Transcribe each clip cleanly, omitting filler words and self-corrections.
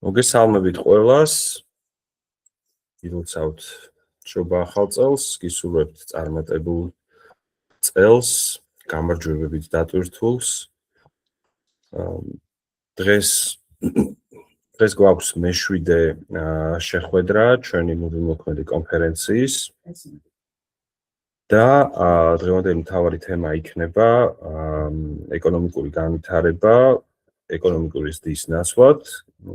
მოგესალმებით ყველას. გილოცავთ შობა ახალ წელს, გისურვებთ წარმატებულ წელს, გამარჯვებებით დატვირთულს. დღეს გვაქვს მე-7 შეხვედრა ჩვენი მუდმივმოქმედი კონფერენციის და დღევანდელი მთავარი თემა იქნება ეკონომიკური განვითარება, ეკონომიკური ზრდის ნაცვლად,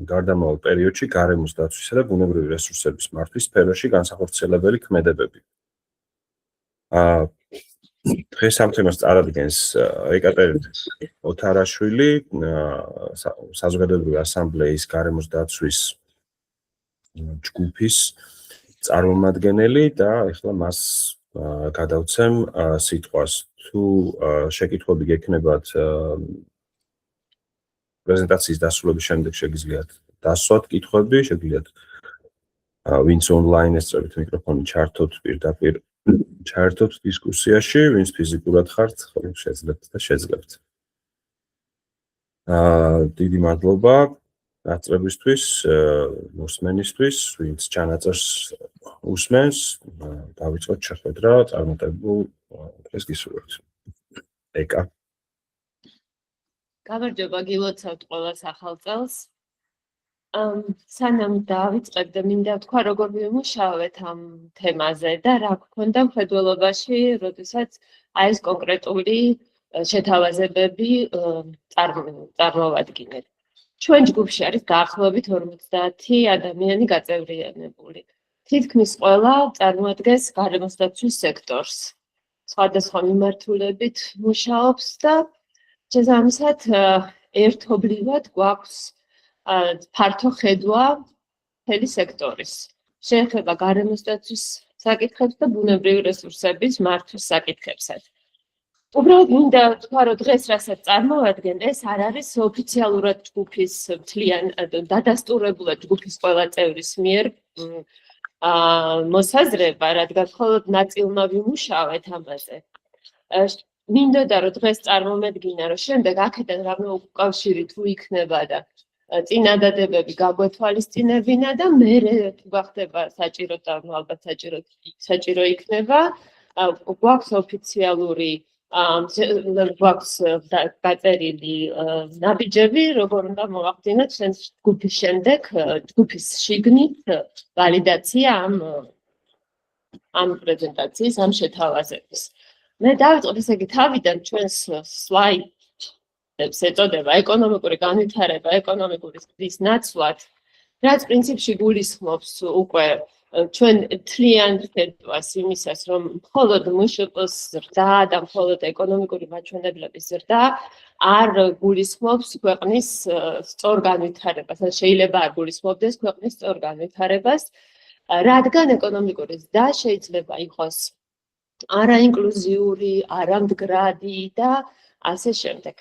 გარდამავალ პერიოდში გარემოს დაცვისა და ბუნებრივი რესურსების მართვის სფეროში განსახორციელებელი ქმედებები. დღეს ამ თემას წარადგენს ეკატერინე ოთარაშვილი, საზოგადოებრივი ასამბლეის გარემოს დაცვის ჯგუფის წარმომადგენელი და ეხლა მას გადავცემ სიტყვას. თუ შეკითხვები გექნებათ პრეზენტაციის დასრულების შემდეგ შეგიძლიათ დასვათ კითხვები, შეგიძლიათ ვინც ონლაინ ესწრებით მიკროფონი ჩართოთ პირდაპირ ჩართოთ დისკუსიაში, ვინც ფიზიკურად ხართ, შეძლებთ და შეძლებთ. დიდი მადლობა გაწევისთვის, მოსმენისთვის, ვინც ჩანაწერს უსმენს, დავიწყოთ შეხვედრა, წარმატებულ დღეს გისურვებთ. ეკა. გამარჯობა, გილოცავთ ყველას ახალ წელს. სანამ დავიწყებ და მინდა ვთქვა, როგორ ვიმუშავეთ ამ თემაზე და რა გქონდა მხედველობაში, როდესაც აი ეს კონკრეტული შეთავაზებები წარმოვადგინეთ. ჩვენ ჯგუფში არის დაახლოებით 50 ადამიანი გაწევრიანებული. თითქმის ყველა წარმოადგენს გარემოს დაცვის სექტორს. სხვადასხვა მიმართულებით მუშაობს და შესაბამისად ერთობლივად გვაქვს ფართო ხედვა მთელი სექტორის. შეეხება გარემოს დაცვის საკითხებს და ბუნებრივი რესურსების მართვის საკითხებსაც. უბრალოდ მინდა ვთქვა, რომ დღეს რასაც წარმოვადგენ, ეს არ არის ოფიციალურად ჯგუფის მთლიან დადასტურებულად ჯგუფის ყველა წევრის მიერ მოსაზრება, რადგან მხოლოდ ნაწილმა ვიმუშავეთ ამაზე. მინდოდა რომ დღეს წარმომედგინა, რომ შემდეგ აქედან რამე უკავშირი თუ იქნება და წინადადებები გაგვეთვალისწინებინა და მერე თუ გახდება საჭირო და ალბათ საჭირო იქნება, გვაქვს ოფიციალური გვაქვს დაწერილი ნაბიჯები, როგორ უნდა მოვახდინოთ ჩვენს ჯგუფის შემდეგ, ჯგუფის შიგნით ვალიდაცია ამ პრეზენტაციის, ამ შეთავაზების. მე დავიწყებ ესე იგი თავიდან ჩვენს სლაიდებს ეწოდება ეკონომიკური განვითარება, ეკონომიკური ზრდის ნაცვლად, რაც პრინციპში გულისხმობს უკვე ჩვენ მთლიან ხედვას იმისას, რომ მხოლოდ მშპ-ს ზრდა და მხოლოდ ეკონომიკური მაჩვენებლების ზრდა არ გულისხმობს ქვეყნის სწორ განვითარებას, ან შეიძლება არ გულისხმობდეს ქვეყნის სწორ განვითარებას, რადგან ეკონომიკური ზრდა შეიძლება იყოს არაინკლუზიური, არამდგრადი და ასე შემდეგ.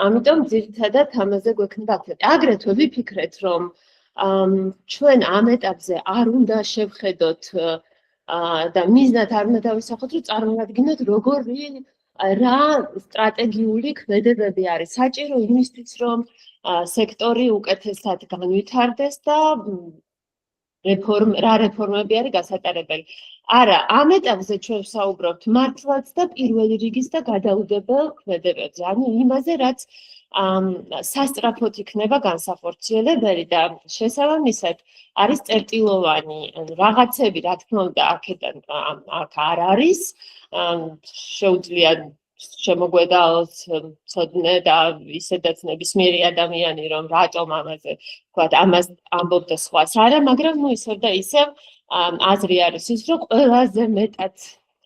ამიტომ ძირითადად ამაზე გვექნება აქცენტი. აგრეთვე ვიფიქრეთ, რომ ჩვენ ამ ეტაპზე არ უნდა შევხედოთ და მიზნად არ უნდა დავისახოთ, რომ წარმოვადგინოთ რა სტრატეგიული ქმედებები არის საჭირო იმისთვის, რომ სექტორი უკეთესად განვითარდეს და რა რეფორმები არის გასატარებელი. არა, ამ ეტაპზე ჩვენ ვსაუბრობთ მართლაც და პირველი რიგის და გადაუდებელ ქმედებებზე, ანუ იმაზე, რაც სასწრაფოდ იქნება განსახორციელებელი და შესაბამისად არის წერტილოვანი რაღაცები, რა თქმა უნდა, აქ არ არის, შეუძლია შემოგვედაოს ცოდნე და ისედაც ნებისმიერი ადამიანი, რომ რატომ ამას ამბობდა სხვას არა, მაგრამ ისევ და ისევ აზრი არის ის, რომ ყველაზე მეტად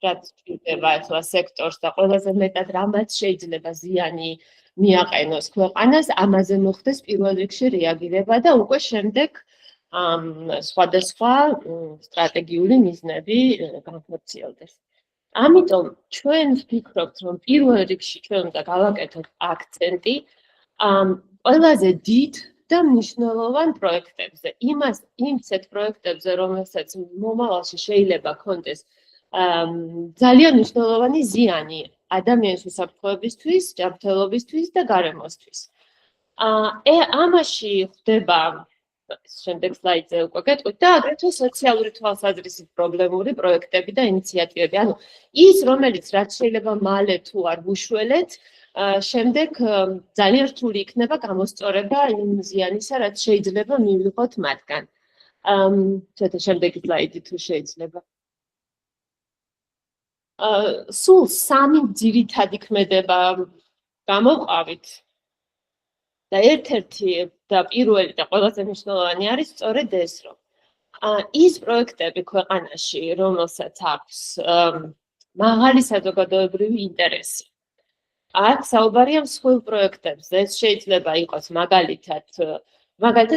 რაც ჭირდება ახლა სექტორს და ყველაზე მეტად რამაც შეიძლება ზიანი მიაყენოს ქვეყანას, ამაზე მოხდეს პირველ რიგში რეაგირება და უკვე შემდეგ სხვადასხვა სტრატეგიული მიზნები განხორციელდეს. ამიტომ ჩვენ ვფიქრობთ, რომ პირველ რიგში ჩვენ უნდა გავაკეთოთ აქცენტი ყველაზე დიდ და მნიშვნელოვან პროექტებზე. იმ სეთ პროექტებზე, რომელსაც მომავალში შეიძლება ქონდეს ძალიან მნიშვნელოვანი ზიანი ადამიანის უსაფრთხოებისთვის, ჯანმრთელობისთვის და გარემოსთვის. ამაში ხდება შემდეგ სლაიდზე უკვე გეტყვით და აგრეთვე სოციალური თვალსაზრისით პრობლემური პროექტები და ინიციატივები. ანუ ის, რომელიც რაც შეიძლება მალე თუ არ ვუშველეთ, შემდეგ ძალიან რთული იქნება გამოსწორება იმ ზიანისა, რაც შეიძლება მივიღოთ მათგან. ცოტა შემდეგი სლაიდი თუ შეიძლება. სულ 3 ძირითადი ქმედება გამოვყავით. და ერთ-ერთი და პირველი და ყველაზე მნიშვნელოვანი არის სწორედ ეს, რომ ის პროექტები ქვეყანაში, რომელსაც აქვს მაღალი საზოგადოებრივი ინტერესი. აქ საუბარია მსხვილ პროექტებზე, ეს შეიძლება იყოს მაგალითად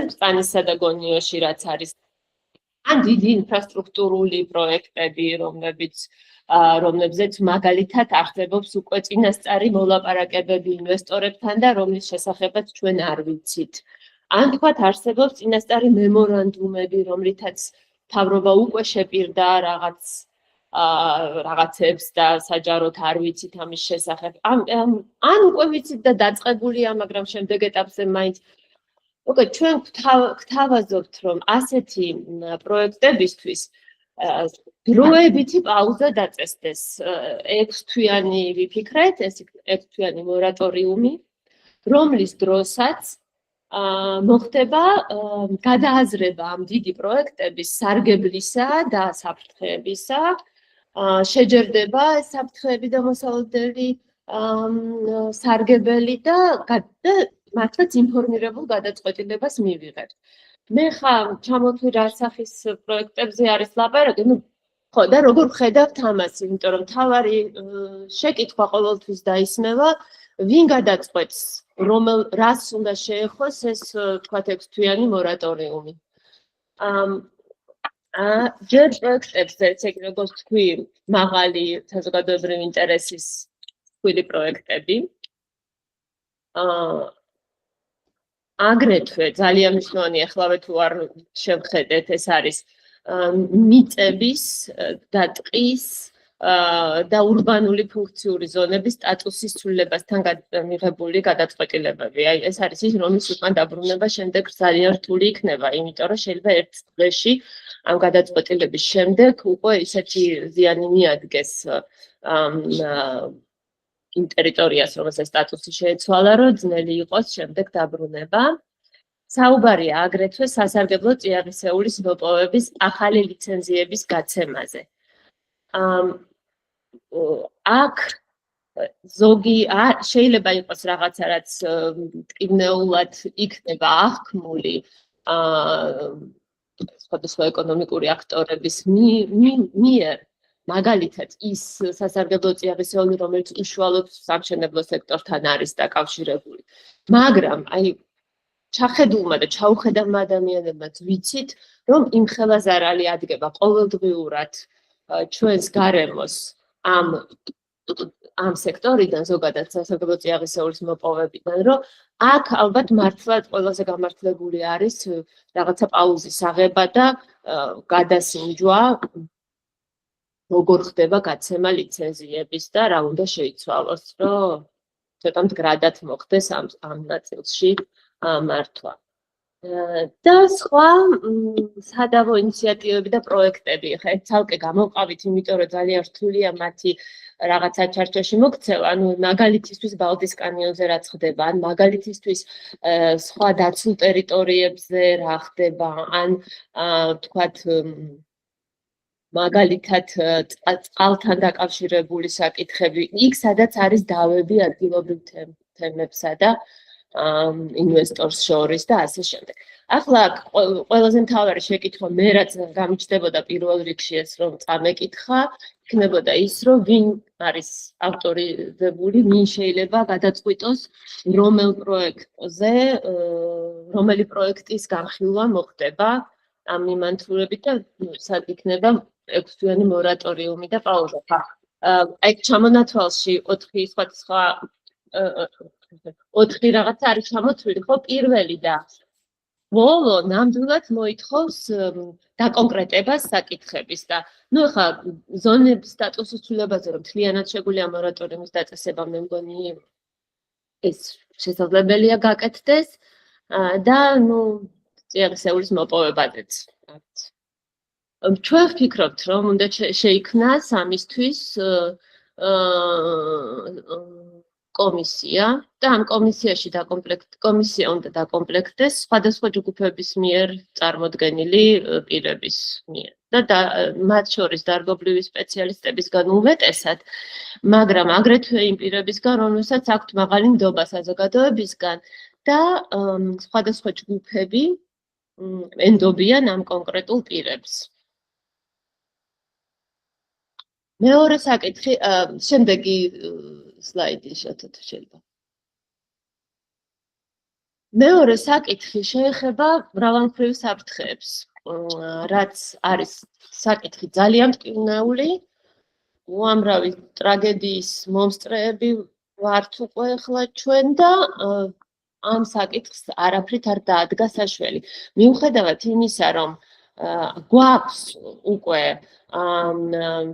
ბრძანისა და გონიოში, რაც არის ან დიდი ინფრასტრუქტურული პროექტები, რომლებზეც მაგალითად არსებობს უკვე წინასწარი მოლაპარაკებები ინვესტორებთან და რომლის შესახებაც ჩვენ არ ვიცით. ან თქვათ არსებობს წინასწარი მემორანდუმები, რომლითაც მთავრობა უკვე შეპირდა რაღაცებს და საჯაროდ არ ვიცით ამის შესახებ. ან უკვე ვიცით და დაწყებულია, მაგრამ შემდეგ ეტაპზე მაინც ჩვენ გვთავაზობთ, რომ ასეთი პროექტებისთვის დროებითი პაუზა დაწესდეს. 6 თვიანი ვიფიქრეთ, ეს 6 თვიანი მორატორიუმი, რომლის დროსაც მოხდება გადააზრება ამ დიდი პროექტების სარგებლისა და საფრთხეებისა, შეჯერდება ეს საფრთხეები და მოსალოდნელი სარგებელი და მათაც ინფორმირებულ გადაწყვეტილებას მივიღებთ. მე ხა ჩამოთვლი რა სახის პროექტებზე არის ლაპარაკი, ხო და როგორ ხედავთ ამას, იმიტომ რომ თავარი შეკითხვა ყოველთვის დაისმევა, ვინ გადაწყვეტს, რას უნდა შეეხოს ეს თქვათ 6 თვიანი მორატორიუმი. ჯერ პროექტებზე, ესე იგი როგორც თქვი, მაღალი საზოგადოებრივი ინტერესის მსხვილი პროექტები. აგრეთვე ძალიან მნიშვნელოვანი, ახლავე თუ არ შევხედეთ, ეს არის მიწების და ტყის და ურბანული ფუნქციური ზონების სტატუსის ცვლილებასთან მიღებული გადაწყვეტილებები. აი ეს არის ის, რომლის უკან დაბრუნება შემდეგ ძალიან რთული იქნება, იმიტომ რომ შეიძლება ერთ დღეში ამ გადაწყვეტილების შემდეგ უკვე ისეთი ზიანი მიადგეს იმ ტერიტორიას, რომელსაც სტატუსი შეეცვალა, რომ ძნელი იყოს შემდეგ დაბრუნება. საუბარია აგრეთვე სასარგებლო წიაღისეულის მოპოვების ახალი ლიცენზიების გაცემაზე. აქ ზოგი შეიძლება იყოს რაღაცა, რაც ტკივნეულად იქნება აღქმული სხვადასხვა ეკონომიკური აქტორების მიერ. მაგალითად, ის სასარგებლო წიაღისეული, რომელიც უშუალოდ სამშენებლო სექტორთან არის დაკავშირებული. მაგრამ აი ჩახედულმა და ჩაუხედავმა ადამიანებმაც ვიცით, რომ იმხელა ზარალი ადგება ყოველდღიურად ჩვენს გარემოს ამ სექტორიდან, ზოგადად სასარგებლო წიაღისეულის მოპოვებიდან, რომ აქ ალბათ მართლაც ყველაზე გამართლებული არის რაღაცა პაუზის აღება და გადასინჯვა, როგორ ხდება გაცემა ლიცენზიების და რა უნდა შეიცვალოს, რომ ცოტა მდგრადად მოხდეს ამ ნაწილში მართვა. და სხვა სადავო ინიციატივები და პროექტები. ხა ეს ცალკე გამოვყავით, იმიტომ რომ ძალიან რთულია მათი რაღაცა ჩარჩოში მოქცევა. ანუ მაგალითისთვის ბალტის კანიონზე რაც ხდება, ან მაგალითისთვის სხვა დაცულ ტერიტორიებზე რა ხდება, ან თქვათ მაგალითად წყალთან დაკავშირებული საკითხები, იქ სადაც არის დავები ადგილობრივ თემებსა და ინვესტორს შორის და ასე შემდეგ. ახლა ყველაზე მთავარი შეკითხვა მე რაც გამიჩნდებოდა პირველ რიგში ეს რომ წამეკითხა, იქნებოდა ის რომ ვინ არის ავტორიზებული, ვინ შეიძლება გადაწყვიტოს რომელ პროექტზე, რომელი პროექტის განხილვა მოხდება ამ მიმართულებით და სად იქნება 6 თვიანი მორატორიუმი და პაუზა. აი ჩამონათვალში 4 სხვა 4 რაღაცა არის ჩამოთვლილი, ხო, პირველი და ბოლო ნამდვილად მოითხოვს დაკონკრეტებას საკითხების და ნუ ხა ზონების სტატუსის ცვლილებაზე რომ მთლიანად შეგვიძლია მორატორიუმის დაწესება, მე მგონი ეს შესაძლებელია გაკეთდეს და ნუ წიაღისეულის მოპოვებაზეც. ჩვენ ვფიქრობთ, რომ უნდა შეიქმნას ამისთვის კომისია და ამ კომისიაში კომისია უნდა დაკომპლექტდეს სხვადასხვა ჯგუფების მიერ წარმოდგენილი პირების მიერ და მათ შორის დარგობრივი სპეციალისტებისგან უმეტესად, მაგრამ აგრეთვე იმ პირებისგან, რომელსაც აქვთ მაღალი ნდობა საზოგადოებისგან და სხვადასხვა ჯგუფები ენდობიან ამ კონკრეტულ პირებს. მეორე საკითხი, შემდეგი სლაიდი შეიძლება. მეორე საკითხი შეეხება მრავალმხრივ საფრთხეებს, რაც არის საკითხი ძალიან მტკივნეული, უამრავი ტრაგედიის მომსწრეები ვართ უკვე ახლა ჩვენ და ამ საკითხს არაფრით არ დაადგა საშველი. მიუხედავად იმისა, რომ გვაქვს უკვე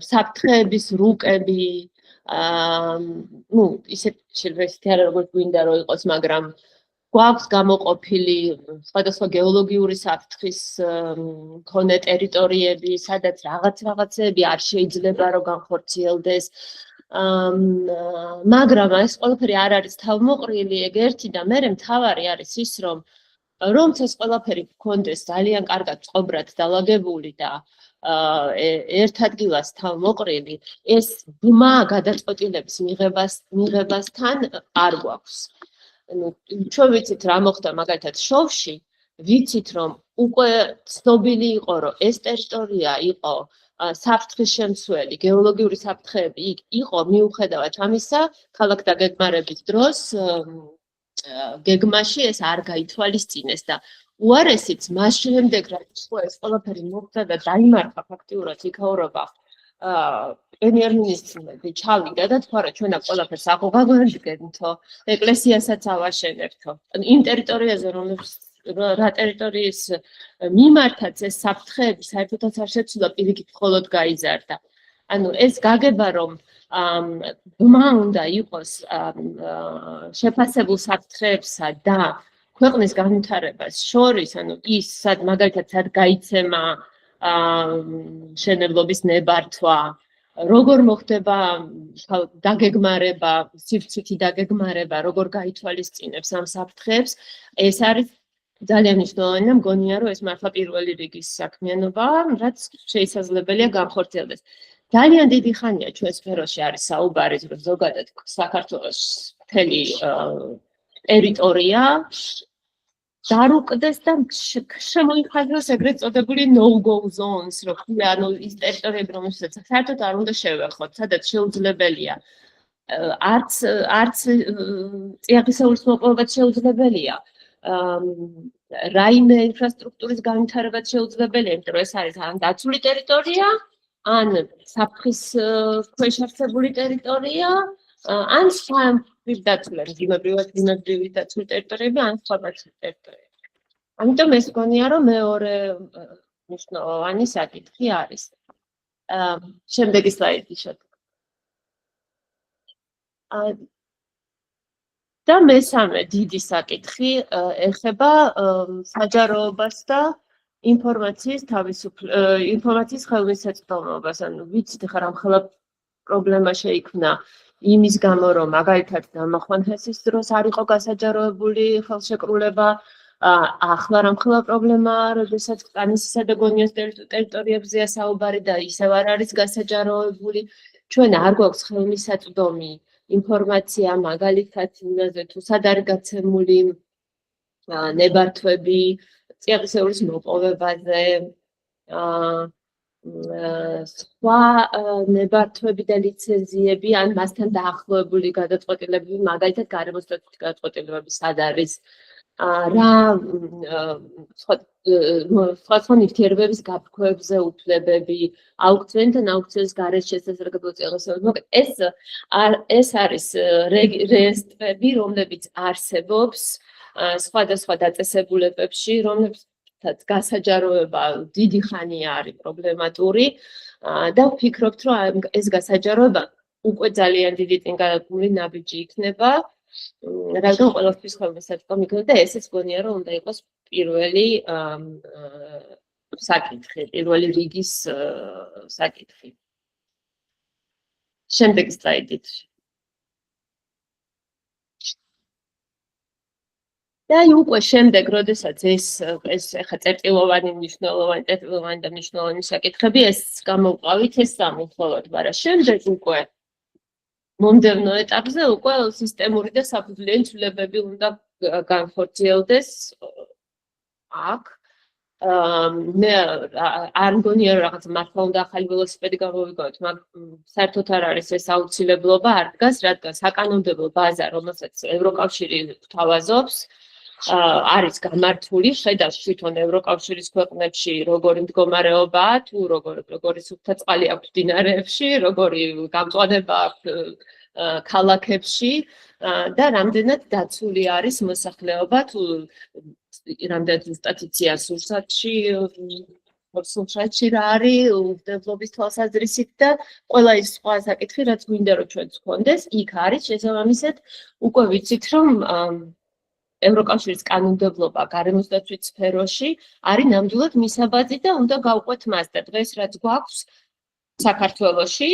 საფრთხეების რუკები, ისეთ შეიძლება არ როგორც გვინდა რომ იყოს, მაგრამ გვაქვს გამოყოფილი სხვადასხვა გეოლოგიური საფრთხის მქონე ტერიტორიები, სადაც რაღაცეები არ შეიძლება რომ განხორციელდეს. მაგრამ ეს ყველაფერი არ არის თავმოყრილი, ეგ ერთი და მერე მთავარი არის ის, რომც ეს ყველაფერი გქონდეს ძალიან კარგად წყობრად დალაგებული და ერთ ადგილას თავმოყრილი, ეს ბმა გადაწყვეტილების მიღებასთან არ გვაქვს. ჩვენ ვიცით რა მოხდა მაგალითად შოვში, ვიცით რომ უკვე ცნობილი იყო, რომ ეს ტერიტორია იყო საფრთხის შემცველი, გეოლოგიური საფრთხეები იყო, მიუხედავად ამისა, ქალაქ დაგეგმარების დროს გეგმაში ეს არ გაითვალისწინეს და უარესიც მას შემდეგ, რაც ეს ყველაფერი მოხდა და დაიმარხა ფაქტიურად იქაურობა პრემიერ-მინისტრი ჩავიდა და თქვა, რომ ჩვენ აქ ყველაფერს აღვაგვარებთო, ეკლესიასაც ავაშენებთო. იმ ტერიტორიაზე, რა ტერიტორიის მიმართაც ეს საფრთხეები საერთოდაც არ შეცვლა, პირიქით მხოლოდ გაიზარდა. ანუ ეს გაგება, რომ ბმა უნდა იყოს შეფასებულ საფრთხეებსა და ქვეყნის განვითარებას შორის, ანუ ის, მაგალითად, სად გაიცემა მშენებლობის ნებართვა, როგორ მოხდება დაგეგმარება, სივრცითი დაგეგმარება, როგორ გაითვალისწინებს ამ საფრთხეებს, ეს არის ძალიან მნიშვნელოვანი და მგონია, რომ ეს მართლა პირველი რიგის საქმიანობაა, რაც შესაძლებელია განხორციელდეს. ძალიან დიდი ხანია ჩვენ სფეროში არის საუბარი, რომ ზოგადად საქართველოს მთელი ტერიტორია დარუკდეს და შემოიფარგლოს ეგრეთ წოდებული no-go zones, ანუ ის ტერიტორიები, რომელსაც საერთოდ არ უნდა შევეხოთ, სადაც შეუძლებელია. არც წიაღისეულის მოპოვებაც შეუძლებელია. რაიმე ინფრასტრუქტურის განვითარებაც შეუძლებელია, იმიტომ რომ ეს არის ან დაცული ტერიტორია, ან საფრთხის ქვეშ არსებული ტერიტორია, ან სხვა დაცული, ბუნებრივი დაცული ტერიტორიები, ან სხვა დაცული ტერიტორიები. ამიტომ ეს მგონია, რომ მეორე მნიშვნელოვანი საკითხი არის. შემდეგი სლაიდი შედგა. და მესამე დიდი საკითხი ეხება საჯაროებას და ინფორმაციის ხელმისაწვდომობას. ანუ ვიცით ხარ ამ ხელა პრობლემა შეიქმნა იმის გამო, რომ მაგალითად დამახვან ჰესის დროს არ იყო გასაჯაროებული ხელშეკრულება, ახლა რამხელა პრობლემაა, როდესაც კანისისა და გონიოს ტერიტორიებზეა საუბარი და ისევ არ არის გასაჯაროებული. ჩვენ არ გვაქვს ხელმისაწვდომი ინფორმაცია მაგალითად იმაზე, თუ სად არის გაცემული ნებართვები წიაღისეულის მოპოვებაზე, სხვა ნებართვები და ლიცენზიები, ან მასთან დაახლოებული გადაწყვეტილებები, მაგალითად გარემოსტატისტიკის გადაწყვეტილებები სად არის, რა სხვა ნივთიერებების გაფრქვევებზე უფლებები, აუქციონიდან აუქციონის გარეშე შესაძლებელი წიაღისეულები. ეს არის რეესტრები, რომლებიც არსებობს სხვადასხვა დაწესებულებებში, რომლებსაც გასაჯაროება დიდი ხანია არის პრობლემატური და ვფიქრობთ, რომ ეს გასაჯაროება უკვე ძალიან დიდი წინგადადგმული ნაბიჯი იქნება, რადგან ყველასთვის ხელმისაწვდომი იქნება და ესეც მგონია, რომ უნდა იყოს პირველი საკითხი, პირველი რიგის საკითხი. შემდეგი სლაიდით. და უკვე შემდეგ, როდესაც ეს ახლა წერტილოვანი და მნიშვნელოვანი საკითხები ეს გამოვყავით ეს სამი მხოლოდ, მაგრამ შემდეგ უკვე მომდევნო ეტაპზე უკვე სისტემური და საფუძვლიანი ცვლილებები უნდა განხორციელდეს აქ. მე არ მგონია რომ რაღაც მართლა უნდა ახალი ველოსიპედი გამოვიგოთ, მაგრამ საერთოდ არ არის ეს აუცილებლობა, არ დგას, რადგან საკანონმდებლო ბაზა, რომელსაც ევროკავშირი გვთავაზობს, არის გამართული, ხედავს თვითონ ევროკავშირის ქვეყნებში როგორი მდგომარეობაა, თუ როგორი სუფთა-წყალი აქვს მდინარეებში, როგორი გამწვანება აქვს ქალაქებში და რამდენად დაცული არის მოსახლეობა, თუ რამდენად სტატიცია სურსათში რა არის უდაბნობის თვალსაზრისით და ყველა ის სხვა საკითხი, რაც გვინდა რომ ჩვენც გქონდეს, იქ არის შესაბამისად უკვე ვიცით რომ ევროკავშირის კანონმდებლობა გარემოსდაცვის სფეროში არის ნამდვილად მისაბაძი და უნდა გავყვეთ მას და დღეს რაც გვაქვს საქართველოში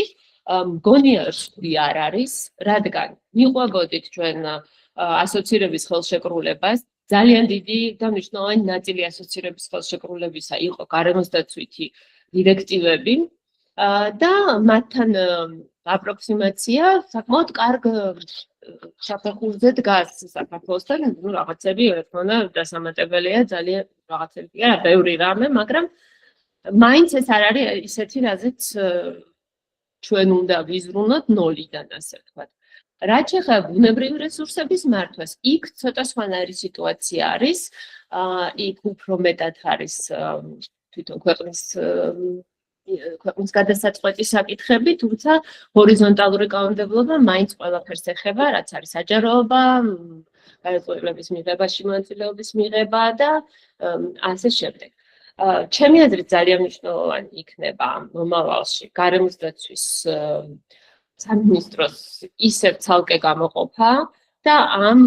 მგონია რომ არ არის, რადგან მიყვებოდით ჩვენ ასოცირების ხელშეკრულებას, ძალიან დიდი და მნიშვნელოვანი ნაწილი ასოცირების ხელშეკრულებისა იყო გარემოსდაცვითი დირექტივები და მათთან აპროქსიმაცია საკმაოდ კარგ საფეხურზე დგას საქართველოსთან, რაღაცები ერთმანდა დასამატებელია, ძალიან რაღაცები არა, ბევრი რამე, მაგრამ მაინც ეს არ არის ისეთი, რაზეც ჩვენ უნდა ვიზრუნოთ ნოლიდან, ასე ვთქვათ. რაც ეხება ბუნებრივი რესურსების მართვას, იქ ცოტა სხვანაირი სიტუაცია არის, იქ უფრო მეტად არის თვითონ ქვეყნის გადასაწყვეტი საკითხები, თუმცა ჰორიზონტალური კანონმდებლობა მაინც ყველაფერს ეხება, რაც არის საჯაროობა, გადაწყვეტილების მიღება, შემოწმების მიღება და ასე შემდეგ. ჩემი აზრით ძალიან მნიშვნელოვანი იქნება მომავალში გარემოსდაცვის სამინისტროს ისევ ცალკე გამოყოფა და ამ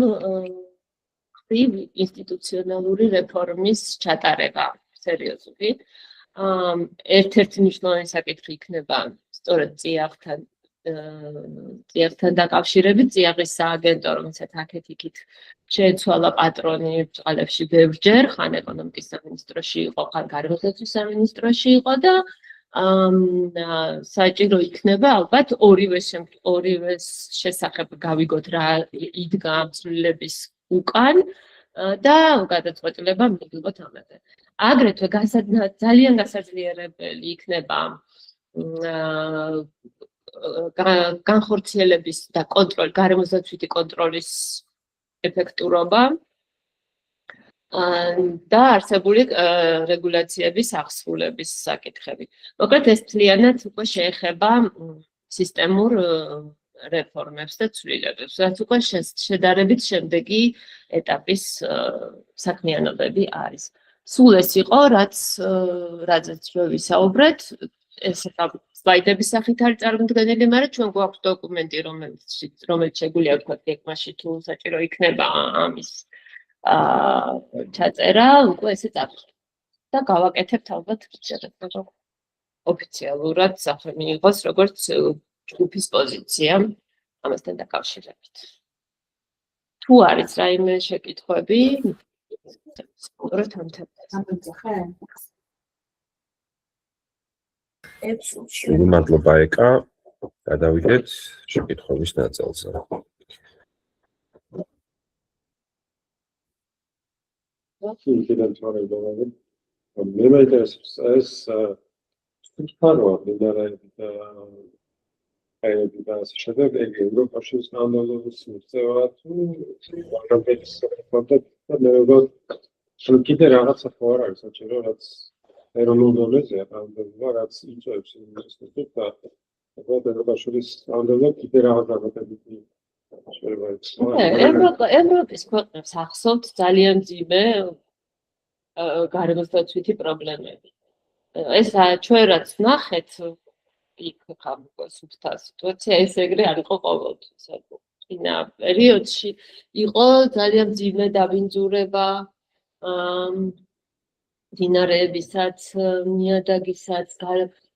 ინსტიტუციონალური რეფორმის ჩატარება სერიოზული. ერთ-ერთი მნიშვნელოვანი საკითხი იქნება სწორედ წიაღთან დაკავშირებით, წიაღის სააგენტო, რომელსაც აქეთ-იქით შეეცვალა პატრონი ბრძოლებში ბევრჯერ, ხან ეკონომიკის სამინისტროში იყო, ხან გარემოსდაცვის სამინისტროში იყო და საჭირო იქნება ალბათ ორივე შესახებ გავიგოთ რა იდგა ამ ცვლილების უკან და გადაწყვეტილება მივიღოთ ამაზე. აგრეთვე ძალიან გასაძლიერებელი იქნება განხორციელების და გარემოსდაცვითი კონტროლის ეფექტურობა და არსებული რეგულაციების აღსრულების საკითხები. მოკლედ ეს მთლიანად უკვე შეეხება სისტემურ რეფორმებს და ცვლილებებს, რაც უკვე შედარებით შემდეგი ეტაპის საქმიანობები არის. სულ ეს იყო, რაზეც ჩვენ ვისაუბრეთ, ეს სლაიდების სახით არის წარმოდგენილი, მაგრამ ჩვენ გვაქვს დოკუმენტი, რომელიც შეგვიძლია ვთქვათ გეგმაში თუ საჭირო იქნება ამის ჩაწერა, უკვე ესე წავიღეთ და გავაკეთებთ ალბათ ოფიციალურად სახე მიიღოს როგორც ჯგუფის პოზიცია ამასთან დაკავშირებით. თუ არის რაიმე შეკითხვები, სწორად დიდი მადლობა ეკა, გადავიდეთ შეკითხვების ნაწილზე. მე მაინტერესებს ეს სფერო მინერალები და აერები და ასე შემდეგ, ეგ ევროკავშირის კანონმდებლობის მიღწევა თუ არაფერის საკითხად და მეგონა კიდე რაღაცა ხო არ არის საჭირო, რაც ეროვნულ დონეზეა კანონმდებლობა, რაც იწვევს ინვესტორებს და ევროკავშირის კანონმდებლობა კიდე რაღაც დამატებითი ევროპის ქვეყნებს ახსოვთ ძალიან ძიმე გარემოსდაცვითი პრობლემები. ეს ჩვენ რაც ვნახეთ იქ სუფთა სიტუაცია ეს ეგრე არ იყო ყოველთვის. წინა პერიოდში იყო ძალიან ძიმე დაბინძურება, მდინარეებისაც, ნიადაგისაც,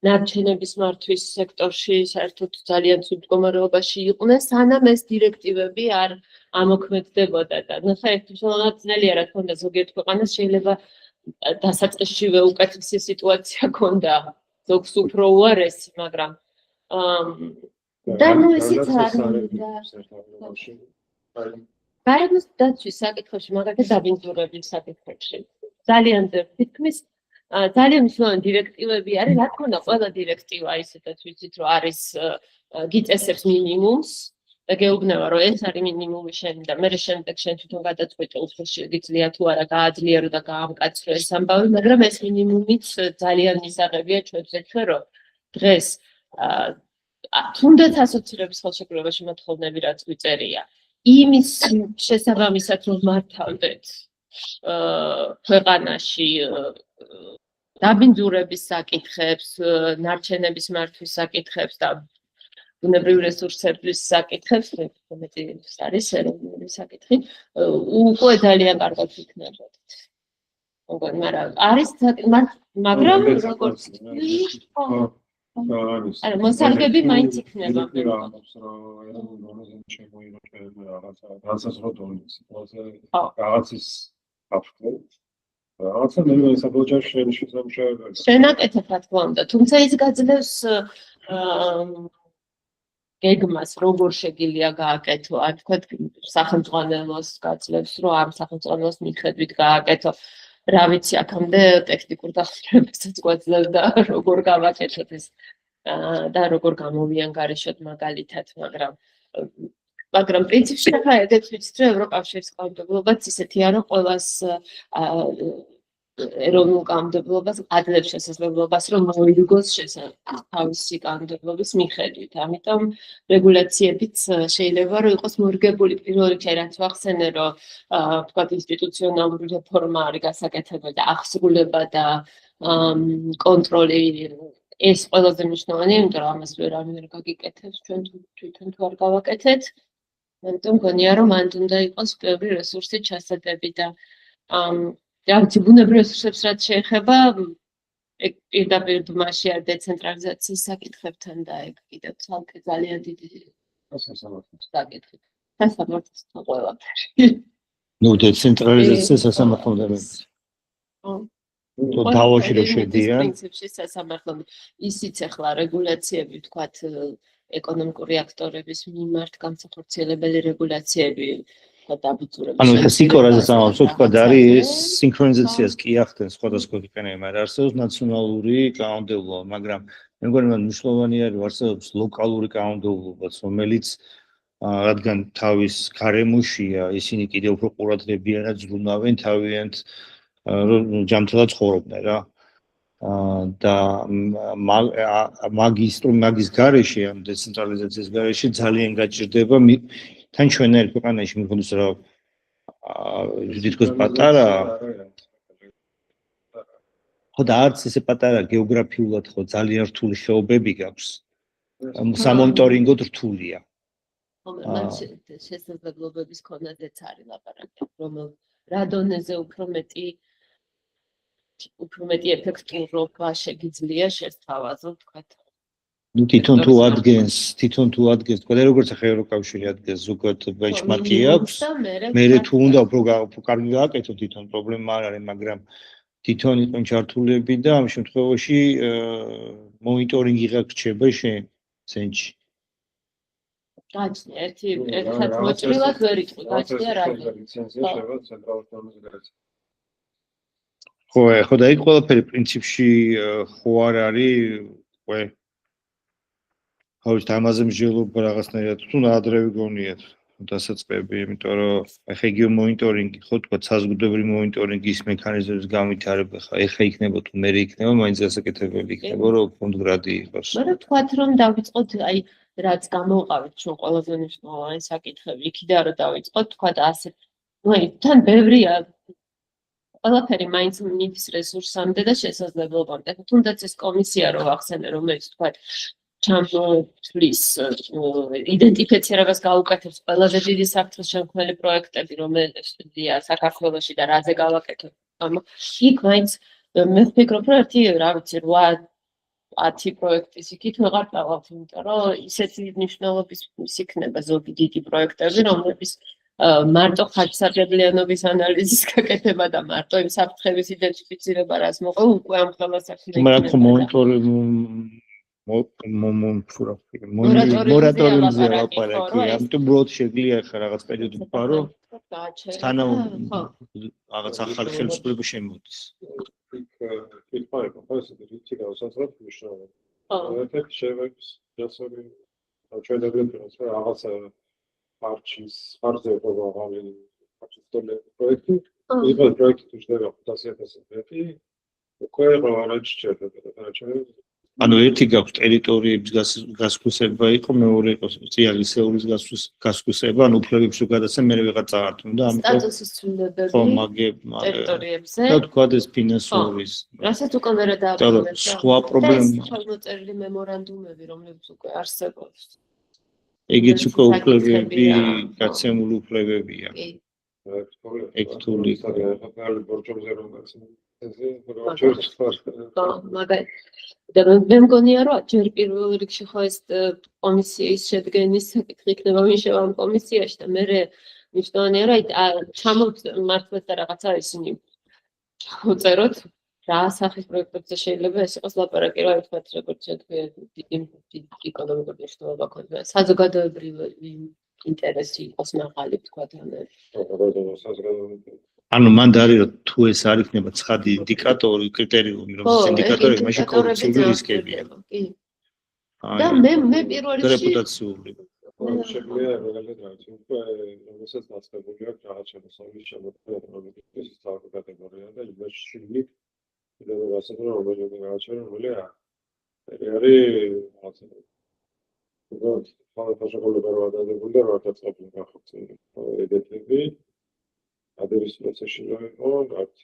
ნარჩენების მართვის სექტორში საერთოდ ძალიან ცუდ მდგომარეობაში იყვნენ, სანამ ეს დირექტივები არ ამოქმედდებოდა და ნახე ერთმანეთს ძნელია რა თქმა უნდა ზოგიერთ ქვეყანას შეიძლება დასაწყისშივე უკეთესი სიტუაცია ქონდა ზოგს უფრო უარესი, მაგრამ და ნუ ისიც გარემოს დაცვის საკითხებში, მაგალითად დაბინძურების საკითხებში ძალიან თითქმის ძალიან მნიშვნელოვანი დირექტივები არის, რა თქმა უნდა, ყველა დირექტივა ისედაც ვიცით, რომ არის გიწესებს მინიმუმს და გეუბნება, რომ ეს არის მინიმუმი შენ და მე შემდეგ შენ თვითონ გადაწყვეტე, უფრო შეგიძლია თუ არა გააძლიერო და გაამკაცრო ეს ამბავი, მაგრამ ეს მინიმუმიც ძალიან მისაღებია ჩვენზე, რომ დღეს თუნდაც ასოცირების ხელშეკრულებაში მოთხოვნები რაც გვიწერია, იმის შესაბამისად რომ მართავდეთ ქვეყანაში დაბინძურების საკითხებს, ნარჩენების მართვის საკითხებს და ბუნებრივი რესურსების საკითხებს, მეტი არის ეროვნული საკითხი, უკვე ძალიან კარგად იქნებოდეთ. მაგრამ არის მაგრამ როგორც არა, მოსარგები მაინც იქნება. რაღაცა მე საბოლოო შემოშევებს. შენაკეთებ რა თქმა უნდა, თუმცა ის გაძლევს გეგმას, როგორ შეგიძლია გააკეთო, ან თქვა სახელმძღვანელოს გაძლევს, რომ ამ სახელმძღვანელოს მიხედვით გააკეთო. რა ვიცი, აქამდე ტექნიკურ დახმარებასაც გვაძლევს და როგორ გავაკეთოთ ეს და როგორ გამოვიან გარეშოთ მაგალითად, მაგრამ პრინციპში ახლა ეგეც ვიცით, რომ ევროკავშირის კანონმდებლობაც ისეთია, რომ ყველას ეროვნულ კანონმდებლობას აძლევს შესაძლებლობას, რომ მოიგოს თავისი კანონმდებლობის მიხედვით. ამიტომ რეგულაციებიც შეიძლება რომ იყოს მორგებული პირველ რიგში, რაც ვახსენე, რომ თქვათ ინსტიტუციონალური რეფორმა არის გასაკეთებელი და აღსრულება და კონტროლი ეს ყველაზე მნიშვნელოვანია, იმიტომ რომ ამას ვერავინ არ გაგიკეთებს, ჩვენ თვითონ თუ არ გავაკეთეთ. ამიტომ მგონია, რომ მანდ უნდა იყოს ბევრი რესურსი ჩასატები და რაღაცი ბუნებრივ რესურსებს რაც შეეხება პირდაპირ დმაში არ დეცენტრალიზაციის საკითხებთან და ეგ კიდევ ცალკე ძალიან დიდი საკითხი. სასამართლოს ყველაფერი. ნუ დეცენტრალიზაცია სასამართლოდან. დავაში რომ შედიან. პრინციპში სასამართლო ისიც ახლა რეგულაციები ვთქვათ ეკონომიკური აქტორების მიმართ გამსახორციელებელი რეგულაციები ანუ ეს სიკორაზეც ამბობს, თქვა არის სინქრონიზაციას კი ახდენს სხვადასხვა ქვეყნებთან, მაგრამ არსებობს ნაციონალური კანონმდებლობა, მაგრამ მე მგონი მნიშვნელოვანი არის არსებობს ლოკალური კანონმდებლობაც, რომელიც რადგან თავის გარემოშია, ისინი კიდევ უფრო ყურადღებიანად ზრუნავენ თავიანთ ჯანმრთელად ცხოვრობდნენ რა. და მაგის გარეშე, ამ დეცენტრალიზაციის გარეშე ძალიან გაჭირდება თან ჩვენერ ქვეყანაში მიგონოს რომ თითქოს პატარა ხო და არც ესე პატარა გეოგრაფიულად ხო ძალიან რთული ხეობები გაქვს სამონიტორინგოდ რთულია ხო მაგრამ შესაძლებლობების ქონადეც არის ლაპარაკი რომ რა დონეზე უფრო მეტი ეფექტურობა შეგიძლია შესთავაზო თქვა ნუ თვითონ თუ ადგენს თქვა და როგორც ახლა ევროკავშირი ადგენს ზოგად ბენჩმარკი აქვს მე თუ უნდა უფრო კარგი გააკეთო თვითონ პრობლემა არ არის მაგრამ თვითონ იყვნენ ჩართულები და ამ შემთხვევაში მონიტორინგი რჩება შენ ცენტრში გაჩნია ერთად მოჭრილად ვერ იტყვი გაჩნია რა ლიცენზია შევა ცენტრალურ დონეზე გაჩნია ხო და იქ ყველაფერი პრინციპში ხო არ არის უკვე ავით ამაზე მსჯელობა რაღაცნაირად თუ ადრევე გონიათ დასაწყები, იმიტომ რომ ახლა იგივე მონიტორინგი ხო თქვა საზოგადოებრივი მონიტორინგის მექანიზმების განვითარება ხა იქნება თუ მე იქნება მაინც გასაკეთებელი იქნება რომ ფონდგრადი იყოს. მაგრამ თქვათ რომ დავიწყოთ აი რაც გამოვყავით ჩვენ ყველაზე მნიშვნელოვანი საკითხები იქიდან რომ დავიწყოთ თქვათ ასე ნუ აი თან ბევრია ყველაფერი მაინც მიდის რესურსამდე და შესაძლებლობამდე თუნდაც ეს კომისია რო ახსენე რომელიც თქვათ ჩამოთვლის იდენტიფიცირებას გაუკეთებს ყველაზე დიდი საფრთხის შემქმნელი პროექტები, რომელია საქართველოში და რაზე გავაკეთებ. იქ მაინც მე ვფიქრობ, რომ ერთი, რა ვიცი, 8-10 პროექტის იქით ვეღარ დავავთ, იმიტომ რომ ისეთი მნიშვნელობის იქნება ზოგი დიდი პროექტები, რომლებიც მარტო ხარჯსარგებლიანობის ანალიზის გაკეთება და მარტო იმ საფრთხების იდენტიფიცირება, რაც მოყვა, უკვე ამ ყველა საქმე მორატორიუმზე ლაპარაკი, ამიტომ უბრალოდ შეგვიძლია ახლა რაღაც პერიოდი ვფარო, თანავ რაღაც ახალი ხელისუფლება შემოდის. იქ ფაიფა, ფასი რიცი გავსაცრად მნიშვნელობა. ერთ-ერთი შევებს დასწორი ჩვენებრივ რაღაც ფარზე პროგრამული პროექტი, იყო პროექტი თუშდება 500,000 მეტი, უკვე რაღაც შეერთებოდა და ჩვენ ანუ ერთი გაქვს ტერიტორიების გასხვისება იყო, მეორე იყო სოციალისეულის გასხვისება, ანუ უფლებებს გადასცემ მე ვეღარ წაართმევ და ამიტომ სტატუსის ცვლილებები ხო, ტერიტორიებზე. და თქვა ეს ფინანსურის. რასაც უკვე მე დააბრუნებ. სხვა პრობლემა. ხელმოწერილი მემორანდუმები, რომლებიც უკვე არსებობს. ეგეც უკვე უფლებები, გაცემული უფლებებია. კი. ექტული. ბორჯომზე რომ გაცემული. და მე მგონია რომ ჯერ პირველ რიგში ხო ეს კომისიის შედგენის საკითხი იქნება ვინ შევა ამ კომისიაში და მე მნიშვნელოვანია რომ ჩამოვმართვეთ და რაღაცა ისინი უწეროთ რა სახის პროექტებზე შეიძლება ეს იყოს ლაპარაკი რა ვთქვათ როგორც შეგვიძლია დიდი ეკონომიკური მნიშვნელობა ქონდეს საზოგადოებრივი ინტერესი იყოს მაღალი ვთქვათ ანუ მან დაარი რომ თუ ეს არ იქნება ცხადი ინდიკატორი, კრიტერიუმი, რომელიც ინდიკატორი მაშინ კორუფციული რისკებია. კი. და მე პირველ რიგში რეპუტაციული. შეგვიძლია რეალურად უკვე რომელსაც დაწყებული აქვს რაღაც შემოსავლის შემოქმედება, რომელიც ის თავი კატეგორია და იმაში შიგნით კიდევ ასეთი რომელიც რაღაცა რომელი არის რაღაცა უბრალოდ ფასშობლება რა დადებული და რა დაწყებული გახოცილი ეგეთები ადერის პროცესში იყო რაც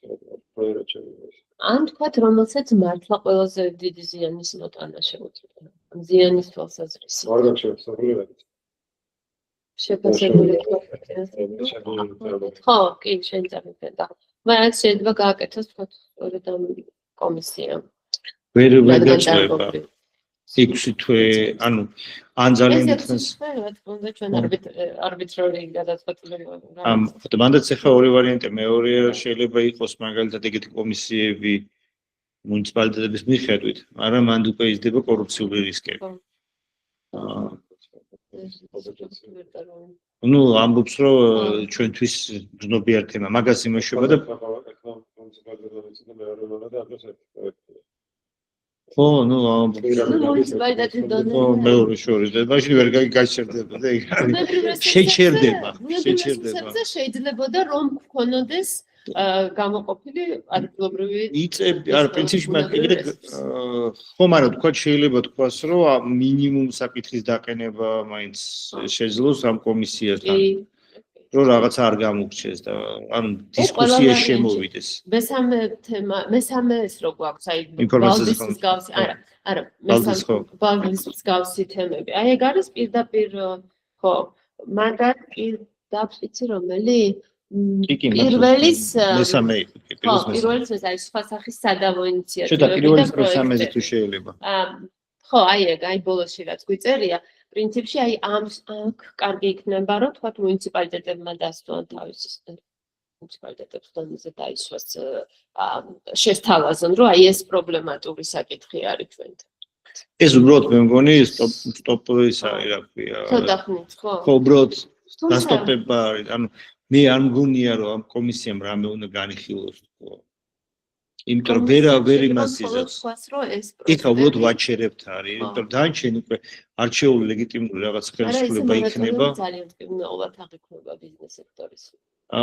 ან თქვათ რომელსაც მართლა ყველაზე დიდი ზიანის მოტანა შეუძლია ზიანის თვალსაზრისი ვარგან შეფასებული შეფასებული ხო კი შეიძლება და მაგრამ შეიძლება გააკეთოს თქვათ სწორედ ამ კომისიამ ვერ გაჩვევა 6 თვე ანუ ან ძალიან იქნას რა ჩვენ არბიტრარი გადაწყვეტილება ამ მანდაც ახლა ორი ვარიანტია მეორე შეიძლება იყოს მაგალითად ეგეთი კომისიები მუნიციპალიტეტების მიხედვით მაგრამ მანდ უკვე იზრდება კორუფციული რისკები ну ამბობს რომ ჩვენთვის გზნობიარ თემა მაგას იმაშობა და ხო, ну, მეორე შორის და მაშინ ვერ გაიჩერდება და შეჩერდება. შეიძლება რომ გქონოდეს გამოყოფილი ადგილობრივი იწები, არ პრინციპში მაგალითად ხო, მაგრამ თქვა შეიძლება თქვას რომ მინიმუმ საკითხის დაყენება მაინც შეძლოს ამ კომისიასთან. რომ რაღაცა არ გამოგჩეს და ანუ დისკუსია შემოვიდეს. მესამე ეს რო გვაქვს, აი ბალდის მსგავსი, არა, ბალდის მსგავსი თემები. აი ეგ არის პირდაპირ ხო, მაგრამ პირდაპირ რომელი პირველის მესამე პირველის ეს არის სხვა სახის სადავო ინიციატივები. შუთა პირველის მესამეზე თუ შეიძლება. ხო, აი ეგ, აი ბოლოსში რაც გვიწერია პრინციპში აი ამ კარგი იქნება რომ თქვათ მუნიციპალიტეტებმა დასწრონ თავის მუნიციპალიტეტებს დონეზე დაისვას შესთავაზონ რომ აი ეს პრობლემატური საკითხი არის ჩვენთან. ეს უბრალოდ მე მგონი სტოპ ისა რა ქვია. ცოტა ხნით ხო? ხო უბრალოდ დასტოპება არის. ანუ მე არ მგონია რომ ამ კომისიამ რამე უნდა განიხილოს თქო. იმიტომ რომ ვერ იმასიზებს. იქა უბრალოდ ვაჩერებთ არის, იმიტომ რომ დანჩენ უკვე არჩეული ლეგიტიმური რაღაც ხელისუფლება იქნება. ძალიან მკვლელად აღიქმება ბიზნეს სექტორის.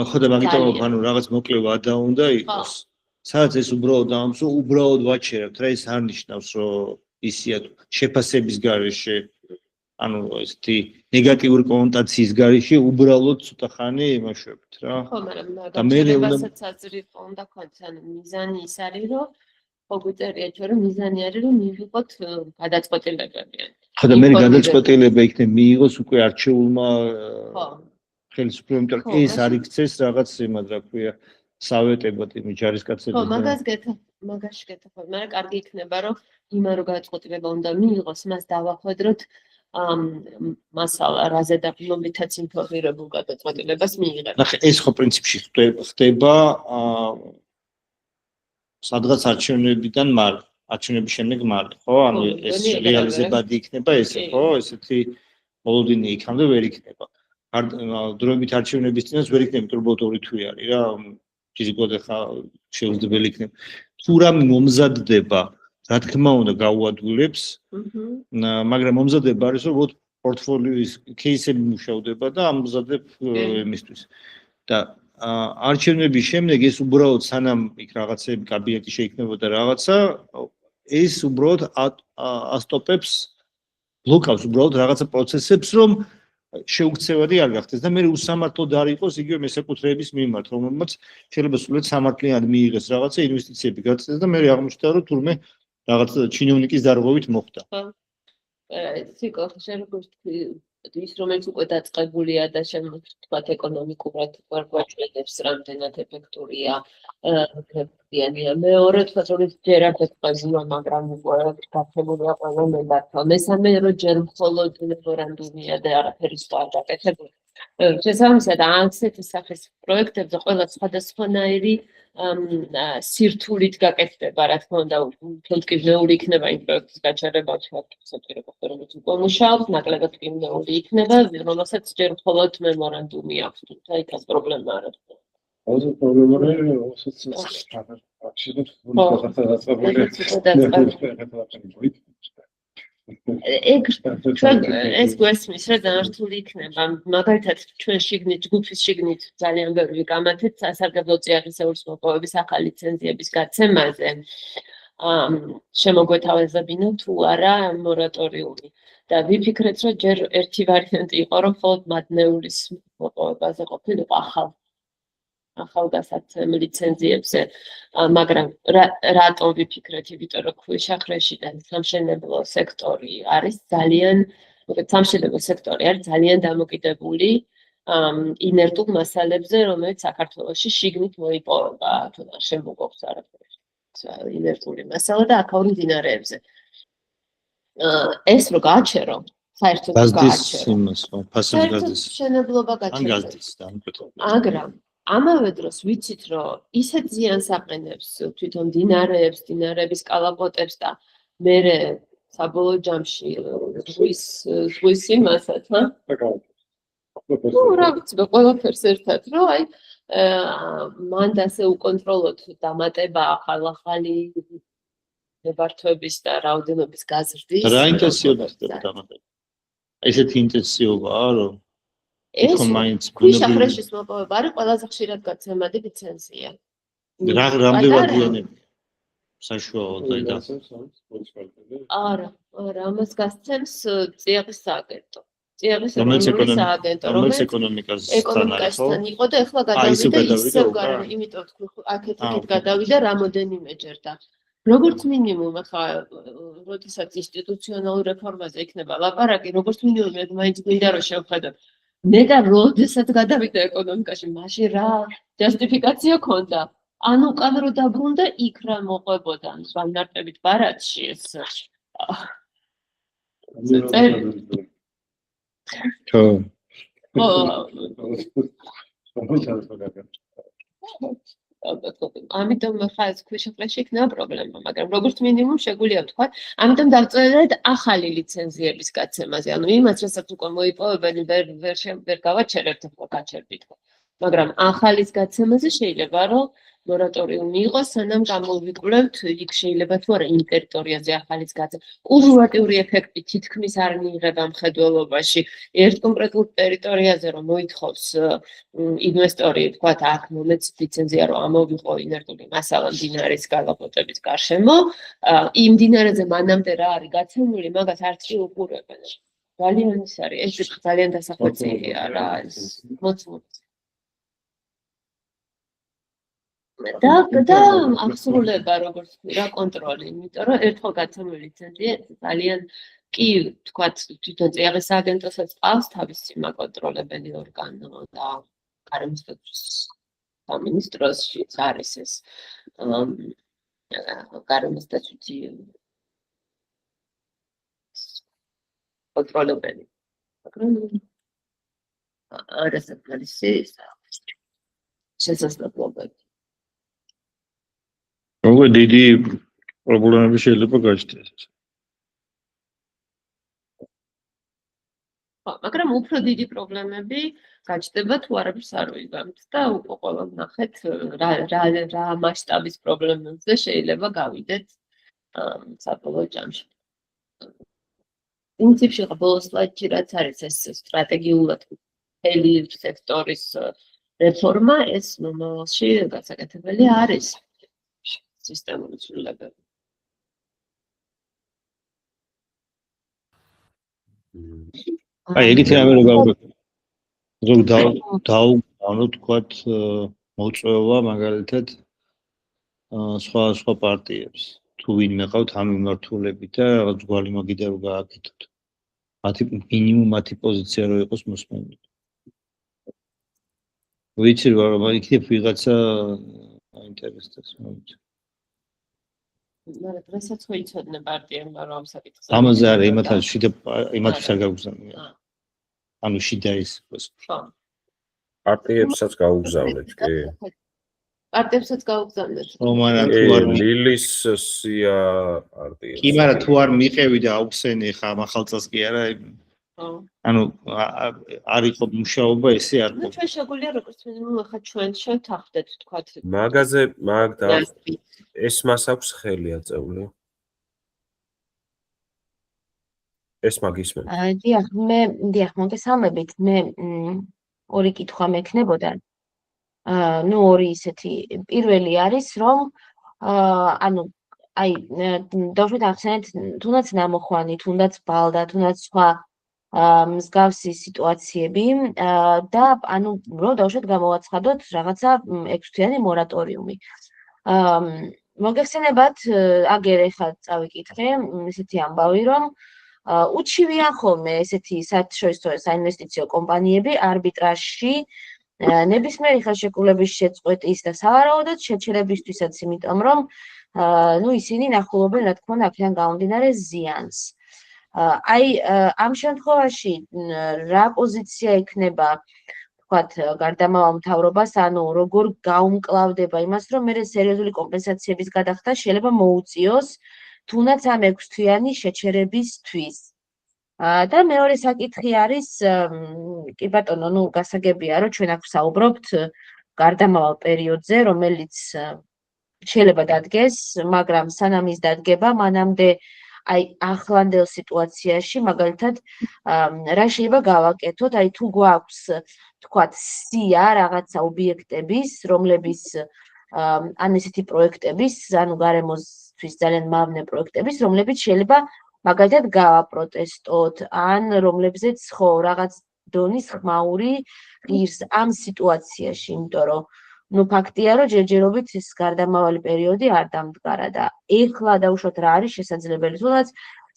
ხო და მაგიტომ ანუ რაღაც მოკლევა და უნდა იყოს. სადაც ეს უბრალოდ ამს უბრალოდ ვაჩერებთ, რა ის არ ნიშნავს რომ ისია შეფასების გარეშე ანუ ესეთი ნეგატიური კონოტაციის გარეშე უბრალოდ ცოტა ხანი იმაშობთ რა. ხო, მაგრამ მაგასაც აზრით უნდა ქონდეს, ანუ მიზანი ის არის, რომ ხო გვიწერია ჩვენ რომ მიზანი არის რომ მივიღოთ გადაწყვეტილებები. ხოდა მე გადაწყვეტილება იქნება მიიღოს უკვე არჩეულმა ხო. ხელისუფლებამ, იმიტომ რომ ეს არ იქცეს რაღაც იმად რა ქვია სავეტებად იმ ჯარისკაცებად. ხო, მაგაში გეთახოთ, მაგრამ კარგი იქნება რომ იმან რო გადაწყვეტილება უნდა მიიღოს, მას დავახვედროთ მასალა რაზე დაყრდნობითაც ინფორმირებულ გადაწყვეტილებას მიიღებს. ნახე, ეს ხო პრინციპში ხდება სადღაც არჩევნებიდან მალე, არჩევნების შემდეგ მალე, ხო? ანუ ეს რეალიზებადი იქნება ესე, ხო? ესეთი მოლოდინი იქამდე ვერ იქნება. დროებით არჩევნების წინას ვერ იქნება, იმიტომ რომ ბოლო 2 თვე არის რა, ფიზიკურად ხა შეუძლებელი იქნება. თუ რამე მომზადდება, რა თქმა უნდა გაუადვილებს, მაგრამ მომზადება არის რომ პორტფოლიოს кейსები მუშავდება და ამზადებ იმისთვის. და არჩევნების შემდეგ ეს უბრალოდ სანამ იქ რაღაცები კაბინეტი შეიქმნებოდა რაღაცა, ეს უბრალოდ ასტოპებს, ბლოკავს უბრალოდ რაღაცა პროცესებს, რომ შეუქცევადი არ გახდეს და მე უსამართლოდ არ იყოს იგივე მესაკუთრეების მიმართ, რომელმაც შეიძლება სულაც სამართლიანად მიიღეს რაღაცა ინვესტიციები გაწდეს და მე აღმოჩნდა რომ თურმე რაღაც ჩინოვნიკის დარღვევით მოხდა. ციკო შეიძლება ის რომელიც უკვე დაწყებულია და შემოგვთქვათ ეკონომიკურად ვერ გვაჩვენებს რამდენად ეფექტურია მეორე თქვა რომ ჯერ არ დაწყებულია მაგრამ უკვე გაფორმებულია ყველა მემართა მესამე რომ ჯერ მხოლოდ მემორანდუმია და არაფერი სხვა არ დაკეთებული შესაბამისად ასეთი სახის პროექტებზე ყველა სხვადასხვანაირი სირთულით გაკეთდება, რა თქმა უნდა, ფილტკიჟეული იქნება იმ პროექტის გაჩერება, საჭიროა რომელიც უკვე მუშაობს, ნაკლებად კრიმინალური იქნება, რომელსაც ჯერ მხოლოდ მემორანდუმი აქვს, თუმცა იქაც პრობლემა არ აქვს. Also პრობლემა არის, რასაც ეგ ჩვენ ეს გვესმის რა დამართული იქნება მაგალითად ჩვენ შიგნით ჯგუფის შიგნით ძალიან ბევრი გამართეთ სასარგებლო წიაღისეულის მოპოვების ახალი ლიცენზიების გაცემაზე შემოგვეთავაზებინა თუ არა მორატორიუმი და ვიფიქრეთ რომ ჯერ ერთი ვარიანტი იყო რომ მხოლოდ მადნეულის მოპოვებაზე ყოფილიყო ახალგაზრდა ლიცენზიებზე მაგრამ რატომ ვიფიქრეთ იმიტომ რომ ქვიშახრეშიდან სამშენებლო სექტორი არის ძალიან დამოკიდებული ინერტულ მასალებზე რომელიც საქართველოში შიგნით მოიპოვება თუ არ შემოგობს არაფერი ინერტული масალა და აქაური მდინარეებზე ეს რო გააჩერო საერთოდ გააჩერო შენებლობა გაჩერდა მაგრამ ამავე დროს ვიცით რომ ისეთ ზიანს აყენებს თვითონ დინარეების კალაპოტებს და მე საბოლოო ჯამში ზღვის იმასაც რა ვიცი ყველაფერს ერთად რომ აი მანდ ასე უკონტროლოთ დამატება ახალი ნებართვების და რაოდენობის გაზრდის რა ინტენსიურად ხდება დამატება ესეთი ინტენსიობაა რომ ეს ქვიშახრეშის მოპოვება არის ყველაზე ხშირად გაცემადი ლიცენზია. რამდენადიანები საშუალოდ და არა, ამას გასცემს წიაღის სააგენტო. წიაღის სააგენტო, რომელიც ეკონომიკასთან იყო და ეხლა გადავიდა ისევ იმიტომ თქვი აქეთ გადავიდა რამოდენიმეჯერ და როგორც მინიმუმ ახლა როდესაც ინსტიტუციონალურ რეფორმაზე იქნება ლაპარაკი, როგორც მინიმუმ მე მაინც გვინდა რომ შევხედოთ მე და როდესაც გადავიდა ეკონომიკაში, მაშინ რა ჯასტიფიკაცია ქონდა. ანუ უკან რო დაბრუნდა, იქ რა მოყვებოდა, ვანარტებით ბარათში ეს. ამიტომ ხა ეს ქვიშახრეში იქნება პრობლემა, მაგრამ როგორც მინიმუმ შეგვიძლია ვთქვა, ამიტომ დავწერეთ ახალი ლიცენზიების გაცემაზე. ანუ იმას, რასაც უკვე მოიპოვებენ, ვერ გავაჩერებთ, ხო გაჩერდით. მაგრამ ახალის გაცემაზე შეიძლება რომ მორატორიუმი იყოს, სანამ გამოვიკვლევთ, იქ შეიძლება თუ არა იმ ტერიტორიაზე ახალის გაცემა. კუმულატიური ეფექტი თითქმის არ მიიღება მხედველობაში. ერთ კონკრეტულ ტერიტორიაზე რომ მოითხოვს ინვესტორი, თქვა აქ მომეც ლიცენზია რომ ამოვიყო ინერტული მასალა მდინარის კალაპოტების გარშემო, იმ მდინარეზე მანამდე რა არის გაცემული, მაგას არც კი უყურებენ. ძალიან ის არის, ეს ძალიან დასახვეწია რა ეს მოწმობს. და აღსრულება როგორც რა კონტროლი, იმიტომ რომ ერთხელ გაცემული ძალიან კი თქვათ თვითონ წიაღის სააგენტოსაც ყავს თავისი მაკონტროლებელი ორგანო და გარემოსდაცვის სამინისტროშიც არის ეს გარემოსდაცვითი კონტროლებელი. მაგრამ არასაკმარისი შესაძლებლობები. როგორ დიდი პრობლემები შეიძლება გაჩნდეს. მაგრამ უფრო დიდი პრობლემები გაჩნდება თუ არაფერს არ ვიგებთ და უკვე ყველა ნახეთ რა მასშტაბის პრობლემებზე შეიძლება გავიდეთ საბოლოო ჯამში. პრინციპში ბოლოს სლაიდში რაც არის ეს სტრატეგიულად მთელი სექტორის რეფორმა ეს მომავალში გასაკეთებელი არის სისტემური ცვლილებები. ეგეთი რამე რო გავაკეთე. ზოგ დავანო თქვათ მოწვევა მაგალითად სხვა პარტიებს. თუ ვინმე ყავთ ამ მიმართულებით და რაღაც გვალი მაგიდა რო გააკეთოთ. მათი მინიმუმ მათი პოზიცია რო იყოს მოსმენილი. ვიცი რომ იქნებ ვიღაცა აინტერესებს მომწ. მაგრამ დღესაც ხო იცოდნენ პარტიებმა რომ ამ საკითხზე. ამაზე არის იმათვის არ გაგვგზავნია. ანუ შიდა ის ხო. პარტიებსაც გაუგზავნეთ, კი. პარტიებსაც გაუგზავნეთ. მაგრამ თუ არ ლილის სია პარტია. კი, მაგრამ თუ არ მიყევი და აუხსენი ხა ახალწელს კი არა. ანუ არ იყო მუშაობა ესე არ ხო. ჩვენ შეგვიძლია როგორც მინიმუმ ახლა ჩვენ შევთანხმდეთ თქვათ. მაგაზე და ეს მას აქვს ხელი აწეული. ეს მაგისმენ. დიახ, მოგესალმებით. მე ორი კითხვა მექნებოდა. ნუ ორი ისეთი პირველი არის რომ ანუ აი დავუშვით ახსენეთ თუნდაც ნამოხვანი, თუნდაც ბალდა, თუნდაც სხვა მსგავსი სიტუაციები და ანუ რომ დავუშვით გამოვაცხადოთ რაღაცა 6-თვიანი მორატორიუმი. მოგეხსენებათ აგერ ახლა წავიკითხე ესეთი ამბავი რომ უჩივია ხოლმე ესეთი საერთაშორისო საინვესტიციო კომპანიები არბიტრაჟში ნებისმიერი ხელშეკრულების შეწყვეტის და სავარაუდოდ შეჩერებისთვისაც, იმიტომ რომ ნუ ისინი ნახულობენ რა თქმა უნდა აქედან გამომდინარე ზიანს. აი ამ შემთხვევაში რა პოზიცია იქნება თქვათ გარდამავალ მთავრობას, ანუ როგორ გაუმკლავდება იმას, რომ მე სერიოზული კომპენსაციების გადახდა შეიძლება მოუწიოს თუნდაც ამ 6-თვიანი შეჩერებისთვის. და მეორე საკითხი არის კი ბატონო, ნუ გასაგებია რომ ჩვენ აქ ვსაუბრობთ გარდამავალ პერიოდზე, რომელიც შეიძლება დადგეს, მაგრამ სანამ ის დადგება, მანამდე აი ახლანდელ სიტუაციაში მაგალითად რა შეიძლება გავაკეთოთ, აი თუ გვაქვს თქვათ სია რაღაცა ობიექტების, რომლების ან ესეთი პროექტების, ანუ გარემოსთვის ძალიან მავნე პროექტების, რომლებიც შეიძლება მაგალითად გავაპროტესტოთ, ან რომლებზეც ხო რაღაც დონის ხმაური ღირს ამ სიტუაციაში, იმიტომ რომ ნუ ფაქტია, რომ ჯერჯერობით ეს გარდამავალი პერიოდი არ დამდგარა და ეხლა დაუშვათ რა არის შესაძლებელი, თუნდაც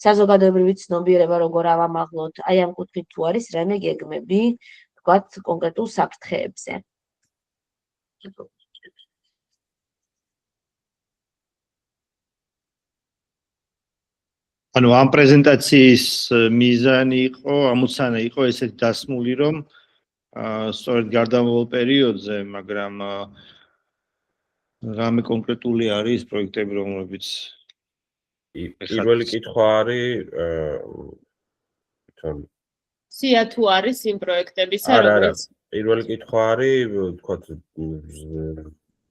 საზოგადოებრივი ცნობიერება როგორ ავამაღლოთ, აი ამ კუთხით თუ არის რამე გეგმები, თქვათ კონკრეტულ საფრთხეებზე. ანუ ამ პრეზენტაციის მიზანი იყო, ამოცანა იყო ესეთი დასმული, რომ სწორედ გარდამავალ პერიოდზე, მაგრამ რამე კონკრეტული არის პროექტები, რომლებიც პირველი კითხვა არის სია თუ არის იმ პროექტებისა, რომელიც პირველი კითხვა არის, თქვათ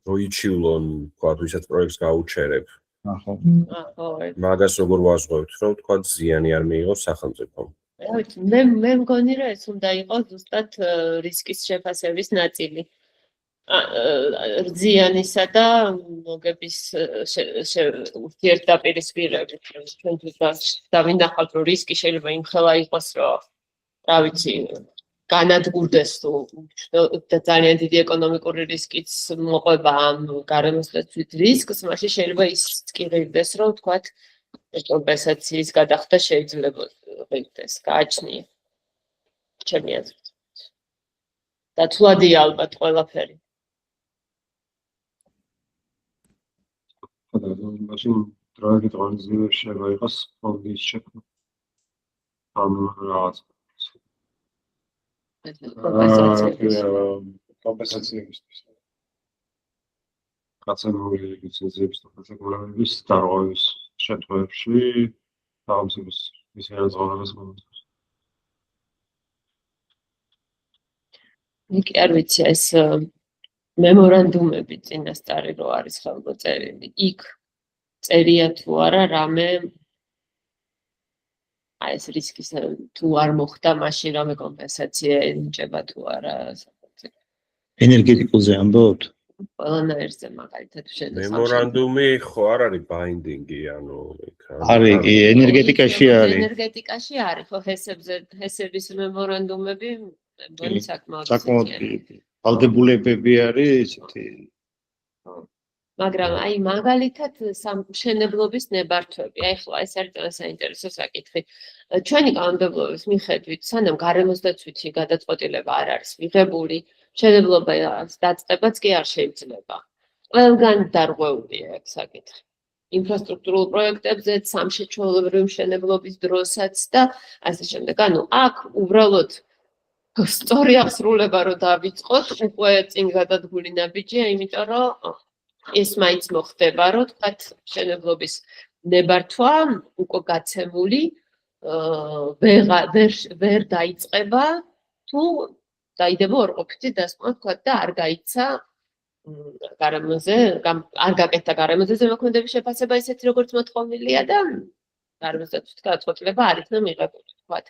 როიჩიულონ, თქვათ ვისაც პროექტს გაუჩერებ. ახო. მაგას როგორ ვაზღვევთ, რომ თქვათ ზიანი არ მიიღოს სახელმწიფომ. მე მგონი რომ ეს უნდა იყოს ზუსტად რისკის შეფასების ნაწილი. ზიანისა და მოგების ურთიერთდაპირისპირებით. ჩვენ თვითონ დავინახავთ რომ რისკი შეიძლება იმხელა იყოს, რომ რა ვიცი, განადგურდეს თუ და ძალიან დიდი ეკონომიკური რისკიც მოყვება ამ გარემოს დაცვის რისკს, მაშინ შეიძლება ის კი ღირდეს, რომ ვთქვათ, კომპენსაციის გადახდა შეიძლება ღირდეს, გააჩნია. ჩემი აზრით. დათვლადია ალბათ ყველაფერი. მაშინ დროებით ორგანიზმი შეიძლება იყოს ფონდის შექმნა. ამ რაღაც კომპენსაციებისთვის. კაცებული ლიცენზიების და კატეგორიების დარღვევის შემთხვევებში სახელმწიფოს მისი აზროვნებას მოუწევს. მე კი არ ვიცი ეს მემორანდუმები წინასწარი რო არის ხელმოწერილი. იქ წერია თუ არა რამე აი ეს რისკის თუ არ მოხდა მაშინ რამე კომპენსაცია ენიჭება თუ არა. ენერგეტიკულზე ამბობთ? ყველანაირზე მაგალითად შენ მემორანდუმი ხო არ არის ბაინდინგი, ანუ იქ არის, კი, ენერგეტიკაში არის. ენერგეტიკაში არის, ხო, ჰესების მემორანდუმები მგონი საკმაოდ საკმაოდ ვალდებულებები არის ესეთი. მაგრამ აი მაგალითად სამშენებლობის ნებართვები. აი ხო ეს არის ძალიან საინტერესო საკითხი. ჩვენი კანონმდებლობის მიხედვით, სანამ გარემოს დაცვითი გადაწყვეტილება არ არის მიღებული, მშენებლობის დაწყებაც კი არ შეიძლება. ყველგან დარღვეულია ეს საკითხი. ინფრასტრუქტურულ პროექტებზეც, სამშენებლობრივი მშენებლობის დროსაც და ასე შემდეგ. ანუ აქ უბრალოდ სწორი აღსრულება რო დავიწყოთ, უკვე წინ გადადგული ნაბიჯია, იმიტომ რომ ეს მაინც მოხდება, რომ თქვათ მშენებლობის ნებართვა უკვე გაცემული ვერ დაიწყება თუ დაიდება ორყოფითი დასკვნა თქვათ და არ გაიცა გარემოზე, არ გაკეთდა გარემოზე ზემოქმედების შეფასება ისეთი როგორც მოთხოვნილია და გარემოს დაცვის გადაწყვეტილება არ იქნა მიღებული თქვათ.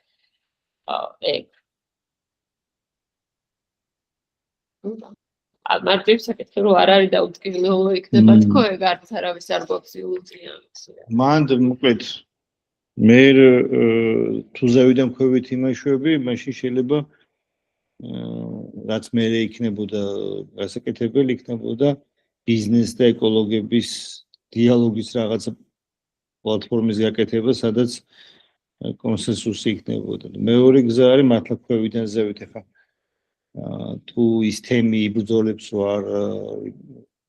ეგ მარტივ საკითხი რომ არ არის დაუწყილო იქნება თქო ეგ არც არავის არ გვაქვს ილუზია. მანდ მოკლედ მე თუ ზევიდან ქვევით იმაშვები, მაშინ შეიძლება რაც მე იქნებოდა გასაკეთებელი იქნებოდა ბიზნეს და ეკოლოგების დიალოგის რაღაცა პლატფორმის გაკეთება, სადაც კონსენსუსი იქნებოდა. მეორე გზა არის მართლა ქვევიდან ზევით ახლა თუ ის თემი იბრძოლებს ვარ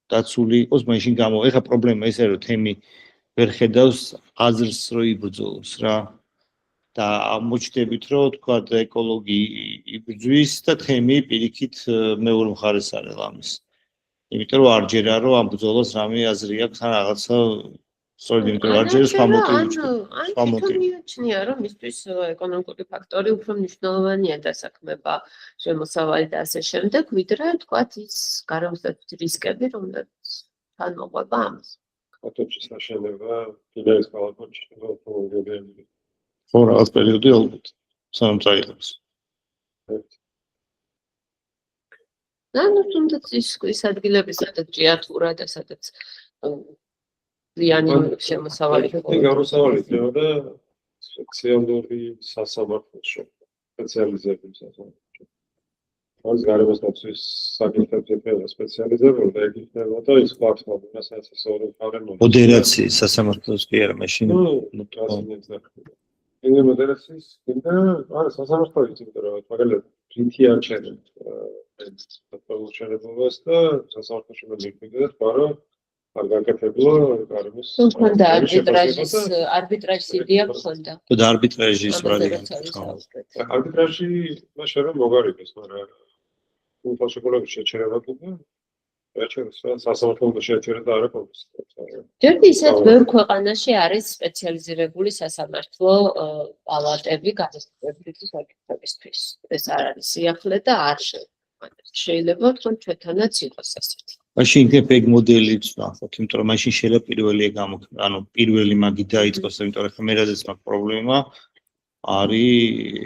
დაცული იყოს, მაშინ ეხლა პრობლემა ის არის, რომ თემი ვერ ხედავს აზრს, რომ იბრძოლოს რა. და მოჩდებით, რომ თქვა ეკოლოგი იბრძვის და თემი პირიქით მეორე მხარეს არის ამის. იმიტომ რომ არ ჯერა რომ ამ ბრძოლას რამე აზრი აქვს ან რაღაცა სწორედ იმიტომ რომ არ ჯერა სხვა მოტივი მიუჩნია რომ მისთვის ეკონომიკური ფაქტორი უფრო მნიშვნელოვანია დასაქმება შემოსავალი და ასე შემდეგ, ვიდრე თქვათ ის გარემოს დაცვის რისკები, რომელიც თან მოყვება ამას. ატომის აშენება კიდევ კალაპოჩი პროგრამები. ხო, რაღაც პერიოდი ალბათ სანამ წაიღებს. ანუ თუნდაც ის ადგილები, სადაც ჭიათურა და სადაც ზიანი შემოსავალი ხდება. გაროსავალი ხდება სპეციალური სასამართლოში, სპეციალიზებული სასამართლოში. მას გარემოს დაცვის საკითხებზე სპეციალიზებული და ეგ იქნება და ის პლატფორმა, რასაც ისორი ფარემონი. მოდერაციის სასამართლოს კი არა, მაშინ ინე მოდერაციის და არა სასამართლოც იმიტომ რომ მაგალითად პრინტი არ ჩერდით ეს პროცედურას და სასამართლოში მოდიფიკაციას პარო არ გაკეთებულა გარემოს ხონდა არბიტრაჟის იდეა ხონდა და არბიტრაჟის ვარიანტი არბიტრაჟი მაშინ რომ მოგარიბეს მაგრამ უპასუხებლობის შეჩერება კიდე სასამართლო შეჩერება და არა კონკრეტულად. ჯერდი ისეთ ბევრ ქვეყანაში არის სპეციალიზირებული სასამართლო პალატები გადასახადების საკითხებისთვის. ეს არ არის სიახლე და არ შეიძლება თქო ჩვენთანაც იყოს ასეთი. მაშინ იქნებ ეგ მოდელიც ნახოთ, იმიტომ რომ მაშინ შეიძლება პირველი პირველი მაგი დაიწყოს, იმიტომ რომ ხა მე რაზეც მაქვს პრობლემა არის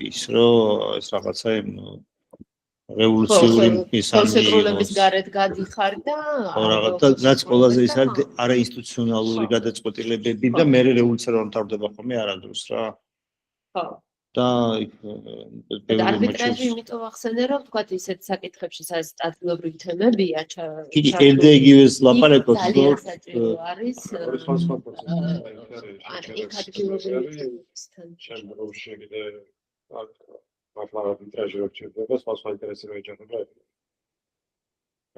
ის რომ ეს რაღაცა რევოლუციური კონსეტრულების გარეთ გადიხარ და რაც ყველაზე ის არის არაინსტიტუციონალური გადაწყვეტილებები და მე რევოლუცია რომ მთავრდება ხოლმე არადროს რა. ხო. და არბიტრაჟი იმიტომ ახსენე, რომ თქვა ისეთ საკითხებში, სადაც ადგილობრივი თემებია, იგი ერთ და იგივეს ლაპარაკობს, ძალიან საჭირო არის სხვა პროცესები იქ ადგილობრივი თემებისთან. შემდგომში კიდე მართლა არბიტრაჟი რო ჩერდება, სხვა ინტერესი რო ეჯახება.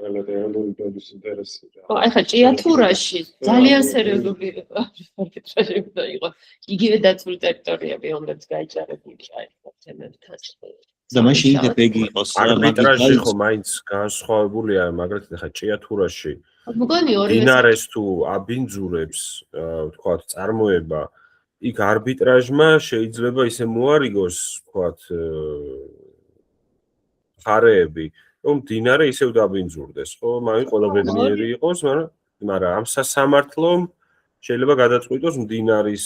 ეროვნული დონის ინტერესი. ახლა ჭიათურაში ძალიან სერიოზული არბიტრაჟი უნდა იყოს. იგივე დაცული ტერიტორიები, რომლებიც გაიჭარებული არის თემებთან. და მაშინ იქ ბეგი იყოს. არბიტრაჟი ხო მაინც განსხვავებულია, მაგრამ ახლა ჭიათურაში მგონი ორივე დინარეს თუ აბინძურებს, ვთქვათ, წარმოება, იქ არბიტრაჟმა შეიძლება ისე მოარიგოს, ვთქვათ, ხარეები, რომ დინარე ისევ დაბინძურდეს, ხო? მაინც ყველა ბედნიერი იყოს, მაგრამ ამ სასამართლომ შეიძლება გადაწყვიტოს მდინარის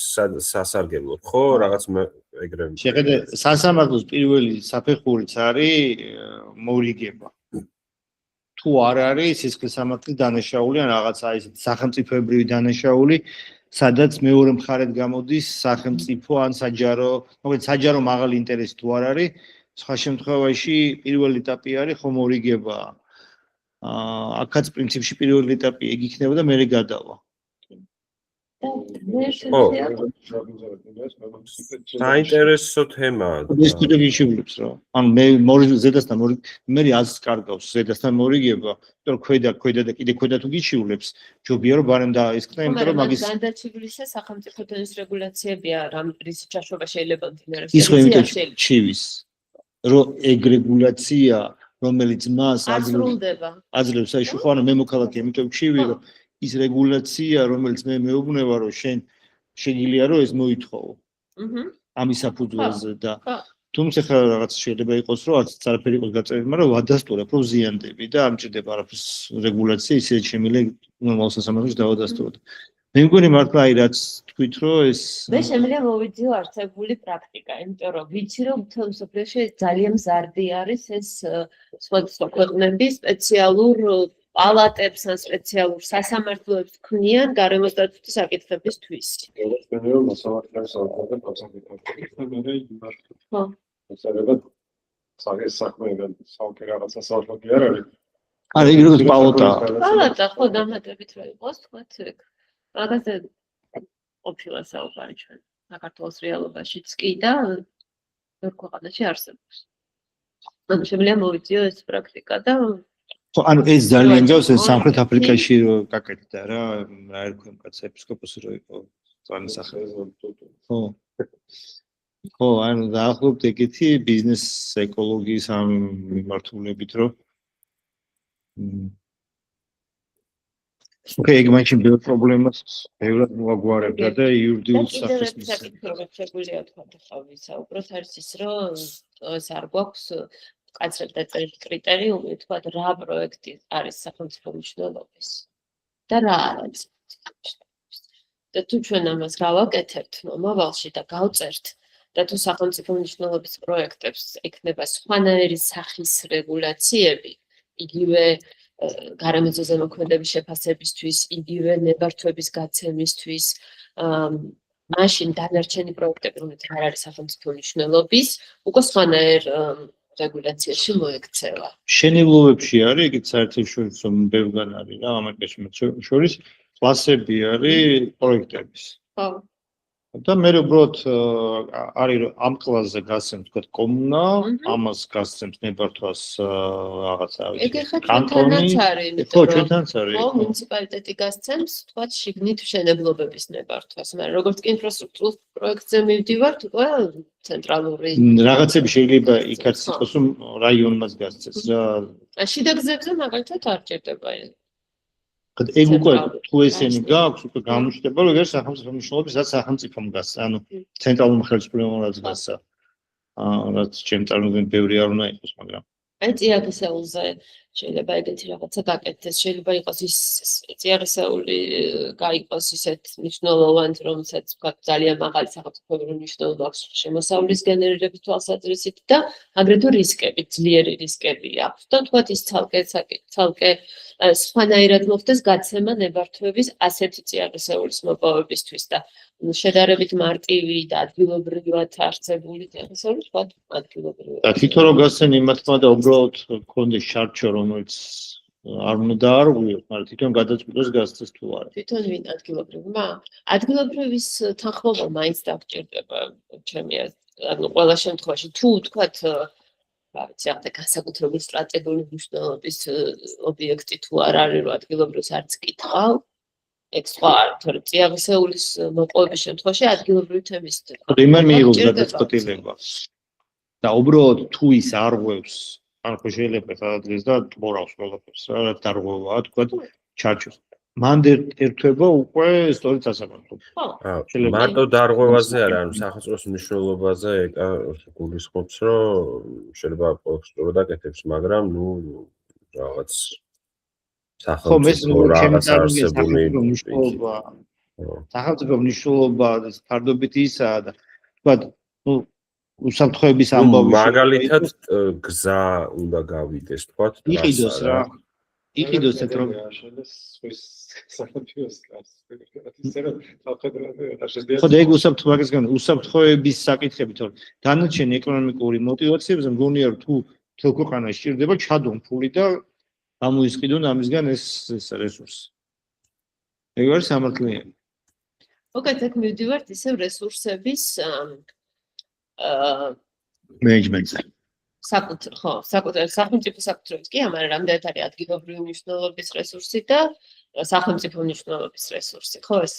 სასარგებლოდ, ხო? რაღაც ეგრე. შეხედე, სასამართლოს პირველი საფეხურიც არის მორიგება. თუ არ არის სისხლისამართლის დანაშაული ან რაღაცა ისეთი სახელმწიფოებრივი დანაშაული, სადაც მეორე მხარედ გამოდის სახელმწიფო ან საჯარო, მოკლედ საჯარო მაღალი ინტერესი თუ არ არის, სხვა შემთხვევაში პირველი ეტაპი არის ხომ მორიგება. აქაც პრინციპში პირველი ეტაპი ეგ იქნება და მერე გადავა. საინტერესო თემაა. ეს კიდევ ისივლებს რა. ანუ მე ზედასთან მე აზრს კარგავს ზედასთან მორიგება, იმიტომ რომ ქვედა და კიდე ქვედა თუ გიშივლებს, ჯობია რომ ბარემ დაისკნა, იმიტომ რომ მაგის განდაჩივლისა სახელმწიფო დონის რეგულაციებია, რის ჩაშობა შეიძლება მდინარეს. ის ხო იმიტომ ჩივის, რომ ეგ რეგულაცია, რომელიც მას აძლევს, აი ხო ანუ მე მოქალაქე, იმიტომ ჩივი რომ ის რეგულაცია, რომელიც მე მეუბნება, რომ შენ შეგიძლია რომ ეს მოითხოვო. ამის საფუძველზე და თუმცა ხა რაღაც შეიძლება იყოს, რომ არც არაფერი იყოს გაწერილი, მაგრამ ვადასტურებ, რომ ზიანდები და ამჭირდება არაფრის რეგულაცია, ისე შემიძლია ნორმალ სასამართლოში დავადასტუროთ. მე მგონი მართლა აი რაც თქვით, რომ ეს მე შემიძლია მოვიძიო არსებული პრაქტიკა, იმიტომ რომ ვიცი, რომ მთელ მსოფლიოში ძალიან მზარდი არის ეს სხვადასხვა ქვეყნების სპეციალურ პალატებს ან სპეციალურ სასამართლოებს ქმნიან გარემოს დაცვის საკითხებისთვის. არა, იგი როგორც პალატა. პალატა ხო დამატებით რა იყოს, თქვათ ეგ. მაგაზე ყოფილა საუბარი ჩვენ საქართველოს რეალობაშიც კი და ბევრ ქვეყანაში არსებობს. ანუ შემიძლია მოვიძიო ეს პრაქტიკა და ხო, ანუ ეს ძალიან გავს ეს სამხრეთ აფრიკაში რო გაკეთდა რა ერქვა კაც ეპისკოპოსი რო იყო ძალიან სახელი. ხო. ხო, ანუ დაახლოებით ეგეთი ბიზნეს ეკოლოგიის ამ მიმართულებით რო ეგ მაშინ ბევრ პრობლემას ბევრად მოაგვარებდა და იურიდიულ სახეს საკითხებს შეგვიძლია თქვა ხა ვისაუბროთ არის ის რომ ეს არ გვაქვს კაცრად დაწერილი კრიტერიუმი თქვა რა პროექტი არის სახელმწიფო მნიშვნელობის და რა არა და თუ ჩვენ ამას გავაკეთებთ მომავალში და გავწერთ და თუ სახელმწიფო მნიშვნელობის პროექტებს ექნება სხვანაირი სახის რეგულაციები იგივე გარემოზე ზემოქმედების შეფასებისთვის, იგივე ნებართვების გაცემისთვის, მაშინ დანარჩენი პროექტები, რომელიც არ არის სახელმწიფო მნიშვნელობის, უკვე სხვანაირ რეგულაციაში მოექცევა. შენებლობებში არის, ეგეც საერთაშორისო რომ ბევრგან არის რა, ამერიკაში შორის კლასები არის პროექტების. ხო. და მე უბრალოდ არის რომ ამ კლასზე გასცემს თქვა კომუნა, ამას გასცემს ნებართვას რაღაცა ეგ ხა ჩვენთანაც არის, ხო, ჩვენთანაც არის. ხო, მუნიციპალიტეტი გასცემს თქვა შიგნით მშენებლობების ნებართვას, მაგრამ როგორც კი ინფრასტრუქტურის პროექტზე მივდივართ, უკვე ცენტრალური რაღაცები შეიძლება იქაც იყოს რომ რაიონმაც გასცეს რა. შიდა გზებზე მაგალითად არ ჭირდება ეგ უკვე თუ ესენი გაქვს, უკვე გამოჩნდება, რომ ეს სახელმწიფო მნიშვნელობის, რაც სახელმწიფომ გასცა, ანუ ცენტრალურ ხელისუფლებამ რაც გასცა. რაც ჩემ წარმოდგენით ბევრი არ უნდა იყოს, მაგრამ აი წიაგისეულზე შეიძლება ეგეთი რაღაცა გაკეთდეს, შეიძლება იყოს ის წიაღისეული გაიყოს ისეთ მნიშვნელოვანი, რომელსაც ვთქვათ ძალიან მაღალი სახელმწიფოებრივი მნიშვნელობა აქვს შემოსავლის გენერირების თვალსაზრისით და აგრეთვე რისკები, ძლიერი რისკები აქვს და ვთქვათ ის ცალკე სხვანაირად მოხდეს გაცემა ნებართვების ასეთი წიაღისეულის მოპოვებისთვის და შედარებით მარტივი და ადგილობრივად არსებული წიაღისეული ვთქვათ ადგილობრივად. და თვითონ რო გასცენ იმათმა და უბრალოდ გქონდეს ჩარჩო, რომელიც არ უნდა დაარღვიოს, მაგრამ თვითონ გადაწყვეტოს გასცეს თუ არა. თვითონ ვინ ადგილობრივმა? ადგილობრივის თანხმობა მაინც დაგჭირდება ჩემი ანუ ყველა შემთხვევაში თუ ვთქვათ რა ვიცი, ახლა განსაკუთრებული სტრატეგიული მნიშვნელობის ობიექტი თუ არ არის, რომ ადგილობრივს არც კითხავ, ეგ სხვა არის, თორემ წიაღისეულის მოპოვების შემთხვევაში ადგილობრივი თემის იმან მიიღო გადაწყვეტილება. და უბრალოდ თუ ის არღვევს, ან ხო შეიძლება სადღაც და მორავს ყველაფერს, რა დარღვევაა, თქვა ჩარჩოს. მან ერთვება უკვე სწორედ სასამართლო. მარტო დარღვევაზე არა, ანუ სახელმწიფოს მნიშვნელობაზე ეკა გულისხმობს, რომ შეიძლება სწორად აკეთებს, მაგრამ ნუ რაღაც სახელმწიფო რაღაც არსებული სახელმწიფო მნიშვნელობა ფარდობითი ისაა და თქვა ნუ უსაფრთხოების ამბავი მაგალითად გზა უნდა გავიდეს, თქვა იყიდოს რა იყიდოს ეს რომ ხოდა ეგ უსაფრთხოების საკითხებით რომ დანარჩენი ეკონომიკური მოტივაციებზე მგონია რომ თუ თელ ქვეყანაში სჭირდება ჩადონ ფული და გამოისყიდონ ამისგან ეს რესურსი. ეგ არის სამართლიანი. მოგეთ აქ მივდივართ ისევ რესურსების მენეჯმენტზე. საკუთარ სახელმწიფო საკუთრებით კი, მაგრამ რამდენად არის ადგილობრივი მნიშვნელობის რესურსი და სახელმწიფო მნიშვნელობის რესურსი. ხო, ეს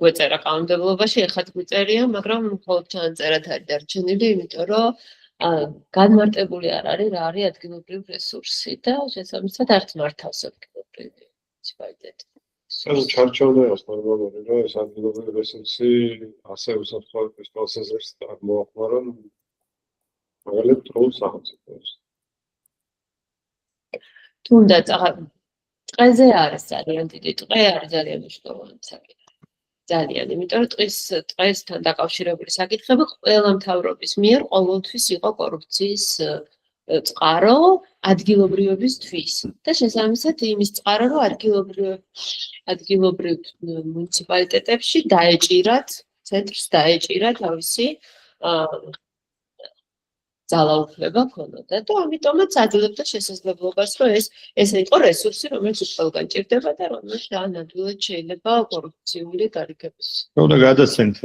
გვეწერა კანონმდებლობაში, ეხლა გვეწერია, მაგრამ მხოლოდ ჩანაწერად არის დარჩენილი, იმიტომ რომ განმარტებული არ არის რა არის ადგილობრივი რესურსი და შესაბამისად არც მართავს ადგილობრივი მუნიციპალიტეტი. ეს ჩარჩოვლებს ნორმალური, რომ ეს ადგილობრივი რესურსი ასე უსაფრთხოების თვალსაზრისით არ მოახმარონ მაგალითად თროულ სახელმწიფოს. თუნდაც ტყეზე არის ძალიან დიდი ტყე არის ძალიან მნიშვნელოვანი საკითხი. ძალიან, იმიტომ რომ ტყესთან დაკავშირებული საკითხები ყველა მთავრობის მიერ ყოველთვის იყო კორუფციის წყარო ადგილობრივებისთვის და შესაბამისად იმის წყარო რომ ადგილობრივ მუნიციპალიტეტებში დაეჭირათ ცენტრს დაეჭირა თავისი ძალაუფლება ქონოდა და ამიტომაც აძლევდა შესაძლებლობას რომ ეს იყო რესურსი რომელიც ყველგან ჭირდება და რომელიც ნამდვილად შეიძლება კორუფციული გარიგების. უნდა გადაცემს.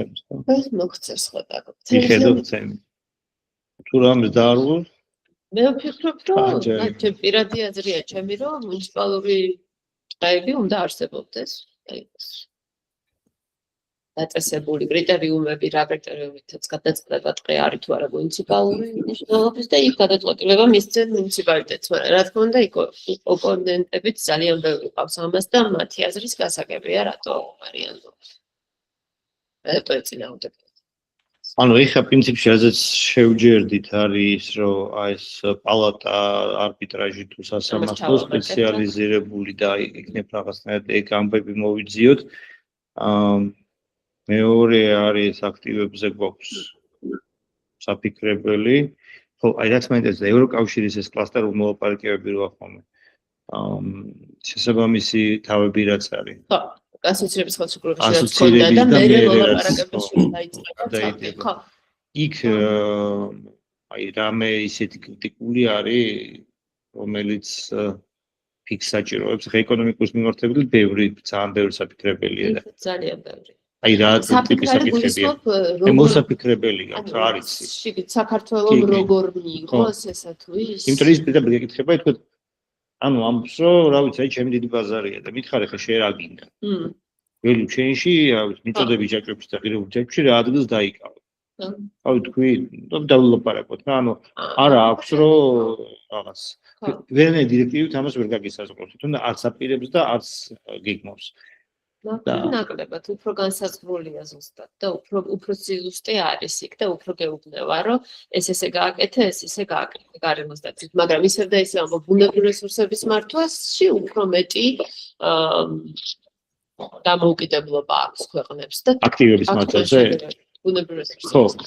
ეს მოგწევს ხოდა. მიხედავთ თემი. თუ რამე დაარღვევს მე ვფიქრობ რომ ჩემ პირადი აზრია ჩემი რომ მუნიციპალური ტყეები უნდა არსებობდეს. დაწესებული კრიტერიუმები რა კრიტერიუმითაც გადაწყდება ტყე არის თუ არა მუნიციპალური მნიშვნელობის და იქ გადაწყვეტილება მისცემ მუნიციპალიტეტს, მაგრამ რა თქმა უნდა იქ ოპონენტებიც ძალიან ბევრი ყავს ამას და მათი აზრის გასაგებია რატო არიან. რატო ეწინააღმდეგება. ანუ ეხა პრინციპში რაზეც შევჯერდით არის რომ ეს პალატა არბიტრაჟი თუ სასამართლო სპეციალიზირებული და იქნებ რაღაცნაირად ეგ ამბები მოვიძიოთ. მეორე არის აქტივებზე გვაქვს საფიქრებელი. ხო, აი რაც მაინტერესებს ევროკავშირის ეს კლასტერული მოლაპარაკებები როა ხოლმე. შესაბამისი თავები რაც არის. ხო, ასოცირების ხელშეკრულებაში რაც ქონდა და მე მოლაპარაკებაში დაიწყება. ხო. იქ აი რამე ისეთი კრიტიკული არის, რომელიც ფიქს საჭიროებს ეკონომიკის მიმართულებით ბევრი ძალიან ბევრი საფიქრებელია და ძალიან ბევრი. აი რა ტიპის საფიქრებია. მოსაფიქრებელი აქვს, რა არის ის. საქართველოს როგორ მიიღოს ესა თუ ის. იმიტომ ის პირდაპირ ეკითხება, თქვა ანუ ამბობს რომ რა ვიცი, აი ჩემი დიდი ბაზარია და მითხარი ხა შენ რა გინდა. ველუ ჩენში, მიწოდები ჯაჭვებში და ღირებულ ჯაჭვებში რა ადგილს დაიკავე. აი თქვი, დავულაპარაკოთ რა, ანუ არა აქვს რომ რაღაც ვერანაირი დირექტივით ამას ვერ გაგისაზღვროთ, თუნდაც არც აპირებს და არც გიგმობს. ნაკლებად უფრო განსაზღვრულია ზუსტად და უფრო სიზუსტე არის იქ და უფრო გეუბნება, რომ ეს ესე გააკეთე, ეს ესე გააკეთე გარემოს დაცვით, მაგრამ ისევ და ისევ ბუნებრივი რესურსების მართვაში უფრო მეტი დამოუკიდებლობა აქვს ქვეყნებს და აქტივების მართვაზე. ბუნებრივი რესურსები.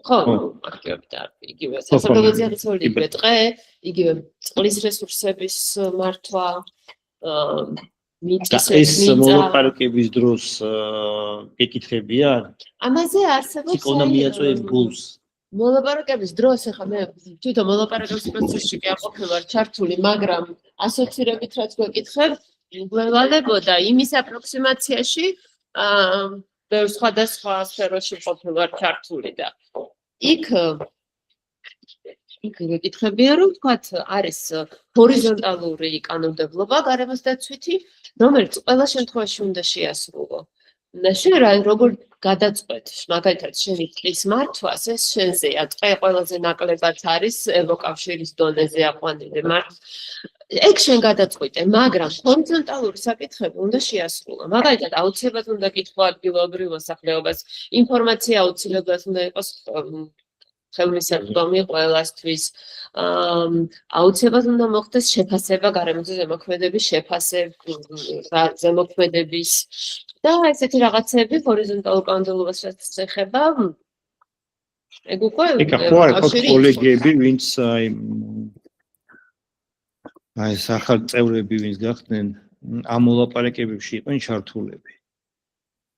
ხო, აქტივები და იგივე სასოფლო ზარისეული იგივე ტყე, იგივე წყლის რესურსების მართვა, ეს მოლაპარაკების დროს გეკითხებია? ამაზე არსებობს ეკონომიაწვევ ბულს. მოლაპარაკების დროს ახლა მე თვითონ მოლაპარაკების პროცესში კი არ ყოფილა ჩართული, მაგრამ ასოცირებით რაც გვეკითხებ, გველალებოდა იმის აპროქსიმაციაში, ბევრ სხვადასხვა სფეროში ყოფილა ჩართული და იქ გეკითხებია, რომ თქვათ არის ჰორიზონტალური კანონმდებლობა გარემოს დაცვითი, რომელიც ყველა შემთხვევაში უნდა შეასრულო. შენ როგორ გადაწყვეტ, მაგალითად, შენი ტყის მართვას, ეს შენზეა, ტყე ყველაზე ნაკლებად არის ევროკავშირის დონეზე აყვანილი მართ. ეგ შენ გადაწყვეტე, მაგრამ ჰორიზონტალური საკითხები უნდა შეასრულო. მაგალითად, აუცილებლად უნდა კითხო ადგილობრივ მოსახლეობას, ინფორმაცია აუცილებლად უნდა იყოს ხელმისაწვდომი ყველასთვის. აუცილებლად უნდა მოხდეს შეფასება გარემოზე ზემოქმედების ზემოქმედების და ესეთი რაღაცები ჰორიზონტალურ კანონმდებლობას შეეხება. ეგ უკვე ხო არის კოლეგები, ვინც აი სახალ წევრები ვინც გახდნენ ამ მოლაპარაკებებში იყვნენ ჩართულები.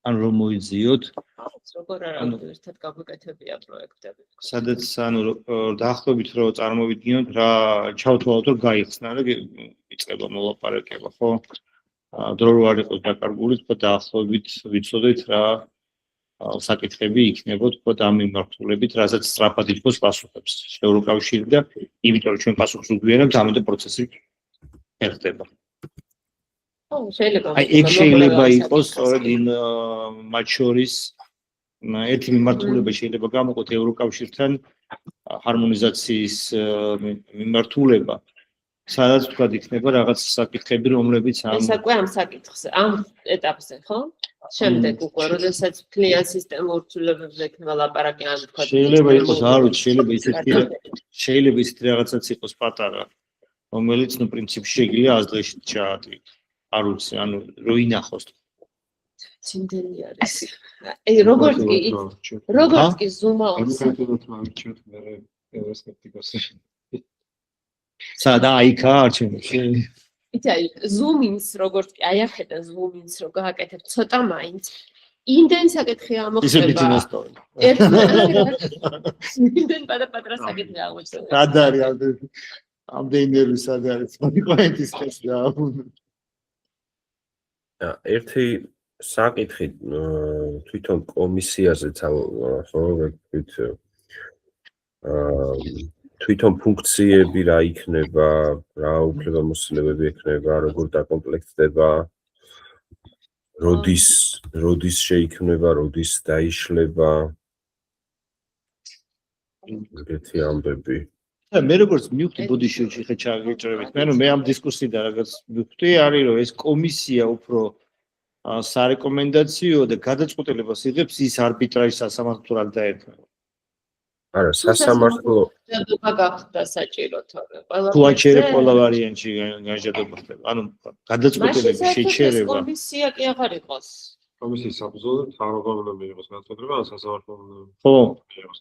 ან რომ მოიძიოთ როგორ არა ერთად გაგვეკეთებია პროექტები. სადაც დაახლოებით რომ წარმოვიდგინოთ რა ჩავთვალოთ რომ გაიხსნა და იწყება მოლაპარაკება, ხო? დრო რო არ იყოს დაკარგული, თქო დაახლოებით ვიცოდეთ რა საკითხები იქნებოდა თქო ამ მიმართულებით, რასაც სწრაფად ითქოს პასუხებს ევროკავშირი და იმიტომ რომ ჩვენ პასუხს უგვიერებთ, ამიტომ პროცესი ერხდება. აი ეგ შეიძლება იყოს სწორედ იმ მათ შორის ერთი მიმართულება შეიძლება გამოყოთ ევროკავშირთან ჰარმონიზაციის მიმართულება, სადაც თქვა იქნება რაღაც საკითხები, რომლებიც ეს უკვე ამ საკითხზე, ამ ეტაპზე, ხო? შემდეგ უკვე, როდესაც კლient სისტემურ ცვლილებებზე იქნება ლაპარაკი, ან თქვა შეიძლება იყოს, არ ვიცი, შეიძლება ისეთი რაღაცაც იყოს პატარა, რომელიც ნუ პრინციპში შეგიძლია აზრში ჩაადგეს. არ ვიცი, ანუ რო ინახოს. ცინდელი არის. აი როგორც კი ზუმაოს. სადა აიქა არჩევნებში. იცი, აი ზუმინს როგორც კი აი ახედა ზუმინს რო გააკეთებ ცოტა მაინც იმდენ საკითხი ამოხდება. ისე ბიზნესტორი. იმდენ პატარა საკითხი აღმოჩნდა. სად არის ამდენი ნერვი სად არის? მოიყვანეთ ეს რა. ერთი საკითხი თვითონ კომისიაზეც ხო ვეთქვით თვითონ ფუნქციები რა იქნება, რა უფლებამოსილებები ექნება, როგორ დაკომპლექტდება, როდის შეიქმნება, როდის დაიშლება. ეგეთი ამბები. მე როგორც მივხვდი ბუდიშვილში ხე ჩაგეჭრებით, მე ამ დისკუსიიდან რაღაც მივხვდი არის რომ ეს კომისია უფრო სარეკომენდაციო და გადაწყვეტილებას იღებს ის არბიტრაჟის სასამართლო არ დაერქვა. არა, სასამართლო ჯადოება გახდა საჭირო თორე. თუ აჩერე ყველა ვარიანტში განჯადოება ხდება. ანუ გადაწყვეტილების შეჩერება. კომისია კი აღარ იყოს. კომისიის საფუძველზე მთავრობამ უნდა მიიღოს გადაწყვეტილება, ან სასამართლომ ხო. მიიღოს.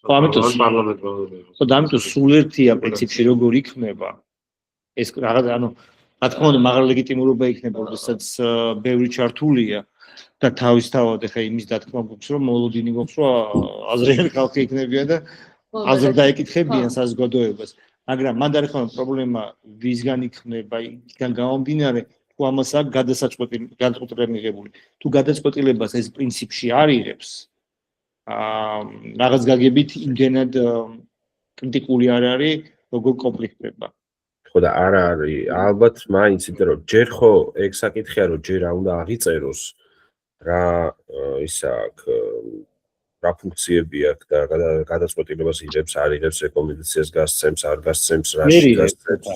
ამიტომ სულ ერთია პრინციპში როგორ იქნება ეს რაღაც ანუ რა თქმა უნდა მაგრამ ლეგიტიმურობა იქნება როდესაც ბევრი ჩართულია და თავისთავად ეხა იმის დათქმა გვაქვს რომ მოლოდინი გვაქვს რომ აზრიანი ხალხი იქნებიან და აზრ დაეკითხებიან საზოგადოებას მაგრამ მანდ არის ხოლმე პრობლემა ვისგან იქნება იქიდან გამომდინარე თუ ამას აქვს გადაწყვეტილება მიღებული თუ გადაწყვეტილებას ეს პრინციპში არ იღებს რაღაც გაგებით იმდენად კრიტიკული არ არის როგორ კონფლიქტება. ხო და არ არის ალბათ მაინც იმიტომ რომ ჯერ ხო ეგ საკითხია რომ ჯერ რა უნდა აღიწეროს რა ისა აქვს რა ფუნქციები აქვს და გადაწყვეტილებას იღებს არ იღებს რეკომენდაციას გასცემს არ გასცემს რაში გასცემს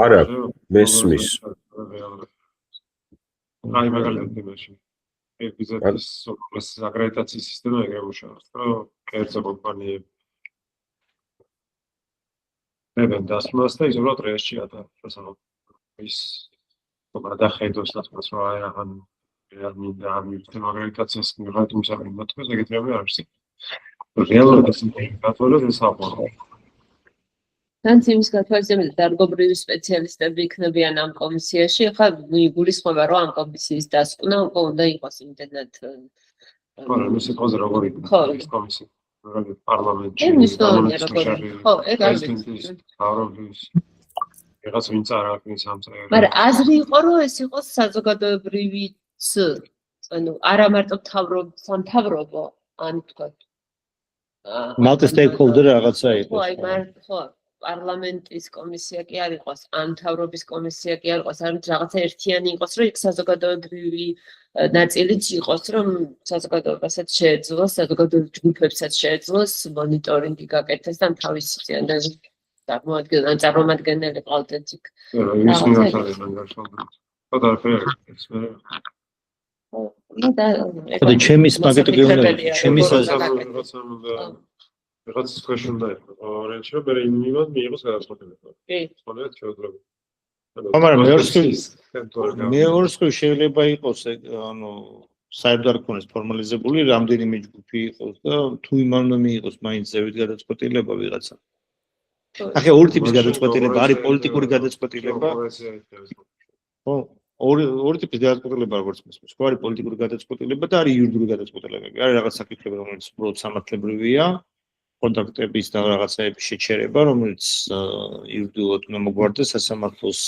არა მესმის აი მაგალითად იმაში ბიზნესის სოფლის აკრედიტაციის სისტემა ეგრე მუშაობს, რომ კერძო კომპანიები ნებენ დასმას და ისევ რეესში ატარებს ის გადახედოს თავს რა რაღაც მინდა ამ აკრედიტაციის მიღების საკითხებს ეგეთი რამე არ არის. რეალურად ეს ინტეგრატორებს ესაბამება. Tant იმის გათვალისწინებით დარგობრივი სპეციალისტები იქნებიან ამ კომისიაში, ახლა გულისხმობა რომ ამ კომისიის დასკვნა უკვე უნდა იყოს იმდენად ხო, მისი პოზი როგორი ის კომისია, როგორი პარლამენტში, ხო, ეგ არის. რაღაც ვინც არ აქვს სამწერო. მაგრამ აზრი იყო რომ ეს იყოს საზოგადოებრივიც, ანუ არა მარტო სამთავრობო, ან თქვათ multi stakeholder რაღაცა ხო, იყოს. აი ხო, პარლამენტის კომისია კი არ იყოს, ან მთავრობის კომისია კი არ იყოს, არ ვიცი რაღაცა ერთიანი იყოს, რომ იქ საზოგადოებრივი ნაწილიც იყოს, რომ საზოგადოებასაც შეეძლოს, საზოგადოებრივ ჯგუფებსაც შეეძლოს მონიტორინგი გაკეთდეს და თავისი წარმომადგენელი ყავდეთ იქ. ის მინდა არის მანგარშალდა. ხოდა ეს მე ხოდა ჩემის პაკეტი გეუბნები, ჩემის რაღაც question უნდა იყოს. ორენჩო მე იმივად მიიღოს გადაწყვეტილება. კი. სწორედ შეუძლია. მაგრამ მეორე სხვი შეიძლება იყოს ანუ საერთოდ არ ქონდეს ფორმალიზებული რამდენიმე ჯგუფი იყოს და თუ იმან უნდა მიიღოს მაინც ზევით გადაწყვეტილება ვიღაცა. ახლა ორი ტიპის გადაწყვეტილება არის პოლიტიკური გადაწყვეტილება. ხო, ორი ტიპის გადაწყვეტილება როგორც მისმის. ხო არის პოლიტიკური გადაწყვეტილება და არის იურიდიული გადაწყვეტილებები. არის რაღაც საკითხები, რომელიც უბრალოდ სამართლებრივია. კონტრაქტების და რაღაცაების შეჩერება, რომელიც იურიდიულად უნდა მოგვარდეს სასამართლოს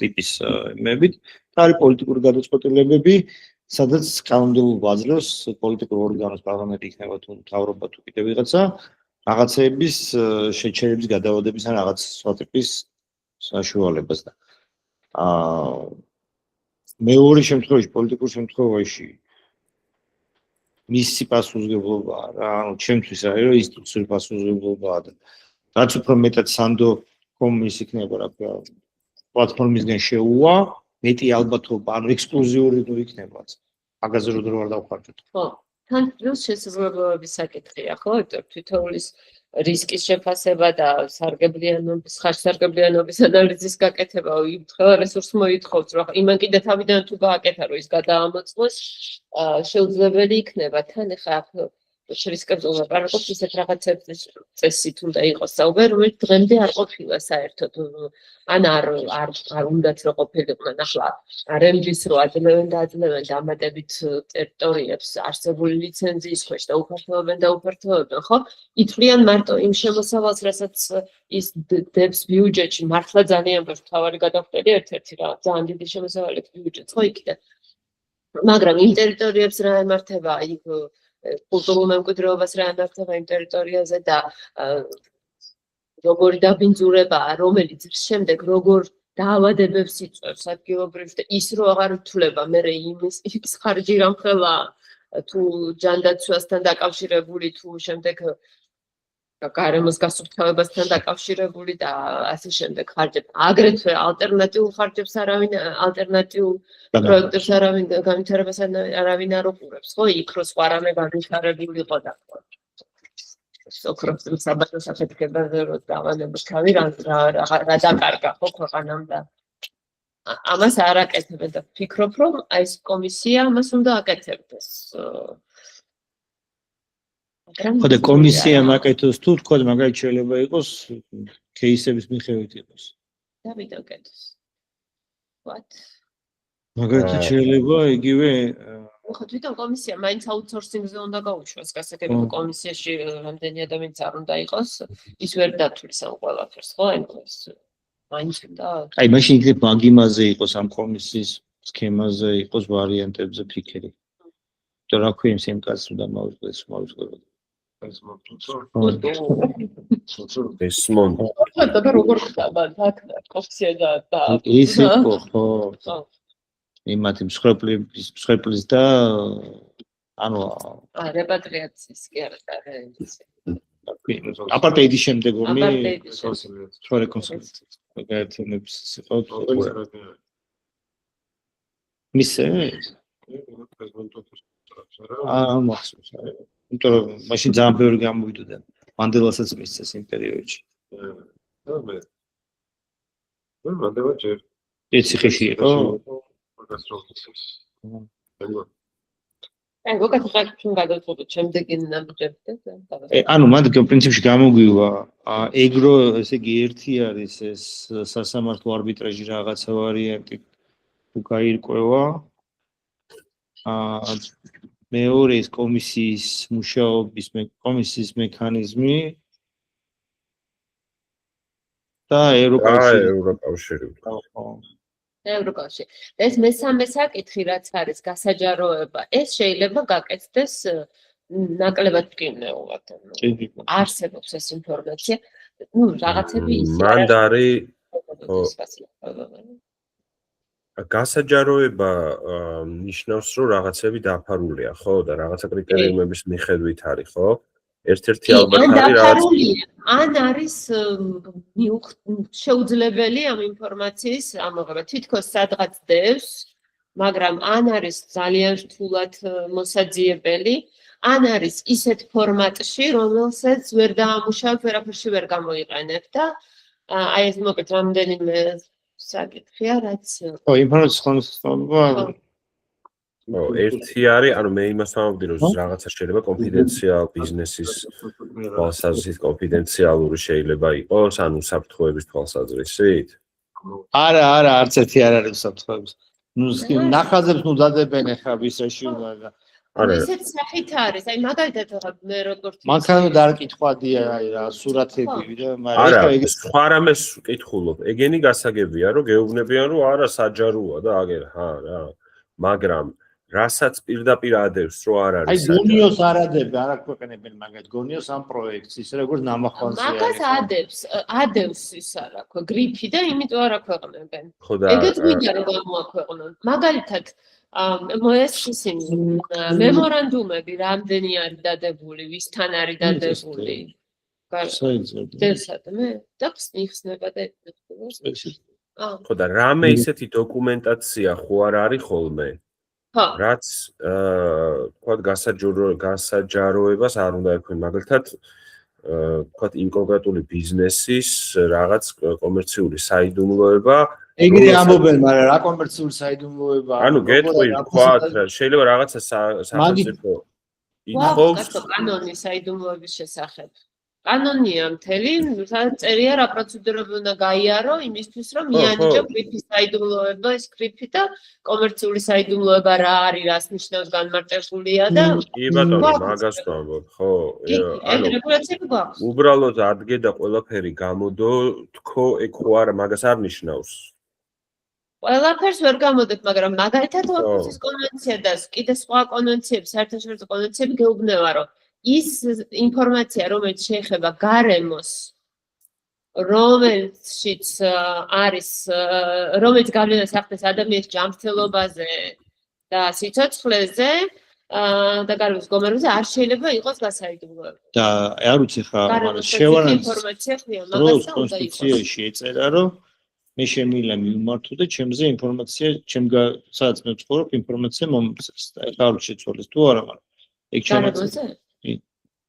ტიპის იმებით, და არის პოლიტიკური გადაწყვეტილებები, სადაც კანონმდებლობა აძლევს პოლიტიკურ ორგანოს პარლამენტი იქნება თუ მთავრობა თუ კიდე ვიღაცა რაღაცეების შეჩერების გადავადების ან რაღაც სხვა ტიპის საშუალებას და მეორე შემთხვევაში პოლიტიკურ შემთხვევაში მისი პასუხისმგებლობაა რა, ანუ ჩემთვის არის რომ ინსტიტუციური პასუხისმგებლობაა და რაც უფრო მეტად სანდო კომის იქნება რა პლატფორმისგან შეუვა, მეტი ალბათობა, ანუ ექსკლუზიური თუ იქნება. მაგაზე რო არ დავხარჯოთ. ხო, თან პლუს შესაძლებლობების საკითხია, ხო? თითოეულის რისკის შეფასება და სარგებლიანობის, ხარჯსარგებლიანობის ანალიზის გაკეთება, ყველა რესურს მოითხოვს, რომ იმან კიდე თავიდან თუ გააკეთა, რომ ის გადაამოწმოს, შეუძლებელი იქნება. თან ახლა რისკებზე ვაპარაკობთ, ისეთ რაღაცების წესით უნდა იყოს საუბარი, რომელიც დღემდე არ ყოფილა საერთოდ. ან არ უნდათ რომ ყოფილიყვნენ ახლა RMG-ს რო აძლევენ დამატებით ტერიტორიებს არსებული ლიცენზიის ქვეშ და უფართოვებენ, ხო? ითვლიან მარტო იმ შემოსავალს, რასაც ის დებს ბიუჯეტში, მართლა ძალიან მთავარი გადახვდები ერთ-ერთი რა, ძალიან დიდი შემოსავალი ბიუჯეტს, ხო იქიდან. მაგრამ იმ ტერიტორიებს რა ემართება, იქ კულტურულ მემკვიდრეობას რა ემართება იმ ტერიტორიაზე და როგორი დაბინძურებაა, რომელიც შემდეგ როგორ დაავადებებს იწვევს ადგილობრივს და ის რო აღარ ითვლება მე ის ხარჯი რამხელა თუ ჯანდაცვასთან დაკავშირებული თუ შემდეგ გარემოს გასუფთავებასთან დაკავშირებული და ასე შემდეგ ხარჯები. აგრეთვე ალტერნატიულ ხარჯებს ალტერნატიულ პროექტებს განვითარებას არავინ არ უყურებს, ხო? იქ რო სხვა რამე განვითარებული იყო და ოქროს საბადოს აფეთქებაზე რო დავალების თავი რა დაკარგა ხო ქვეყანამ და ამას არ აკეთებენ და ფიქრობ რომ აი ეს კომისია ამას უნდა აკეთებდეს. ხოდა კომისია მაკეთოს თუ თქვა მაგალითად შეიძლება იყოს кейსების მიხედვით იყოს. დავიდო კეთოს. What? მაგალითად შეიძლება იგივე ხო თვითონ კომისია მაინც აუთსორსინგზე უნდა გაუშვას გასაგებია კომისიაში რამდენი ადამიანი არ უნდა იყოს ის ვერ დათვლის ამ ყველაფერს ხო აი ეს მაინც უნდა აი მაშინ იქნებ მაგიმაზე იყოს ამ კომისიის სქემაზე იყოს ვარიანტებზე ფიქრი და რა ქვია იმ სიმკაცს უნდა მოვიწყდეს ეს მონ და როგორ ხდება აქ კომისია და ის იყო ხო იმათი მსხვერპლის და ანუ რეპატრიაციის კი არა აპარტეიდის შემდეგ ომი სხვა რეკონსტრუქცია გაერთიანების იყო მისე? მახსოვს. იმიტომ რომ მაშინ ძალიან ბევრი გამოვიდოდა. მანდელასაც მისცეს იმ პერიოდში. მანდელა ჯერ ეციხეში იყო? აი, გოგათახაკ ჩვენ გადავწყვეტ შემდეგი ნაბიჯები და ანუ მანდ პრინციპში გამოგვივა ეგრო, ესე იგი ერთი არის ეს სასამართლო არბიტრაჟი რაღაცა ვარიანტი თუ გაირკვევა. მეორე ის კომისიის მუშაობის კომისიის მექანიზმი და ევროკავშირი. ევროკავშირი. ეს მესამე საკითხი რაც არის გასაჯაროება, ეს შეიძლება გაკეთდეს ნაკლებად მტკივნეულად. არსებობს ეს ინფორმაცია. ნუ რაღაცები ისე მანდ არის გასაჯაროება ნიშნავს რომ რაღაცები დაფარულია, ხო და რაღაცა კრიტერიუმების მიხედვით არის, ხო? ერთ-ერთი ალბათ არის რაღაც ან არის შეუძლებელი ამ ინფორმაციის ამოღება თითქოს სადღაც დევს, მაგრამ ან არის ძალიან რთულად მოსაძიებელი, ან არის ისეთ ფორმატში, რომელსაც ვერ დაამუშავებ, ვერაფერში ვერ გამოიყენებ და აი ეს მოკლედ რამდენიმე საკითხია, რაც ხო, ინფორმაციის ხონასწორობა ერთი არის, ანუ მე იმას ვამბობდი, რომ რაღაცა შეიძლება კონფიდენციალ ბიზნესის თვალსაზრისით კონფიდენციალური შეიძლება იყოს, ანუ უსაფრთხოების თვალსაზრისით. არა, არც ერთი არ არის უსაფრთხოების. ნუ ნახაზებს ნუ დადებენ ახლა ვისაში უნდა. ისეთ სახით არის, აი მაგალითად მე როგორც მანქანა დაარკითხვადია აი რა სურათები და მაგრამ სხვა რამეს ვკითხულობ. ეგენი გასაგებია, რომ გეუბნებიან, რომ არა საჯაროა და აგერ რა. მაგრამ რასაც პირდაპირ ადევს, რომ არ არის. აი გონიოს არ ადებ, არ აქვეყნებენ მაგათ გონიოს ამ პროექტს, ისე როგორც ნამახვანზე არის. მაგას ადევს ის არა ხო, გრიფი და იმიტომ არ აქვეყნებენ. ხო და ეგეც მინდა რომ გამოაქვეყნონ. მაგალითად მოეს ისინი მემორანდუმები რამდენი არის დადებული, ვისთან არის დადებული. დევსადმე და ხსნება და ხო და რამე ისეთი დოკუმენტაცია ხო არ არის ხოლმე. რაც თქვათ გასაჯაროებას არ უნდა ექვენ მაგალითად თქვათ იმ კონკრეტული ბიზნესის რაღაც კომერციული საიდუმლოება ეგრე ამბობენ, მაგრამ რა კომერციული საიდუმლოება ანუ გეტყვი თქვათ შეიძლება რაღაცა სახელმწიფო ითხოვს კანონი საიდუმლოების შესახებ. კანონია მთელი, სადაც წერია რა პროცედურები უნდა გაიარო იმისთვის, რომ მიანიჭო გრიფის საიდუმლოება, ეს გრიფი და კომერციული საიდუმლოება რა არის, რას ნიშნავს განმარტებულია და კი ბატონო, მაგას ვამბობ, ხო? ანუ რეგულაციები გვაქვს. უბრალოდ ადგე და ყველაფერი გამოდო, თქო, ეგ ხო არა, მაგას არ ნიშნავს. ყველაფერს ვერ გამოდებ, მაგრამ მაგალითად ორჰუსის კონვენცია და კიდე სხვა კონვენციები, საერთაშორისო კონვენციები გეუბნება, რომ ის ინფორმაცია, რომელიც შეეხება გარემოს, რომელშიც არის, რომელიც გავლენას ახდენს ადამიანის ჯანმრთელობაზე და სიცოცხლეზე და გარემოს მდგომარეობაზე, არ შეიძლება იყოს გასაიდუმლოება. და არ ვიცი ხა, მაგრამ შევარანს ინფორმაცია ხია, მაგას და უნდა იყოს. შეეწერა, რომ მე შემიძლია მიმართო და ჩემზე ინფორმაცია, სადაც მე ვცხოვრობ, ინფორმაცია მომწეს და ეხლა არ შეცვალეს თუ არა, მაგრამ ეგ შემიძლია.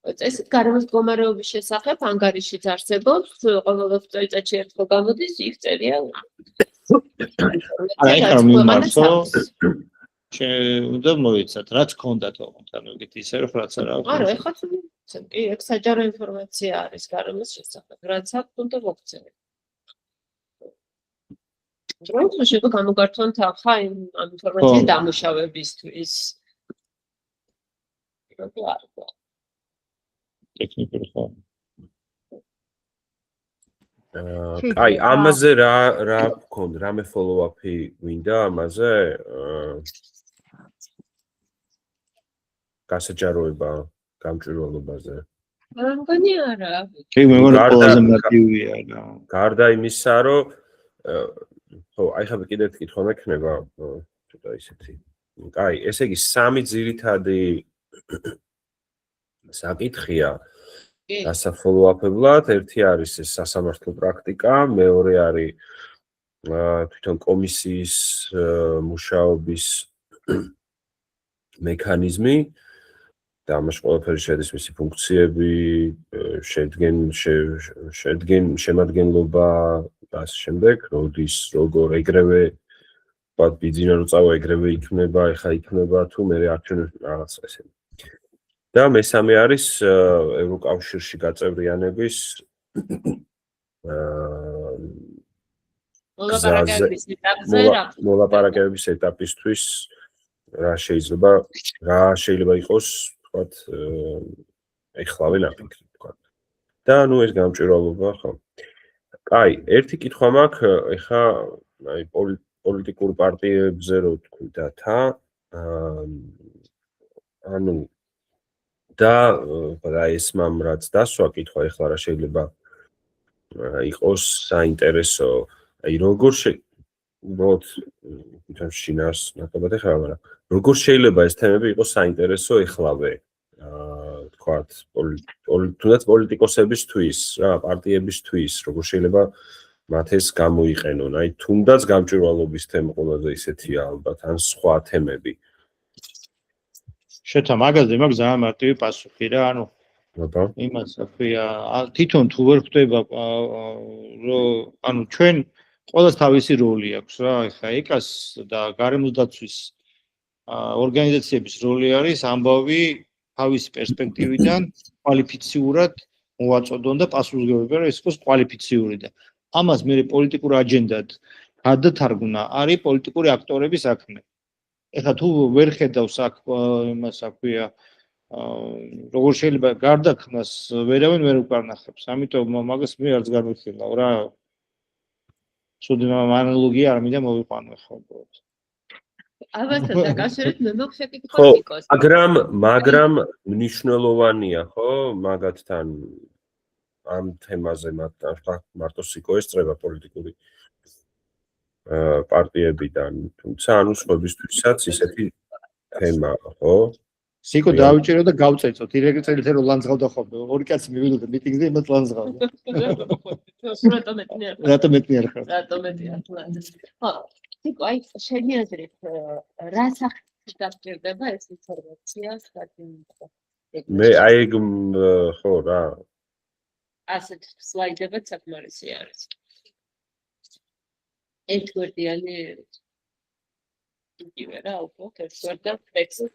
წესით გარემოს მდგომარეობის შესახებ ანგარიშიც არსებობს, ყოველ წელიწადში ერთხელ გამოდის, იქ წერია. არა, ეხლა მიმართო უნდა მოიცათ, რაც გქონდათ ოღონდ, ანუ ეგეთი ისე რომ რაც არა აქვს. არა, ეხლა კი, ეგ საჯარო ინფორმაცია არის გარემოს შესახებ, რაც აქვს უნდა მოგცემენ. დროინგში შეიძლება გამოგართონ თანხა ამ ინფორმაციის დამუშავებისთვის. ტექნიკური ხო. აი, ამაზე რა გქონდა, რამე follow-up-ი გვინდა ამაზე? გასაჯაროება გამჭვირვალობაზე. არ მგონი არა. კი, მე მგონი ყველაზე მარტივია რა. გარდა იმისა, რომ ხო, აი ხა კიდევ ერთი კითხვა მექნება, ცოტა ისეთი. აი, ესე იგი სამი ძირითადი საკითხია გასაფოლოაფებლად, ერთი არის ეს სასამართლო პრაქტიკა, მეორე არის თვითონ კომისიის მუშაობის მექანიზმი და ამაში ყველაფერი შედის მისი ფუნქციები, შემადგენლობა და ასე შემდეგ, როდის როგორ ეგრევე ვთქვათ, ბიძინა რო წავა ეგრევე იქნება, ეხა იქნება თუ მე არჩევნებში რაღაც ესე. და მესამე არის ევროკავშირში გაწევრიანების მოლაპარაკებების ეტაპისთვის რა შეიძლება იყოს, ვთქვათ, ეხლავე ნაფიქრი, ვთქვათ. და ნუ ეს გამჭვირვალობა, ხო. კაი, ერთი კითხვა მაქვს, ეხა აი პოლიტიკურ პარტიებზე რო თქვით, ანუ და ეს მამ რაც დასვა კითხვა ეხლა რა შეიძლება იყოს საინტერესო, აი როგორ უბრალოდ თვითონ შინას ნაკლებად ეხება, მაგრამ როგორ შეიძლება ეს თემები იყოს საინტერესო ეხლავე, თქვათ, თუნდაც პოლიტიკოსებისთვის, რა, პარტიებისთვის, როგორ შეიძლება მათ ეს გამოიყენონ, აი თუნდაც გამჭვირვალობის თემა ყველაზე ისეთია ალბათ, ან სხვა თემები. შეთა მაგაზე მაგ ძალიან მარტივი პასუხი რა, ანუ იმას აქვია, თვითონ თუ ვერ ხდება რომ ანუ ჩვენ ყველას თავისი როლი აქვს რა, ეხლა ეკას და გარემოს დაცვის ორგანიზაციების როლი არის ამბავი თავისი პერსპექტივიდან კვალიფიციურად მოვაწოდონ და პასუხისმგებლობა რომ ეს იყოს კვალიფიციური და ამას მე პოლიტიკურ აჯენდად გადათარგმნა არის პოლიტიკური აქტორების საქმე. ეხლა თუ ვერ ხედავს აქ იმას აქვია როგორ შეიძლება გარდაქმნას ვერავინ ვერ უკარნახებს. ამიტომ მაგას მე არც გამიხილავ რა. სულ ანალოგია არ მინდა მოვიყვანო ხო. ამასთან დაკავშირებით მე მოგშეკითხო ნიკოს. მაგრამ მნიშვნელოვანია ხო მაგათთან ამ თემაზე მარტო სიკო ესწრება პოლიტიკური პარტიებიდან, თუმცა ანუ სხვებისთვისაც ისეთი თემა, ხო? სიკო დავიჭირო და გავწეწო. დირექტორ წელიწად რომ ლანძღავდა ხოლმე. ორი კაცი მივიდოდა მიტინგზე, იმას ლანძღავდა. რატომ მეტნიარ ხარ? ხო, სიკო, აი შენი აზრით რა სახით დასჭირდება ეს ინფორმაცია სტატისტიკა? მე აი ხო რა. ასეთ სლაიდებად საკმარისი არის. ერთგვერდიანი იგივე რა, უბრალოდ ერთგვერდა ტექსტი.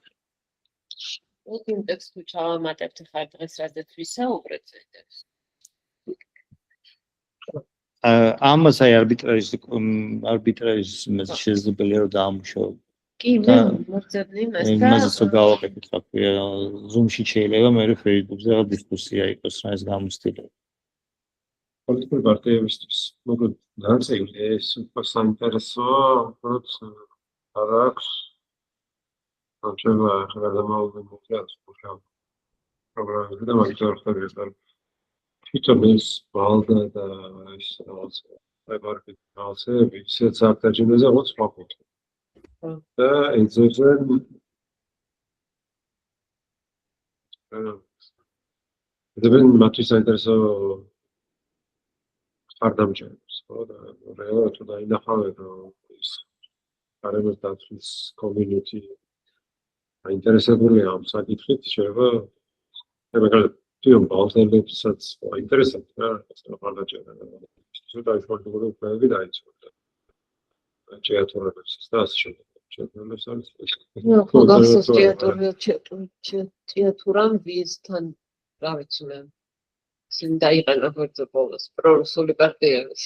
იმ ტექსტს თუ ჩავამატებთ ხარ დღეს რაზეც ვისაუბრეთ ეს. ამას აი არბიტრაჟის შესაძლებელია რომ დაამუშავო. კი, მე მოგწევდი იმას და იმასაც რომ გავაკეთეთ აქვია Zoom-ში შეიძლება მე Facebook-ზე რა დისკუსია იყოს რა ეს გამოცდილება. პოლიტიკური პარტიებისთვის მოკლედ განსაკუთრებით ეს უფრო საინტერესოა, უბრალოდ არ აქვს შეიძლება გადამავალ მოკლედ პროგრამები და მაგითო ხდება. თვითონ ეს ბალდა და ეს რაღაც პრეპარატი რაღაცები ისეთ საერთაშორისო რაღაც ფაქტორი. და ეძებენ მათთვის საინტერესო არ დამჭერებს, ხო და რეალურად დაინახავენ რომ ის გარემოს დაცვის community აინტერესებულია ამ საკითხით, შეიძლება მაგალითად თვითონ ბალტელებსაც აინტერესებს რა, ეს რა დაჭერა. ისე დაიწყებული უფლებები დაიწყო. ჭიათურებს და ასე შემდეგ. ჭიათურებს არის ეს. ხო, გახსოვს ჭიათურამ ვიზთან რა ვიცი მე. ისინი დაიყენა ბრძოლა ბოლოს პრორუსული პარტიების.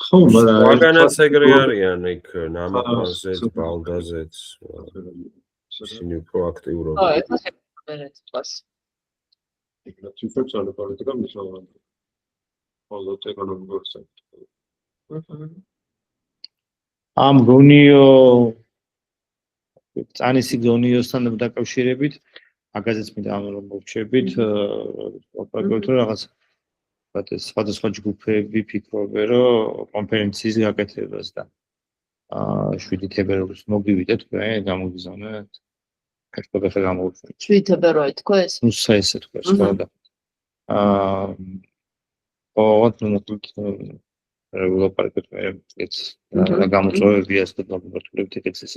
ხო, მაგრამ მაგანაც ეგრე არიან იქ ნამაყაზეც, ბალდაზეც. ისინი პროაქტიურობენ. ხო, ეხლა შეგვიძლია თქვას. თვითონ ანუ პოლიტიკა მნიშვნელოვანია. მხოლოდ ეკონომიკურ საკითხებში. ამ გონიო წანისი გონიოსთან დაკავშირებით მაგაზეც მინდა რომ მოვჩებით ოპერატორ რაღაც სხვადასხვა ჯგუფები ფიქრობენ რომ კონფერენციის გაკეთებას და 7 თებერვალს მოგივიდეთ მე გამოგიზავნეთ ერთობეხ გამოვხსნით 7 თებერვალი თქოს ნუ ესე თქოს ხო და ვილაპარაკოთ მე ეს რა გამოწვევებია ეს დაგმართულებით ეგეც ეს.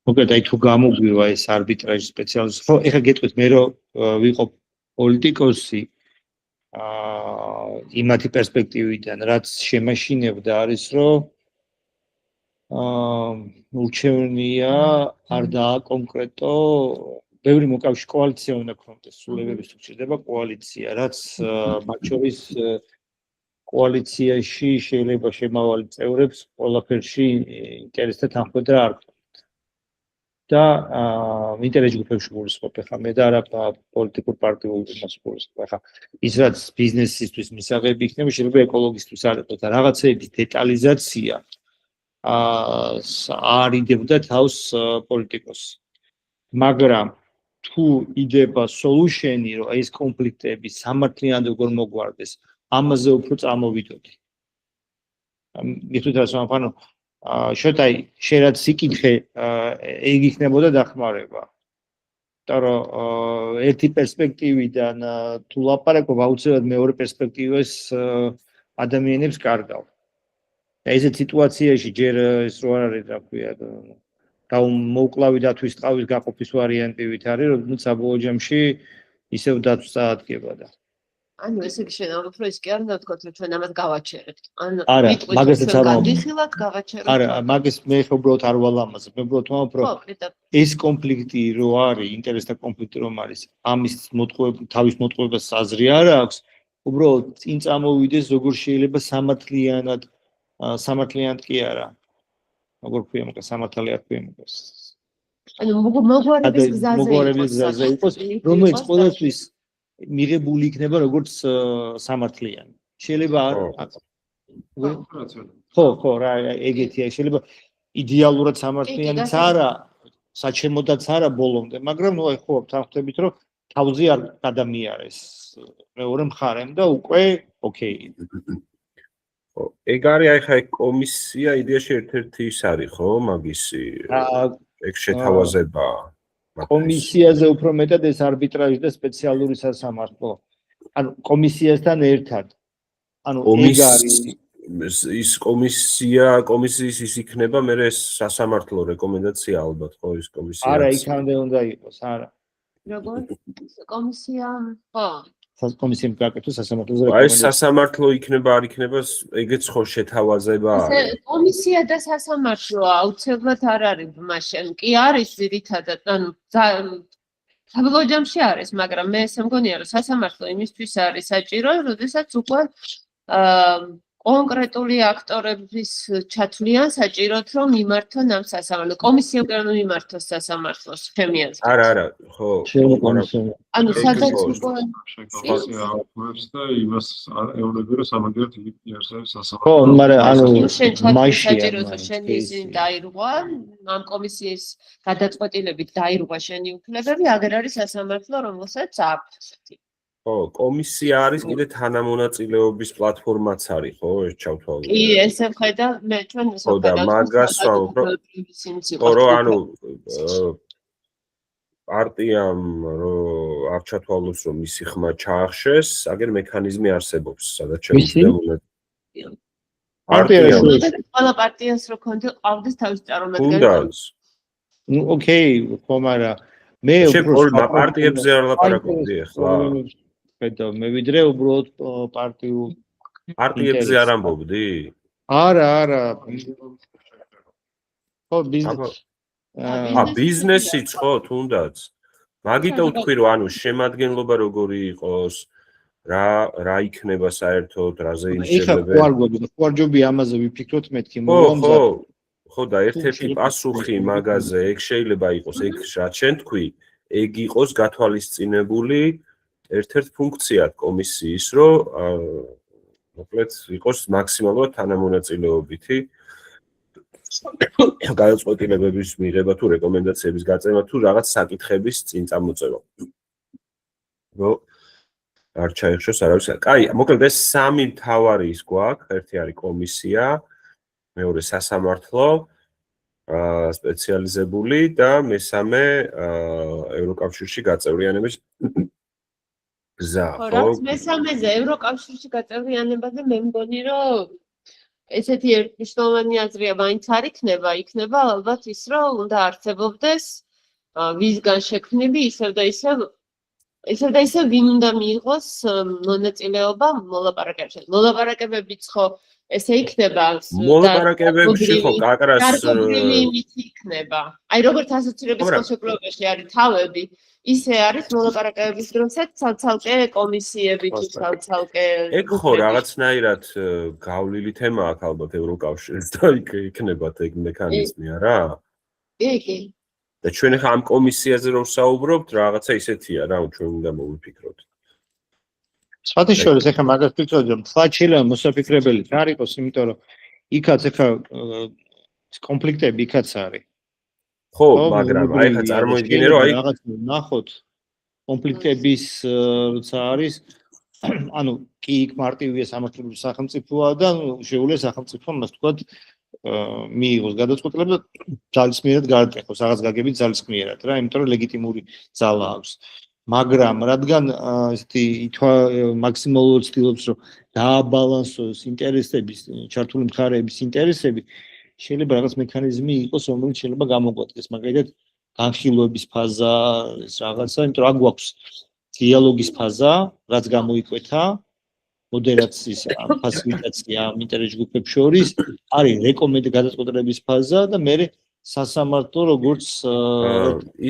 მოკლედ აი თუ გამოგვივა ეს არბიტრაჟი სპეციალისტი, ხო, ეხლა გეტყვით მე რომ ვიყო პოლიტიკოსი იმათი პერსპექტივიდან, რაც შემაშინებდა არის რომ ურჩევნია არ დააკონკრეტო ბევრი მოკავშირე კოალიცია უნდა გქონდეს, სულებების თუ ჩრდება კოალიცია, რაც მათ შორის კოალიციაში შეიძლება შემავალი წევრებს ყველაფერში ინტერესთა თანხმდრა არ გქონდეთ. და ინტერეს ჯგუფებში გულისხმობ ახლა მე და არა პოლიტიკურ პარტიულ იმას გულისხმობ. ახლა ის რაც ბიზნესისთვის მისაღები იქნება, შეიძლება ეკოლოგისტვის არ იყოს და რაღაცეების დეტალიზაცია არ იდებდა თავს პოლიტიკოსი. მაგრამ თუ იდება სოლუშენი, რომ ეს კონფლიქტები სამართლიანად როგორ მოგვარდეს, ამაზე უფრო წამოვიდოდი. მithut ასე ანუ შოთა შეიძლება სიკითხე ეგ იქნებოდა დახმარება. იმიტომ რომ ერთი პერსპექტივიდან თუ ლაპარაკობ, აუცილებლად მეორე პერსპექტივას ადამიანებს კარგავ. და ესეთ სიტუაციაში ჯერ ეს რო არ არის, რა ქვია, მოვკლავი დათვის ტყავის გაყოფის ვარიანტი ვით არის, როდესაც საბოლოო ჯამში ისევ დაცვა წაადგება და ანუ ესე იგი შენ უფრო ის კი არ უნდა ვთქვათ, რომ ჩვენ ამას გავაჩერებთ. ანუ არა, მაგასაც არ ვამბობ. გადიხილავთ, გავაჩერებთ. არა, მაგის მე უბრალოდ არ ვალამაზებ. მე უბრალოდ ვამბობ, რომ ეს კონფლიქტი რო არის, ინტერესთა კონფლიქტი რომ არის, ამის მოტყუება, თავის მოტყუებას აზრი არ აქვს. უბრალოდ წინ წამოვიდეს, როგორ შეიძლება სამართლიანად კი არა. როგორ ქვია მაგას, სამართალი არ ქვია მაგას. ანუ მოგვარების გზაზე იყოს, რომელიც ყველასთვის მიღებული იქნება როგორც სამართლიანი. შეიძლება ხო, რა ეგეთია, შეიძლება იდეალურად სამართლიანიც არა, საჩემოდაც არა ბოლომდე, მაგრამ ნუ აი ხო, თანხმდებით, რომ თავზე არ გადამიარეს მეორე მხარემ და უკვე ოკეი. ეგ არის აი ხა კომისია იდეაში ერთ-ერთი ის არის ხო მაგისი ეგ შეთავაზება კომისიაზე უფრო მეტად ეს არბიტრაჟი და სპეციალური სასამართლო ანუ კომისიასთან ერთად ანუ ეგ არის ის კომისიის ის იქნება მე ეს სასამართლო რეკომენდაცია ალბათ ხო ის კომისია არა იქამდე უნდა იყოს არა როგორ კომისია ხო კომისიამ გაკეთოს სასამართლოზე რეკომენდაცია. აი სასამართლო იქნება არ იქნება ეგეც ხო შეთავაზება არის. კომისია და სასამართლო აუცილებლად არ არის მაშინ. კი არის ძირითადად, ანუ საბოლოო ჯამში არის, მაგრამ მე ესე მგონია რომ სასამართლო იმისთვის არის საჭირო, როდესაც უკვე კონკრეტული აქტორების ჩათვლიან საჭიროდ რომ მიმართონ ამ სასამართლო. კომისია უკვე არ მიმართოს სასამართლოს ჩემი აზრით. არა, ხო. ანუ სადაც უკვე კომისია აკვირებს და იმას ეუბნება რომ სამაგიეროდ იარსებს სასამართლო. ხო, მაგრამ ანუ მაშინ საჭირო რომ შენი ისინი დაირღვა, ამ კომისიის გადაწყვეტილებით დაირღვა შენი უფლებები, აგერ არის სასამართლო, რომელსაც აქვს. ხო, კომისია არის კიდე თანამონაწილეობის პლატფორმაც არის, ხო, ეს ჩავთვალე. კი, ესე ვხედა, მე ჩვენ ესე ხო და მაგას ვამბობ, რომ ანუ პარტიამ რომ არ ჩათვალოს რომ მისი ხმა ჩაახშეს, აგერ მექანიზმი არსებობს, სადაც შეუძლია პარტიამ ყველა პარტიას რო ყავდეს თავის წარმომადგენელი. ნუ ოკეი, ხო, მაგრამ მე უფრო პარტიებზე არ ლაპარაკობდი ახლა. ხედა, მე ვიდრე უბრალოდ პარტიებზე არ ამბობდი? არა. ხო, ბიზნესიც ხო, თუნდაც. მაგიტო ვთქვი, რომ ანუ შემადგენლობა როგორი იყოს, რა იქნება საერთოდ, რაზე ინჟინერები. ხო, არ ჯობია ამაზე ვიფიქროთ მეთქი მომზად. ხო და ერთ-ერთი პასუხი მაგაზე ეგ შეიძლება იყოს, ეგ რაც შენ თქვი, ეგ იყოს გათვალისწინებული ერთ-ერთ ფუნქციად კომისიის, რომ მოკლედ იყოს მაქსიმალურად თანამონაწილეობითი გადაწყვეტილებების მიღება თუ რეკომენდაციების გაწევა თუ რაღაც საკითხების წინ წამოწევა. რომ არ ჩაიხშოს არავის. კაი, მოკლედ ეს სამი მთავარი ის გვაქვს, ერთი არის კომისია, მეორე სასამართლო, სპეციალიზებული და მესამე ევროკავშირში გაწევრიანების გზა, ხო, ხო? რაც მესამეზე ევროკავშირში გაწევრიანებაზე მე მგონი რომ ესეთი მნიშვნელოვანი აზრია მაინც არ იქნება ალბათ ის რომ უნდა არსებობდეს ვიზგან შექმნები ისევ და ისევ ვინ უნდა მიიღოს მონაწილეობა მოლაპარაკებებში. მოლაპარაკებებიც ხო ესე იქნება მოლაპარაკებებში ხო კაკრას გარკვეული იმითი იქნება. აი როგორც ასოცირების ხელშეკრულებაში არის თავები, ისე არის მოლაპარაკებების დროსაც ცალ-ცალკე კომისიები თუ ცალ-ცალკე ეგ ხო რაღაცნაირად გავლილი თემა აქვს ალბათ ევროკავშირის და იქნება ეგ მექანიზმი არა? კი. და ჩვენ ახლა ამ კომისიაზე რომ საუბრობთ, რაღაცა ისეთია რა, ჩვენ უნდა მოვიფიქროთ. სხვათა შორის ახლა მაგას ვფიქრობ, რომ ფლაჩილა მოსაფიქრებელი არ იყოს, იმიტომ რომ იქაც ახლა კონფლიქტები იქაც არის. ხო, მაგრამ აი ხა წარმოიდგინე რომ აი რაღაც ნახოთ კონფლიქტების როცა არის, ანუ კი იქ მარტივია სამართლებრივი სახელმწიფოა და შეუძლია სახელმწიფომ მას თქვა მიიღოს გადაწყვეტილება და ძალისმიერად გააკეთოს რაღაც გაგებით ძალისმიერად რა, იმიტომ რომ ლეგიტიმური ძალა აქვს. მაგრამ რადგან ესეთი მაქსიმალურად ცდილობს რომ დააბალანსოს ინტერესების, ჩართული მხარეების ინტერესები, შეიძლება რაღაც მექანიზმი იყოს, რომელიც შეიძლება გამოგვადგეს, მაგალითად განხილვების ფაზა, ეს რაღაცა, იმიტომ რომ აქ გვაქვს დიალოგის ფაზა, რაც გამოიკვეთა, მოდერაციის ფასილიტაცია ინტერეს ჯგუფებს შორის, არის რეკომენდ გადაწყვეტილების ფაზა და მე სასამართლო როგორც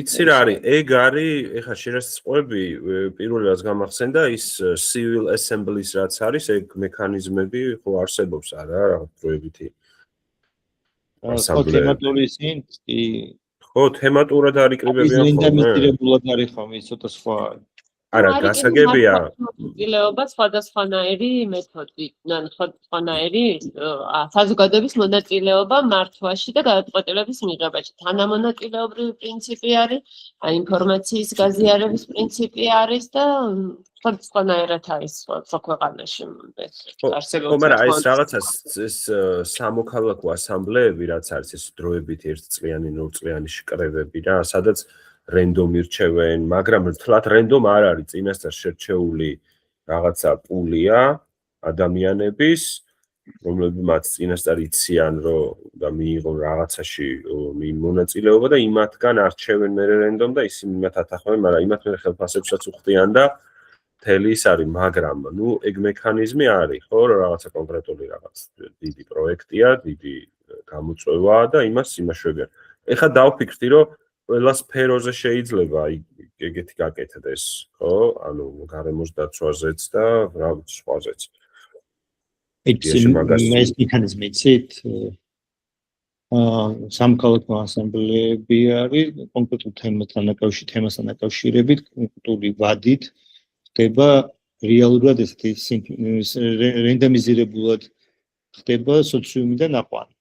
იცი რა არის, ეგ არის, ეხლა შერასწყვები პირველი რაც გამახსენდა ის civil assembly-ს რაც არის, ეგ მექანიზმები ხო არსებობს არა, რაღაც დროებითი. ხო, თემატური ისინი ხო, თემატურად არ იკრიბებიან ხოლმე. ინდემნიტირებულად არის ხოლმე, ის ცოტა სხვა არის. არა, გასაგებია. მონაწილეობა სხვადასხვანაირი მეთოდით, ან სხვადასხვანაირი საზოგადოების მონაწილეობა მართვაში და გადაწყვეტილების მიღებაში. თანამონაწილეობრივი პრინციპი არის, ინფორმაციის გაზიარების პრინციპი არის და სხვადასხვანაირად არის სხვა ქვეყანაში. ხო, მაგრამ აი ეს რაღაცას ეს სამოქალაქო ასამბლეები რაც არის ეს დროებითი ერთწლიანი, ნორწლიანი შეკრებები რა, სადაც რენდომ ირჩევენ, მაგრამ თლათ რენდომ არ არის, წინასწარ შერჩეული რაღაცა პულია ადამიანების, რომლებიც წინასწარ იციან, რომ და მიიღონ რაღაცაში მონაწილეობა და იმათგან არჩევენ მე რენდომ და ისინი იმათ ათანხმენ, მაგრამ იმათ მე ხელფასებსაც უხდიან და მთელი ის არის, მაგრამ ნუ ეგ მექანიზმი არის, ხო, რომ რაღაცა კონკრეტული რაღაც დიდი პროექტია, დიდი გამოწვევაა და იმას იმაშვებიან. ეხლა დავფიქრდი, რომ ყველა სფეროზე შეიძლება ეგეთი გაკეთდეს, ხო? ანუ გარემოს დაცვაზეც და რა ვიცი, სხვაზეც. ეს მექანიზმი იცით? სამოქალაქო ასამბლეები არის კონკრეტულ თემასთან დაკავშირებით, კონკრეტული ვადით ხდება რეალურად ესეთი რენდომიზირებულად ხდება სოციუმიდან აყვანი,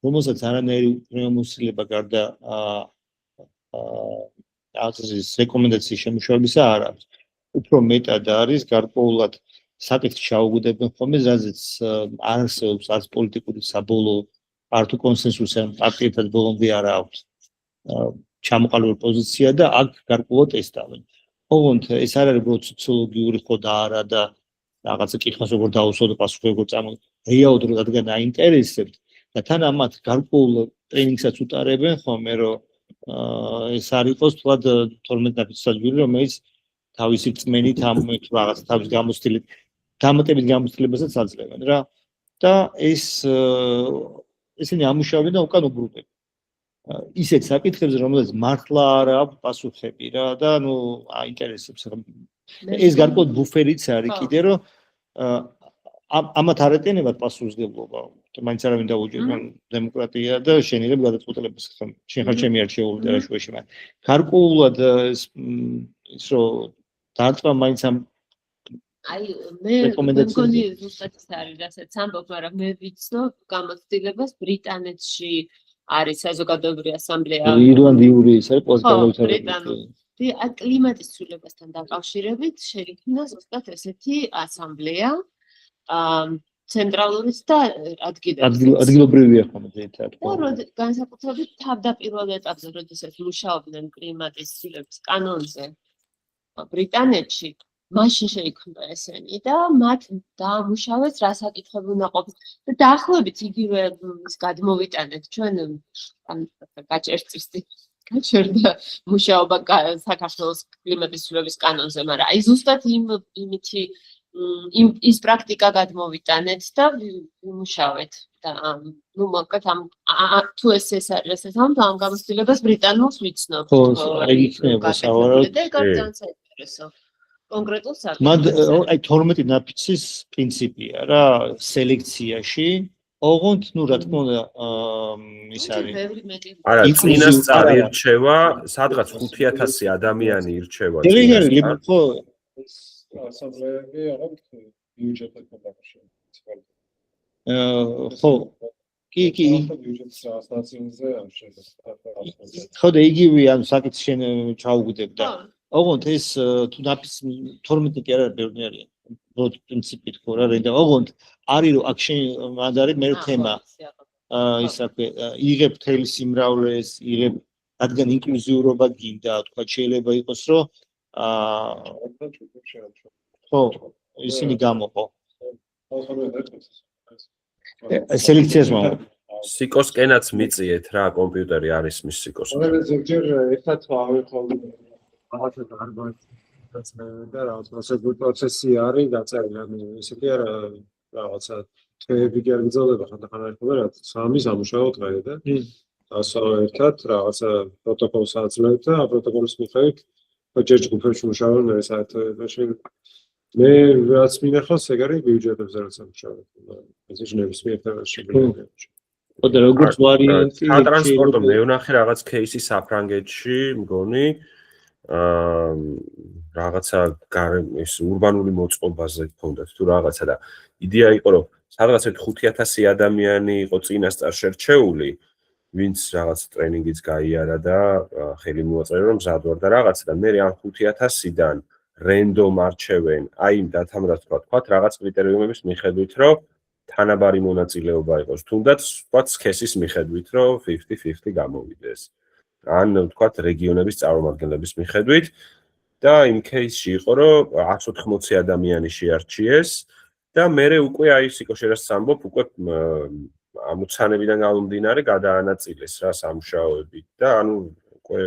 რომელსაც არანაირი პრემოსილება გარდა აზრის რეკომენდაციის შემუშავებისა არ აქვს. უფრო მეტად არის გარკვეულად საკითხი ჩაუგდებენ ხოლმე, რაზეც არ არსებობს არც პოლიტიკური საბოლოო არც კონსენსუსი ან პარტიებთან ბოლომდე არ აქვს ჩამოყალიბებული პოზიცია და აქ გარკვეულად ესტავენ. ოღონდ ეს არ არის უბრალოდ სოციოლოგიური ხო და არა და რაღაცა კითხავს როგორ დაუსვა და პასუხი როგორ წამო რეალურად რადგან აინტერესებთ და თან ამათ გარკვეულ ტრენინგსაც უტარებენ ხოლმე რომ ეს არ იყოს თვად 12 ნაფიცსაჯული რომელიც თავისი წმენით ამ რაღაც თავის დამატებით გამოცდილებასაც აძლევენ რა და ესენი ამუშავებენ და უკან უბრუნებენ ისეთ საკითხებზე რომელსაც მართლა არ აქვს პასუხები რა და ნუ აინტერესებს ეს გარკვეულ ბუფერიც არის კიდე რომ ამათ არ ეტენებათ პასუხისმგებლობა მაინც არავინ დაუჯერებს დემოკრატია და შეიძლება გადაწყვეტილებას შენ ხარ ჩემი არჩეული და რა შუაში მაგრამ გარკვეულად ის რომ დარტყმა მაინც ამ აი მე მგონი ზუსტად ის არის რასაც ამბობ მაგრამ მე ვიცნობ გამოცდილებას ბრიტანეთში არის საზოგადოებრივი ასამბლეა ირლანდიური ის არის პოლიტიკალური კლიმატის ცვლილებასთან დაკავშირებით შეიქმნა ზუსტად ესეთი ასამბლეა ცენტრალურის და ადგილობრივია ხოლმე ძირითადად. განსაკუთრებით თავდაპირველ ეტაპზე, როდესაც მუშაობდნენ კლიმატის ცვლილების კანონზე ბრიტანეთში, მაშინ შეიქმნა ესენი და მათ დაამუშავეს რა საკითხები უნდა ყოფილიყო. და დაახლოებით იგივე გადმოვიტანეთ ჩვენ გაჩერდა მუშაობა საქართველოს კლიმატის ცვლილების კანონზე, მაგრამ აი ზუსტად იმითი ის პრაქტიკა გადმოვიტანეთ და ვიმუშავეთ და ნუ მოკლედ თუ ეს არის ამ გამოცდილებას ბრიტანულს ვიცნობ. ხო, აი იქნება სავარაუდოდ. და ძალიან საინტერესო. კონკრეტულ საკითხს. მად აი 12 ნაფიცის პრინციპია რა სელექციაში. ოღონდ ნუ რა თქმა უნდა ის არის. არა, წინასწარ ირჩევა, სადღაც 5000 ადამიანი ირჩევა. ხო, ასამბლეები აღარ ბიუჯეტად გადაღშენ. ხო, კი. ხო და იგივე ამ საკითხს შენ ჩაუგდებ და ოღონდ ეს თუ ნაფიც 12 კი არა ბევრი არის. როდ პრინციპით ხო რა და ოღონდ არის რომ აქ შენ მანდარი მე თემა ის აკვე იღებ თელ სიმრავლეს, იღებ რადგან ინკლუზიურობა გინდა, თქვა შეიძლება იყოს რომ ხო ისინი გამოყო. სელექციას მოვა. სიკოსკენაც მიწიეთ რა, კომპიუტერი არის მის სიკოსკენ. ზოგჯერ ერთად ავიხოლ რაღაცა დარბაზს და რაღაც პროცესი არის დაწერილი, ანუ ისეთი არა რაღაცა თვეები კი არ გძელდება ხანდახან არის ხოლმე რა სამის ამუშავო დღე და ასო ერთად რაღაცა პროტოკოლს აძლევთ და პროტოკოლის მიხედვით ჯერ ჯგუფებში მუშაობენ მე საერთოდ მე რაც მინახავს ეგ არის ბიუჯეტებზე რაც ამუშავებ ეს ნებისმიერ თემაში შეგვიძლია და როგორც ვარიანტი ტრანსპორტო მე ვნახე რაღაც кейსი საფრანგეთში მგონი რაღაცა ის ურბანული მოწყობაზე გქონდათ თუ რაღაცა და იდეა იყო რომ სადღაც 5000 ადამიანი იყო წინასწარ შერჩეული ვინც რაღაც ტრენინგიც გაიარა და ხელი მოაწერა რომ მზად ვარ და რაღაცა და მე ამ 5000-დან რენდომ არჩევენ აი იმ დათამრად თქვათ რაღაც კრიტერიუმების მიხედვით რომ თანაბარი მონაწილეობა იყოს თუნდაც თქვათ სქესის მიხედვით რომ 50-50 გამოვიდეს ან თქვათ რეგიონების წარმომადგენლების მიხედვით და იმ кейსში იყო რომ 180 ადამიანი შეარჩიეს და მე უკვე აი სიკოშერას სამბობ უკვე ამოცანებიდან გამომდინარე გადაანაწილეს რა სამუშაოები და ანუ უკვე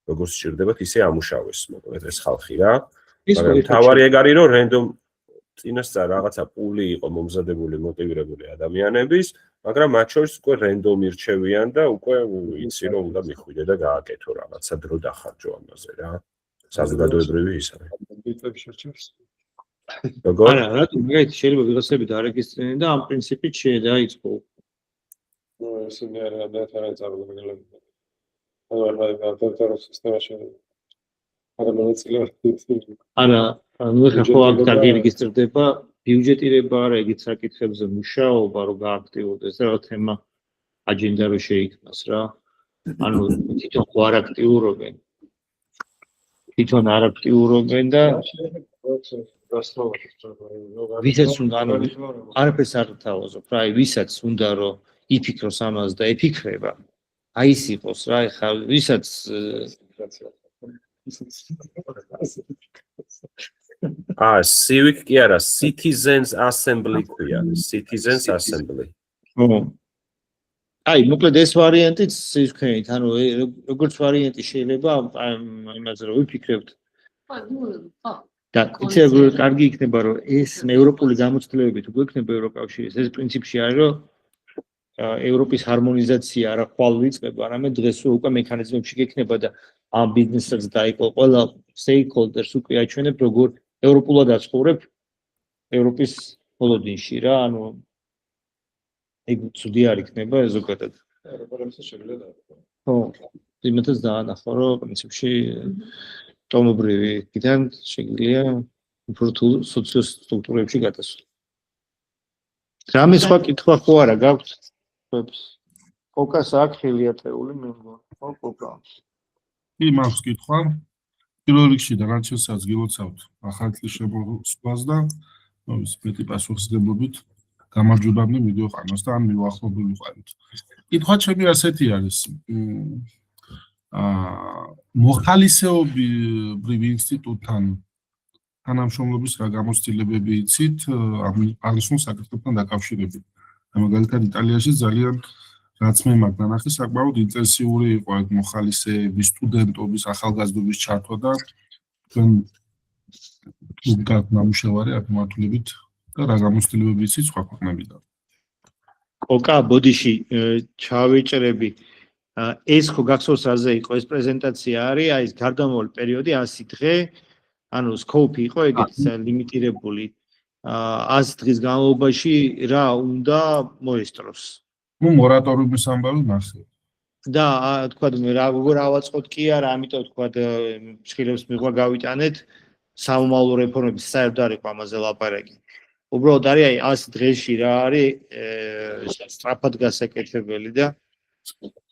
როგორც სჭირდებათ ისე ამუშავეს მოკლედ ეს ხალხი რა მაგრამ თავარი ეგ არის რომ რენდომ წინასწარ რაღაცა პული იყო მომზადებული მოტივირებული ადამიანების მაგრამ მათ შორის უკვე რენდომ ირჩევიან და უკვე იცი რომ უნდა მიხვიდე და გააკეთო რაღაცა დრო დახარჯო ამაზე რა საზოგადოებრივი ის არის ბიტები შერჩევს როგორ არა რატომ მაგით შეიძლება ვიღაცები დარეგისტრირდნენ და ამ პრინციპით დაიწყო ნუ ესენი არა და წარმოგვიდგენლები არა დოქტორ სისტემაში არა ნუ ხო აქ დარეგისტრირდება ბიუჯეტირება არა ეგეთ საკითხებზე მუშაობა რომ გააქტიურდეს რა თემა აჯენდა რო შეიქმნას რა ანუ თვითონ ხო არ აქტიურობენ თვითონ არ აქტიურობენ და ვისაც უნდა ანუ არაფერს არ თავაზობ რა ვისაც უნდა რომ იფიქროს ამას და იფიქრება აი ის იყოს რა ეხლა ვისაც civic კი არა citizens assembly ქვია citizens assembly აი მოკლედ ეს ვარიანტიც ის ვქენით ანუ როგორც ვარიანტი შეიძლება იმაზე რომ ვიფიქრებთ და იცი კარგი იქნება რომ ეს ევროპული გამოცდილებებით უკვე იქნება ევროკავშირის ეს პრინციპში არის რომ ევროპის ჰარმონიზაცია არა ხვალ ვიწყება არამედ დღეს უკვე მექანიზმებში გექნება და ამ ბიზნესსაც დაიწყო ყველა stakeholders უკვე აჩვენებ როგორ ევროპულად აცხოვრებ ევროპის პოლოდინში რა ანუ ეგ ცუდი არ იქნება ზოგადად ხო იმათაც დაანახო რომ პრინციპში ტომობრივი კიდან შეიძლება უფრო სოციოსტრუქტურებში გადასვლა რამე სხვა კითხვა ხო არა გაქვთ კოკას აქვს ხილიათეული მე მგონი ხო კოკა კი მაქვს კითხვა პირველ რიგში და რაც შესაც გილოცავთ ახალწლის შემოსვლას და ის მეტი პასუხისმგებლობით გამარჯვებამდე მივიყვანოს და ამ მივახლობილიყავით. კითხვა ჩემი ასეთი არის. მოხალისეობრივ ინსტიტუტთან თანამშრომლობის რა გამოცდილებები იცით ამ აღნიშნულ საკითხებთან დაკავშირებით. მაგალითად იტალიაში ძალიან რაც მე მაგ ნახე საკმაოდ ინტენსიური იყო ეგ მოხალისეების, სტუდენტობის, ახალგაზრდობის ჩართვა და თქვენ ნამუშევარი აქ მართულებით და რა გამოცდილებები იცით სხვა ქვეყნებიდან. ოკა, ბოდიში ჩავეჭრები. ეს ხო გახსოვს რაზე იყო ეს პრეზენტაცია არის, აი ეს გარდამავალი პერიოდი 100 დღე, ანუ სკოპი იყო ეგეთი ლიმიტირებული. 100 დღის განმავლობაში რა უნდა მოესწროს. ნუ მორატორიუმის ამბავი ნახე. და თქვა როგორ ავაწყოთ კი არა, ამიტომ თქვა ფრთხილებს მიღვა გავიტანეთ სამომავლო რეფორმების საერთოდ არ იყო ამაზე ლაპარაკი. უბრალოდ არის აი 100 დღეში რა არის სწრაფად გასაკეთებელი და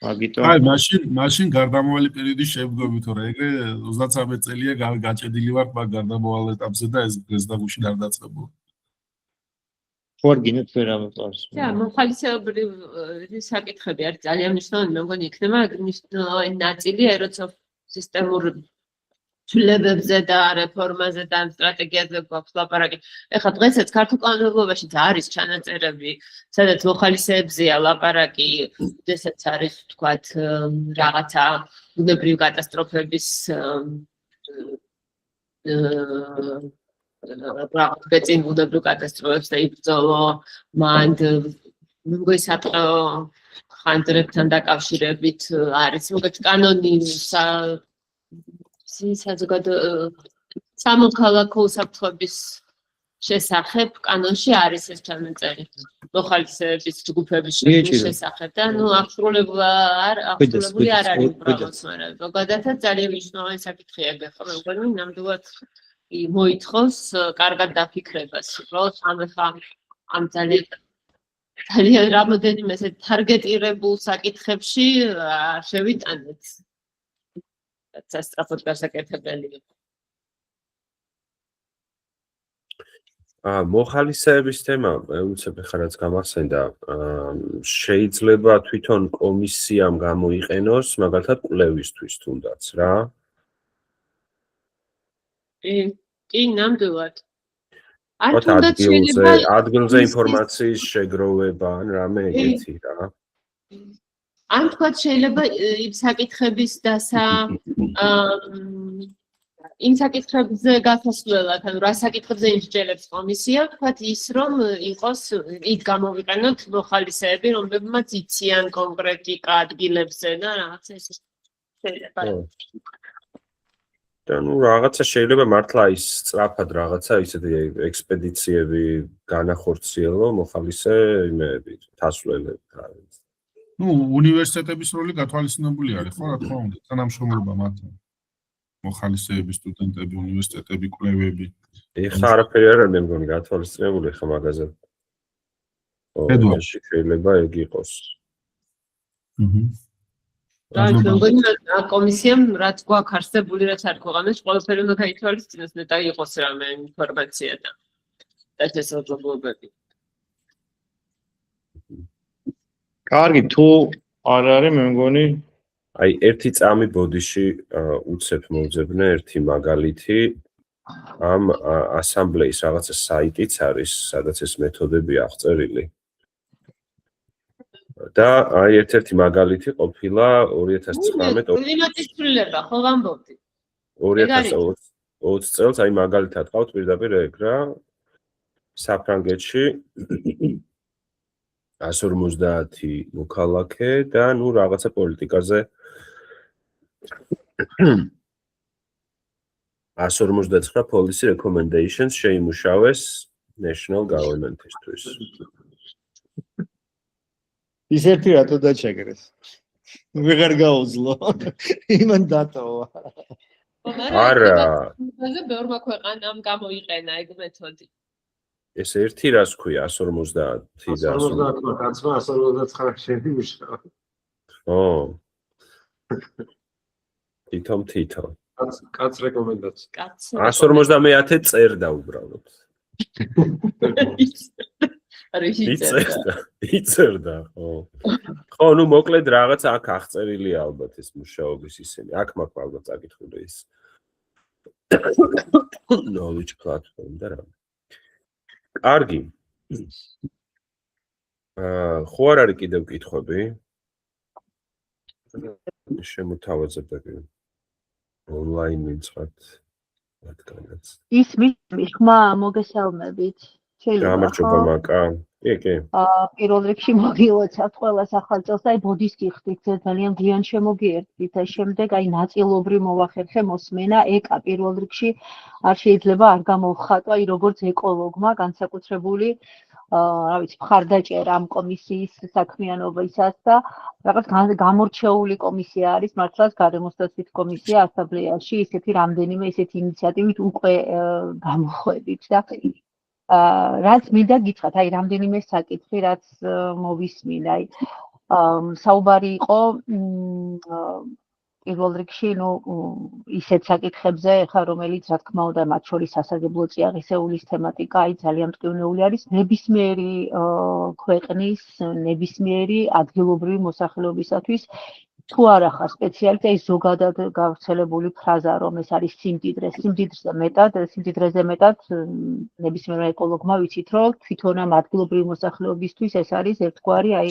მაგიტომ აი მაშინ გარდამავალი პერიოდი შევდგები თორე ეგრე 33 წელია გაჭედილი ვარ მაგ გარდამავალ ეტაპზე და ეს დღეს და გუშინ არ დაწყებულა. ხوار გინეთ ვერ ამოწავს. და მოხალისეობრივი საკითხები არის ძალიან მნიშვნელოვანი, მე მგონი იქნება მნიშვნელოვანი ნაწილი როცა სისტემურ ცვლილებებზე და რეფორმაზე და სტრატეგიაზე გვაქვს ლაპარაკი. ეხლა დღესაც ქართულ კანონმდებლობაშიც არის ჩანაწერები, სადაც მოხალისეებზეა ლაპარაკი, შესაძაც არის თქვათ რაღაცა ბუნებრივი კატასტროფების პრაქტიკაში ბუნებრივ კატასტროფებს და იბრძოლო, მანდ მე მგონი სატყეო ხანძრებთან დაკავშირებით არის მოგეთ კანონი სამოქალაქო უსაფრთხოების შესახებ კანონში არის ეს ჩანაწერი მოხალისეების ჯგუფების შესახებ და ნუ აღსრულებული არ არის უბრალოდ, მაგრამ ზოგადადაც ძალიან მნიშვნელოვანი საკითხია გეხო მე მგონი ნამდვილად მოითხოვს კარგად დაფიქრებას. უბრალოდ ამ ძალიან რამოდენიმე ესე თარგეტირებულ საკითხებში შევიტანეთ. სასწრაფოდ გასაკეთებელი. მოხალისეების თემა, უცებ ხა რაც გამახსენდა, შეიძლება თვითონ კომისიამ გამოიყენოს, მაგალითად კვლევისთვის თუნდაც რა. კი, ნამდვილად. არ თუნდაც შეიძლება ადგილზე ინფორმაციის შეგროვება ან რამე ეგეთი რა. ან თქვათ შეიძლება იმ საკითხების დასა იმ საკითხებზე გასასვლელად, ანუ რა საკითხებზე იმსჯელებს კომისია, თქვათ ის რომ იყოს იქ გამოვიყენოთ მოხალისეები, რომლებმაც იციან კონკრეტიკა ადგილებზე და რაღაც ეს შეიძლება. და ნუ რაღაცა შეიძლება მართლა ის სწრაფად რაღაცა ისეთი ექსპედიციები განახორციელო მოხალისე იმეები, თასვლელები. ნუ უნივერსიტეტების როლი გათვალისწინებული არის, ხო, რა თქმა უნდა, თანამშრომლობა მათთან. მოხალისეები, სტუდენტები, უნივერსიტეტები, კვლევები. ეხლა არაფერი არ არის მე მგონი გათვალისწინებული ხა მაგაზე. შეიძლება ეგ იყოს. და მე მგონი კომისიამ რაც გვაქვს არსებული რაც არ ქვეყანას, ყველაფერი უნდა გაითვალისწინოს და იყოს რამე ინფორმაცია და შესაძლებლობები. კარგი, თუ არ არის მე მგონი აი ერთი წამი ბოდიში უცებ მოვძებნე ერთი მაგალითი ამ ასამბლეის რაღაცა საიტიც არის, სადაც ეს მეთოდები აღწერილი. და აი ერთ-ერთი მაგალითი ყოფილა 2019 კლიმატის ცვლილება, ხო ვამბობდი. 2020 წელს აი მაგალითად ყავთ პირდაპირ ეგ რა საფრანგეთში 150 მოქალაქე და ნუ რაღაცა პოლიტიკაზე 159 policy recommendations შეიმუშავეს national government-ისთვის. ის ერთი რატო დაჩაგრეს? ვეღარ გაუძლო. იმან დატოვა. არა. მაგრამ ბევრმა ქვეყანამ გამოიყენა ეგ მეთოდი. ეს ერთი რას ქვია 150 და 150 კაცმა 159 შეიმუშავა. ხო. თითომ. კაც რეკომენდაცია. კაც 150 წერდა უბრალოდ. იწერდა, ხო. ხო, ნუ მოკლედ რაღაც აქ აღწერილია ალბათ ეს მუშაობის ისინი. აქ მაქვს ალბათ წაკითხული ის. knowledge platform და რა. კარგი. ხო არ არის კიდევ კითხვები? შემოთავაზებ და online ვიწყат რადგანაც. ისმის ხმა მოგესალმებით. გამარჯობა მაკა. კი. პირველ რიგში მოგილოცავთ ყველა სახელმწიფოს, აი ბოდის გიხდით, ძალიან გვიან შემოგიერთდით, და შემდეგ აი ნაწილობრივ მოვახერხე მოსმენა ეკა პირველ რიგში არ შეიძლება არ გამოვხატო, აი როგორც ეკოლოგმა განსაკუთრებული რა ვიცი, მხარდაჭერა ამ კომისიის საქმიანობისას და რაღაც გამორჩეული კომისია არის, მართლაც გარემოსდაცვით კომისია ასამბლეაში, ისეთი რამდენიმე ისეთი ინიციატივით უკვე გამოხვედით და რაც მინდა გითხრათ, აი რამდენიმე საკითხი, რაც მოვისმინა, აი საუბარი იყო პირველ რიგში, ისეთ საკითხებზე, ხა რომელიც რა თქმა უნდა, მათ შორის სასარგებლო წიაღისეულის თემატიკა, აი ძალიან მტკივნეული არის ნებისმიერი ქვეყნის, ნებისმიერი ადგილობრივი მოსახლეობისათვის თუ არ ახარ სპეციალისტი, აი ზოგადად გავრცელებული ფრაზა, რომ ეს არის სიმდიდრეზე მეტად ნებისმიერ ეკოლოგმა ვიცით, რომ თვითონ ამ ადგილობრივი მოსახლეობისთვის ეს არის ერთგვარი, აი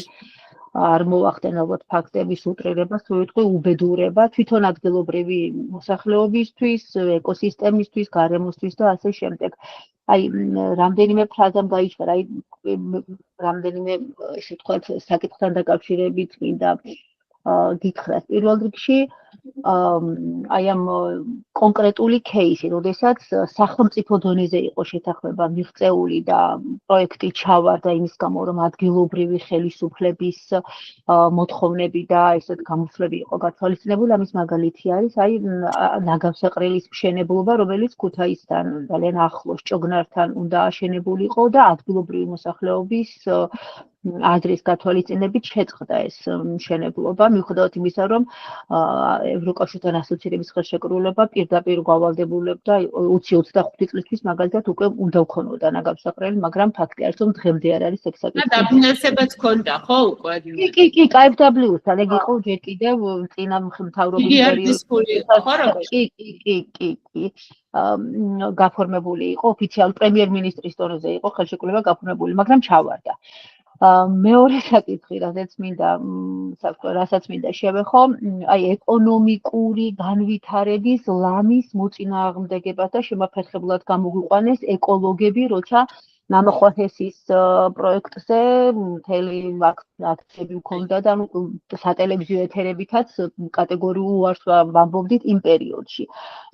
არ მოახდენ ალბათ ფაქტების უტრირებას, თუ ვიტყვი უბედურება თვითონ ადგილობრივი მოსახლეობისთვის, ეკოსისტემისთვის, გარემოსთვის და ასე შემდეგ. აი რამდენიმე ფრაზამ გაიჩერა, აი რამდენიმე ესე ვთქვათ საკითხთან დაკავშირებით მინდა გითხრათ. პირველ რიგში აი ამ კონკრეტული кейსი, როდესაც სახელმწიფო დონეზე იყო შეთანხმება მიღწეული და პროექტი ჩავარდა იმის გამო, რომ ადგილობრივი ხელისუფლების მოთხოვნები და ესეთ გამოსვლები იყო გათვალისწინებული, ამის მაგალითი არის აი ნაგავსაყრელის მშენებლობა, რომელიც ქუთაისთან ძალიან ახლოს ჭოგნართან უნდა აშენებულიყო და ადგილობრივი მოსახლეობის აზრის გათვალისწინებით შეწყდა ეს მშენებლობა, მიუხედავად იმისა, რომ ევროკავშირთან ასოცირების ხელშეკრულება პირდაპირ გავალდებულებდა 20-25 წლისთვის მაგალითად უკვე უნდა ვქონოდა ნაგავსაყრელი, მაგრამ ფაქტი არის, რომ დღემდე არ არის ეს საკითხი. და დაფინანსებაც ქონდა, ხო, უკვე? კი, KfW-თან ეგ იყო ჯერ კიდევ წინა მთავრობის პერიოდში. კი. გაფორმებული იყო ოფიციალ პრემიერ-მინისტრის დონეზე იყო ხელშეკრულება გაფორმებული, მაგრამ ჩავარდა. მეორე საკითხი, რასაც მინდა შევეხო, აი ეკონომიკური განვითარების ლამის მოწინააღმდეგებას და შემაფერხებლად გამოგვიყვანეს ეკოლოგები, როცა ნამოხვათესის პროექტზე მთელი აქციები ვქონდა და სატელევიზიო ეთერებითაც კატეგორიულ უარს ვამბობდით იმ პერიოდში.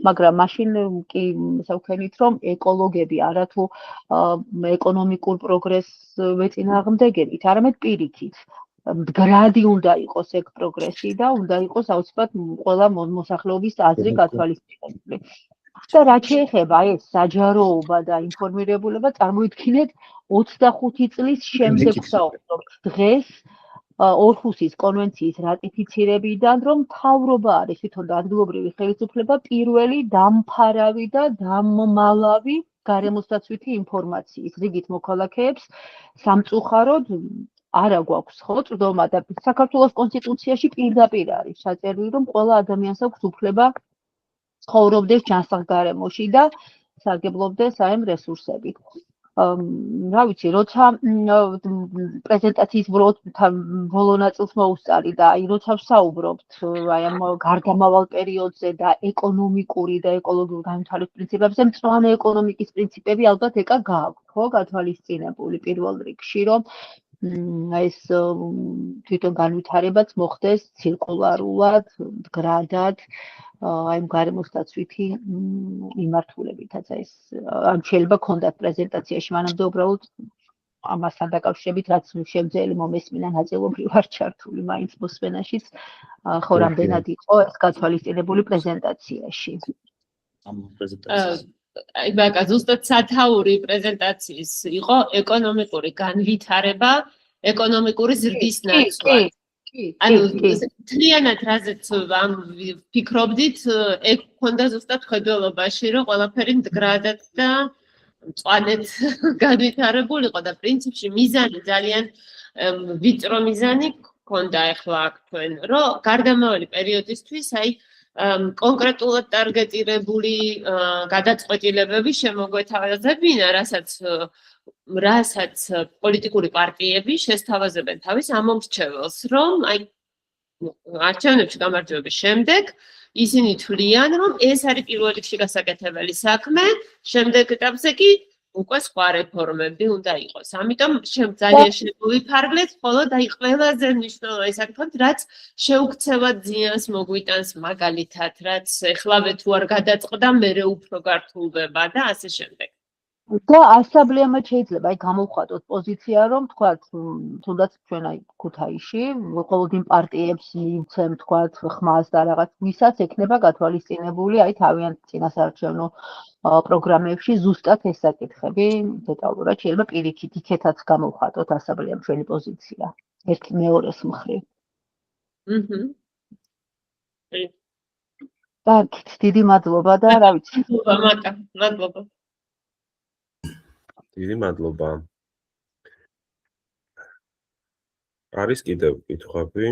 მაგრამ მაშინ კი საუქენით, რომ ეკოლოგები არათუ ეკონომიკურ პროგრესს ეწინააღმდეგებით, არამედ პირიქით. მდგრადი უნდა იყოს ეგ პროგრესი და უნდა იყოს აუცილებლად ყველა მოსახლეობის აზრი გათვალისწინებული. და რაც შეეხება ეს საჯაროობა და ინფორმირებულება, წარმოიდგინეთ 25 წლის შემდეგ ვსაუბრობთ დღეს ორჰუსის კონვენციის რატიფიცირებიდან, რომ მთავრობა არის თვითონ ადგილობრივი ხელისუფლება პირველი დამფარავი და დამმალავი გარემოსდაცვითი ინფორმაციის რიგით მოქალაქეებს სამწუხაროდ არა გვაქვს ხო წვდომა და საქართველოს კონსტიტუციაში პირდაპირ არის საწერილი, რომ ყველა ადამიანს აქვს უფლება ცხოვრობდეს ჯანსაღ გარემოში და სარგებლობდეს აი ამ რესურსებით. რა ვიცი, როცა პრეზენტაციის ბოლო ნაწილს მოუსწარი და აი როცა ვსაუბრობთ აი ამ გარდამავალ პერიოდზე და ეკონომიკური და ეკოლოგიური განვითარების პრინციპებზე, მწვანე ეკონომიკის პრინციპები ალბათ ეკა გააქვთ, ხო, გათვალისწინებული პირველ რიგში, რომ ეს თვითონ განვითარებაც მოხდეს ცირკულარულად, მდგრადად, აი გარემოსდაცვითი მიმართულებითაც ეს შეიძლება ქონდათ პრეზენტაციაში, მანამდე უბრალოდ ამასთან დაკავშირებით რაც შემძელი მომესმინა ნაწილობრივ არ ჩართული მაინც მოსმენაშიც ხო რამდენად იყო ეს გათვალისწინებული პრეზენტაციაში. ამ პრეზენტაციაში აი მაგა ზუსტად სათაური პრეზენტაციის იყო ეკონომიკური განვითარება, ეკონომიკური ზრდის ნაცვლად. ანუ თლიანად რაზეც ვფიქრობდით, ეგ ქონდა ზუსტად ხედველობაში, რომ ყველაფერი მდგრადად და მწვანედ განვითარებულიყო და პრინციპში მიზანი ძალიან ვიწრო მიზანი ქონდა ახლა აქ თქვენ, რომ გარდამავალი პერიოდისთვის აი კონკრეტულად ტარგეტირებული გადაწყვეტილებები შემოგვეთავაზებინა, რასაც პოლიტიკური პარტიები შესთავაზებენ თავის ამომრჩეველს, რომ აი არჩევნებში გამარჯვების შემდეგ ისინი თვლიან, რომ ეს არის პირველ რიგში გასაკეთებელი საქმე, შემდეგ ეტაპზე კი უკვე სხვა რეფორმები უნდა იყოს. ამიტომ ძალიან შევიფარგლეთ, მხოლოდ აი ყველაზე მნიშვნელოვანი საკითხად, რაც შეუქცევად ზიანს მოგვიტანს მაგალითად, რაც ეხლავე თუ არ გადაწყდა, მერე უფრო გართულდება და ასე შემდეგ. და ასაბლეამად შეიძლება აი გამოვხატოთ პოზიცია, რომ თქვათ, თუნდაც ჩვენ აი ქუთაისში ყოველ იმ პარტიებს მივცემ თქვათ ხმას და რაღაც ვისაც ექნება გათვალისწინებული აი თავიანთ წინასაარჩევნო პროგრამებში ზუსტად ეს საკითხები დეტალურად შეიძლება პირიქით იქეთაც გამოვხატოთ ასაბლეამ ჩვენი პოზიცია ერთი მეორეს მხრივ. კარგით, დიდი მადლობა და რა ვიცი. მადლობა. დიდი მადლობა. არის კიდევ კითხვები?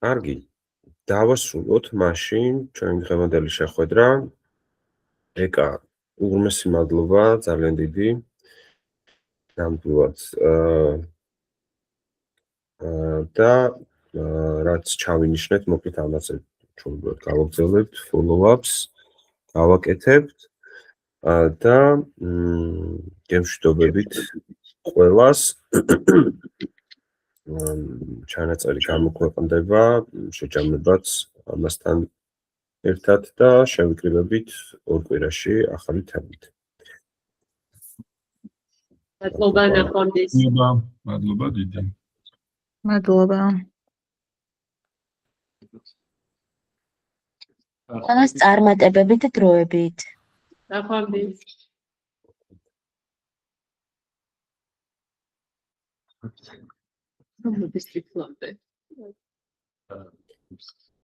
კარგი. დავასრულოთ მაშინ ჩვენი დღევანდელი შეხვედრა. ეკა, უღრმესი მადლობა, ძალიან დიდი. ნამდვილად და რაც ჩავინიშნეთ, მოკლედ ამაზე ჩვენ გავაგრძელებთ follow-ups, გავაკეთებთ და გემშვიდობებით ყველას ჩანაწერი გამოქვეყნდება შეჯამებაც ამასთან ერთად და შევიკრიბებით ორ კვირაში ახალი თემით. მადლობა ნახვამდის. მადლობა დიდი. მადლობა. თანაც წარმატებებით დროებით. ნახვამდის. რომლის თვითონდე